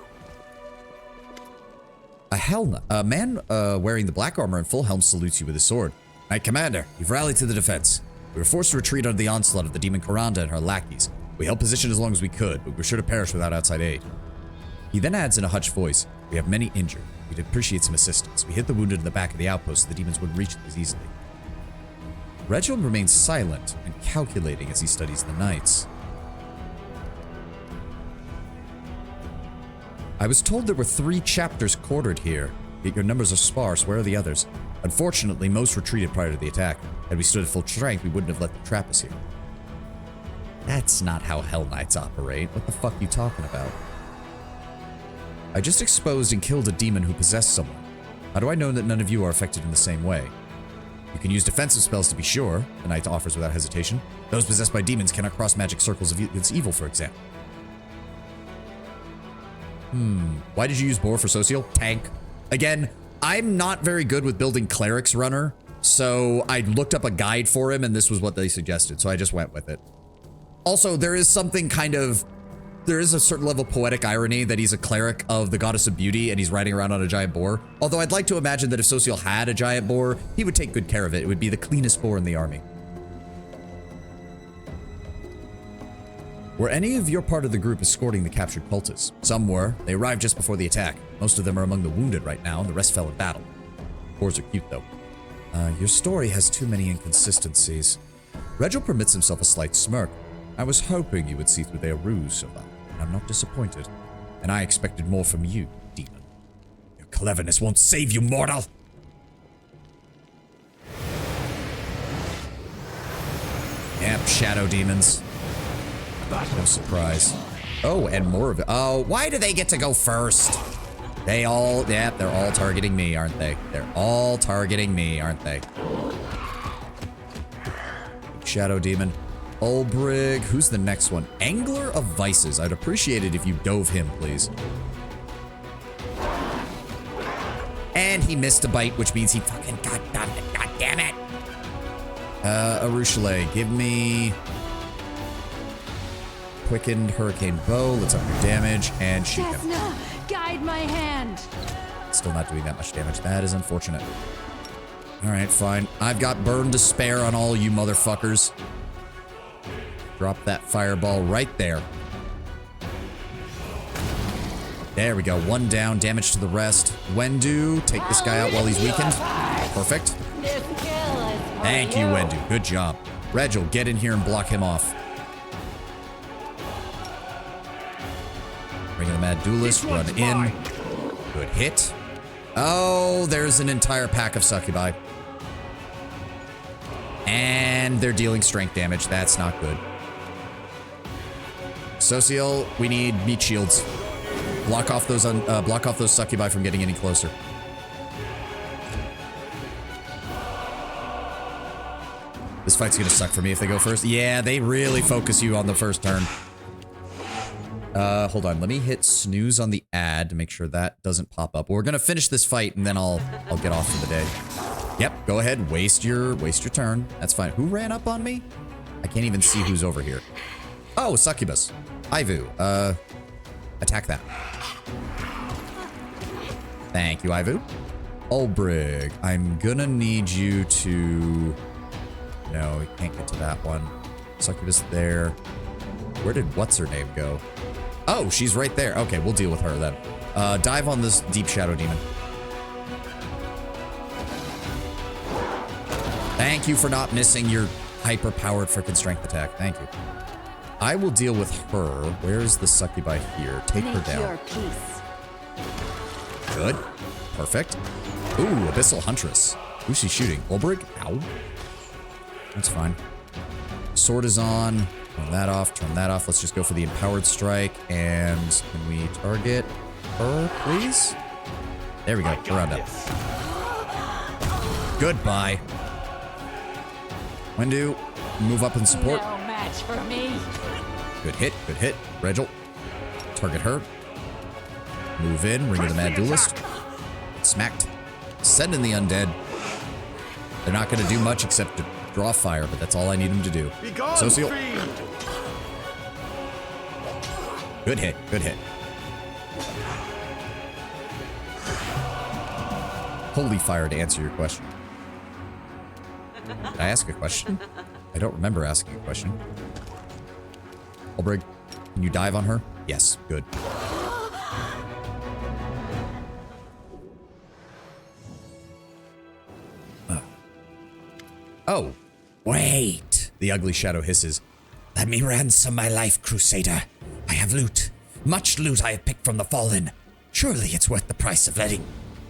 A man wearing the black armor and full helm salutes you with his sword. Knight Commander, you've rallied to the defense. We were forced to retreat under the onslaught of the demon Karanda and her lackeys. We held position as long as we could, but we were sure to perish without outside aid. He then adds in a hushed voice, we have many injured. We'd appreciate some assistance. We hit the wounded in the back of the outpost so the demons wouldn't reach them as easily. Reginald remains silent and calculating as he studies the knights. I was told there were 3 chapters quartered here, yet your numbers are sparse. Where are the others? Unfortunately, most retreated prior to the attack. Had we stood at full strength, we wouldn't have let them trap us here. That's not how Hell Knights operate. What the fuck are you talking about? I just exposed and killed a demon who possessed someone. How do I know that none of you are affected in the same way? You can use defensive spells to be sure, the knight offers without hesitation. Those possessed by demons cannot cross magic circles against evil, for example. Why did you use Boar for Social? Tank. Again, I'm not very good with building Cleric's Runner, so I looked up a guide for him, and this was what they suggested, so I just went with it. Also, there is something kind of... There is a certain level of poetic irony that he's a cleric of the goddess of beauty, and he's riding around on a giant boar. Although I'd like to imagine that if Social had a giant boar, he would take good care of it. It would be the cleanest boar in the army. Were any of your part of the group escorting the captured cultists? Some were. They arrived just before the attack. Most of them are among the wounded right now, and the rest fell in battle. Boars are cute, though. Your story has too many inconsistencies. Reginald permits himself a slight smirk. I was hoping you would see through their ruse, Sylvan, and I'm not disappointed. And I expected more from you, demon. Your cleverness won't save you, mortal! Yep, shadow demons. No surprise. Oh, and more of it. Oh, why do they get to go first? They're all targeting me, aren't they? They're all targeting me, aren't they? Shadow demon. Ulbrig. Who's the next one? Angler of Vices. I'd appreciate it if you dove him, please. And he missed a bite, which means he fucking God damn it. Arushale, give me... Quickened Hurricane Bow. Let's up your damage and shoot him. Cessna, guide my hand. Still not doing that much damage. That is unfortunate. Alright, fine. I've got Burn to spare on all you motherfuckers. Drop that fireball right there. There we go. 1 down. Damage to the rest. Wendu, take this guy out while he's weakened. Perfect. Thank you, Wendu. Good job. Regil, get in here and block him off. Ring of the Mad Duelist, run in. Good hit. Oh, there's an entire pack of succubi. And they're dealing strength damage. That's not good. Social, we need meat shields. Block off those succubi from getting any closer. This fight's gonna suck for me if they go first. Yeah, they really focus you on the first turn. Hold on. Let me hit snooze on the ad to make sure that doesn't pop up. We're gonna finish this fight and then I'll get off for the day. Yep, go ahead. Waste your turn. That's fine. Who ran up on me? I can't even see who's over here. Oh, Succubus. Ivu. Attack that. Thank you, Ivu. Ulbrig, I'm gonna need you to... No, we can't get to that one. Succubus there. Where did what's-her-name go? Oh, she's right there. Okay, we'll deal with her then. Dive on this Deep Shadow Demon. Thank you for not missing your hyper-powered frickin' strength attack. Thank you. I will deal with her. Where's the succubi here? Take her down. Your peace. Good. Perfect. Ooh, Abyssal Huntress. Who's she shooting? Ulbrig? Ow. That's fine. Sword is on. Turn that off. Turn that off. Let's just go for the Empowered Strike. And can we target her, please? There we go. We're up. Goodbye. Wendu, move up and support. No match for me. Good hit. Good hit. Regil. Target her. Move in. Ring of the Mad Duelist. Smacked. Send in the undead. They're not going to do much except to draw fire, but that's all I need them to do. Be gone, Social. fiend! Good hit. Good hit. Holy fire to answer your question. Did I ask a question? I don't remember asking a question. Olbrig, can you dive on her? Yes, good. Oh, wait. The ugly shadow hisses. Let me ransom my life, Crusader. I have loot. Much loot I have picked from the fallen. Surely it's worth the price of letting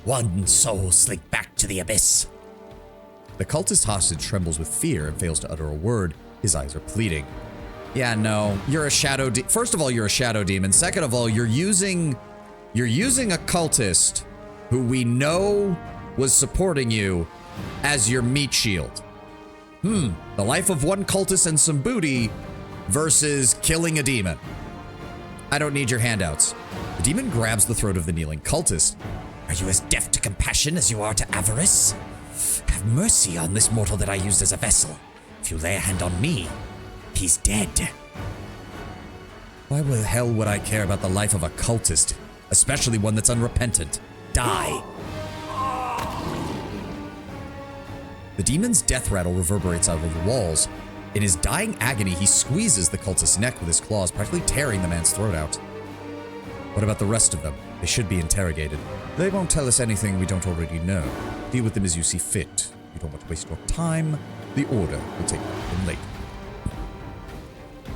one soul slink back to the abyss. The cultist hostage trembles with fear and fails to utter a word. His eyes are pleading. Yeah, no, you're a shadow. First of all, you're a shadow demon. Second of all, you're using a cultist who we know was supporting you as your meat shield. The life of one cultist and some booty versus killing a demon. I don't need your handouts. The demon grabs the throat of the kneeling cultist. Are you as deaf to compassion as you are to avarice? Have mercy on this mortal that I used as a vessel. If you lay a hand on me, he's dead. Why the hell would I care about the life of a cultist, especially one that's unrepentant? Die. The demon's death rattle reverberates out of the walls. In his dying agony, he squeezes the cultist's neck with his claws, practically tearing the man's throat out. What about the rest of them? They should be interrogated. They won't tell us anything we don't already know. Deal with them as you see fit. You don't want to waste your time. The Order will take them later.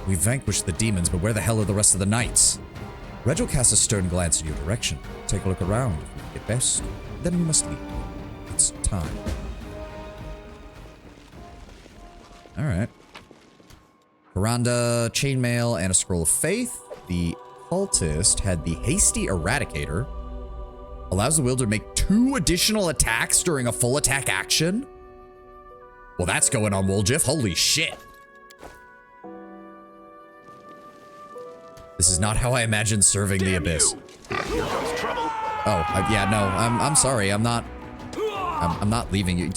We vanquished the demons, but where the hell are the rest of the knights? Reg will cast a stern glance in your direction. Take a look around. If you think it best, then we must leave. It's time. Alright. Veranda, chainmail, and a scroll of faith. The cultist had the hasty eradicator. Allows the wielder to make 2 additional attacks during a full attack action. Well, that's going on, Woljif. Holy shit. This is not how I imagined serving the abyss. Here comes trouble. Oh, yeah, no. I'm sorry. I'm not leaving you.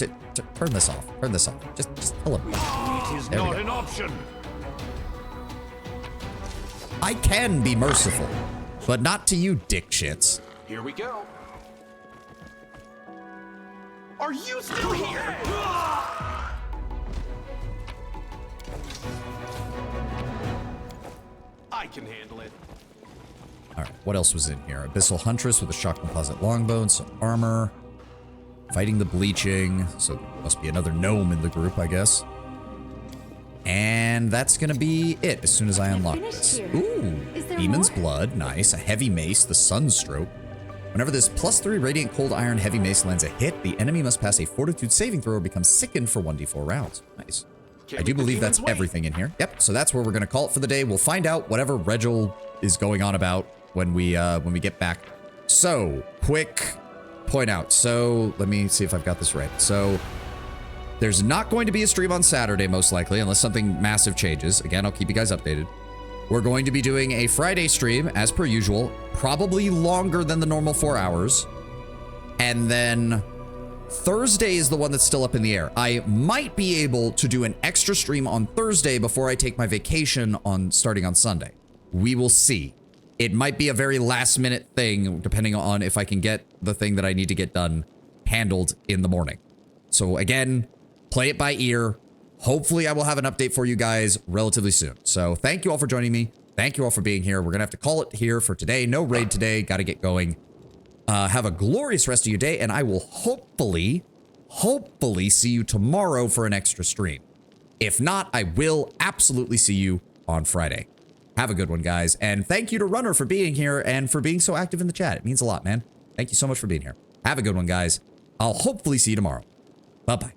Turn this off. Turn this off. Just kill him. It is not an option. I can be merciful, but not to you, dick shits. Here we go. Are you still here? I can handle it. All right, what else was in here? Abyssal Huntress with a shock composite longbow, some armor. Fighting the bleaching, so there must be another gnome in the group, I guess. And that's gonna be it as soon as I unlock this. Ooh, Demon's Blood, nice. A heavy mace, the Sunstroke. Whenever this +3 Radiant Cold Iron heavy mace lands a hit, the enemy must pass a Fortitude saving throw or become sickened for 1d4 rounds. Nice. I do believe that's everything in here. Yep, so that's where we're gonna call it for the day. We'll find out whatever Regil is going on about when we get back. So, quick point out. So, let me see if I've got this right. So, there's not going to be a stream on Saturday, most likely, unless something massive changes. Again, I'll keep you guys updated. We're going to be doing a Friday stream, as per usual, probably longer than the normal 4 hours. And then Thursday is the one that's still up in the air. I might be able to do an extra stream on Thursday before I take my vacation starting on Sunday. We will see. It might be a very last minute thing, depending on if I can get the thing that I need to get done handled in the morning. So again, play it by ear. Hopefully I will have an update for you guys relatively soon. So thank you all for joining me. Thank you all for being here. We're going to have to call it here for today. No raid today. Got to get going. Have a glorious rest of your day. And I will hopefully see you tomorrow for an extra stream. If not, I will absolutely see you on Friday. Have a good one, guys. And thank you to Runner for being here and for being so active in the chat. It means a lot, man. Thank you so much for being here. Have a good one, guys. I'll hopefully see you tomorrow. Bye-bye.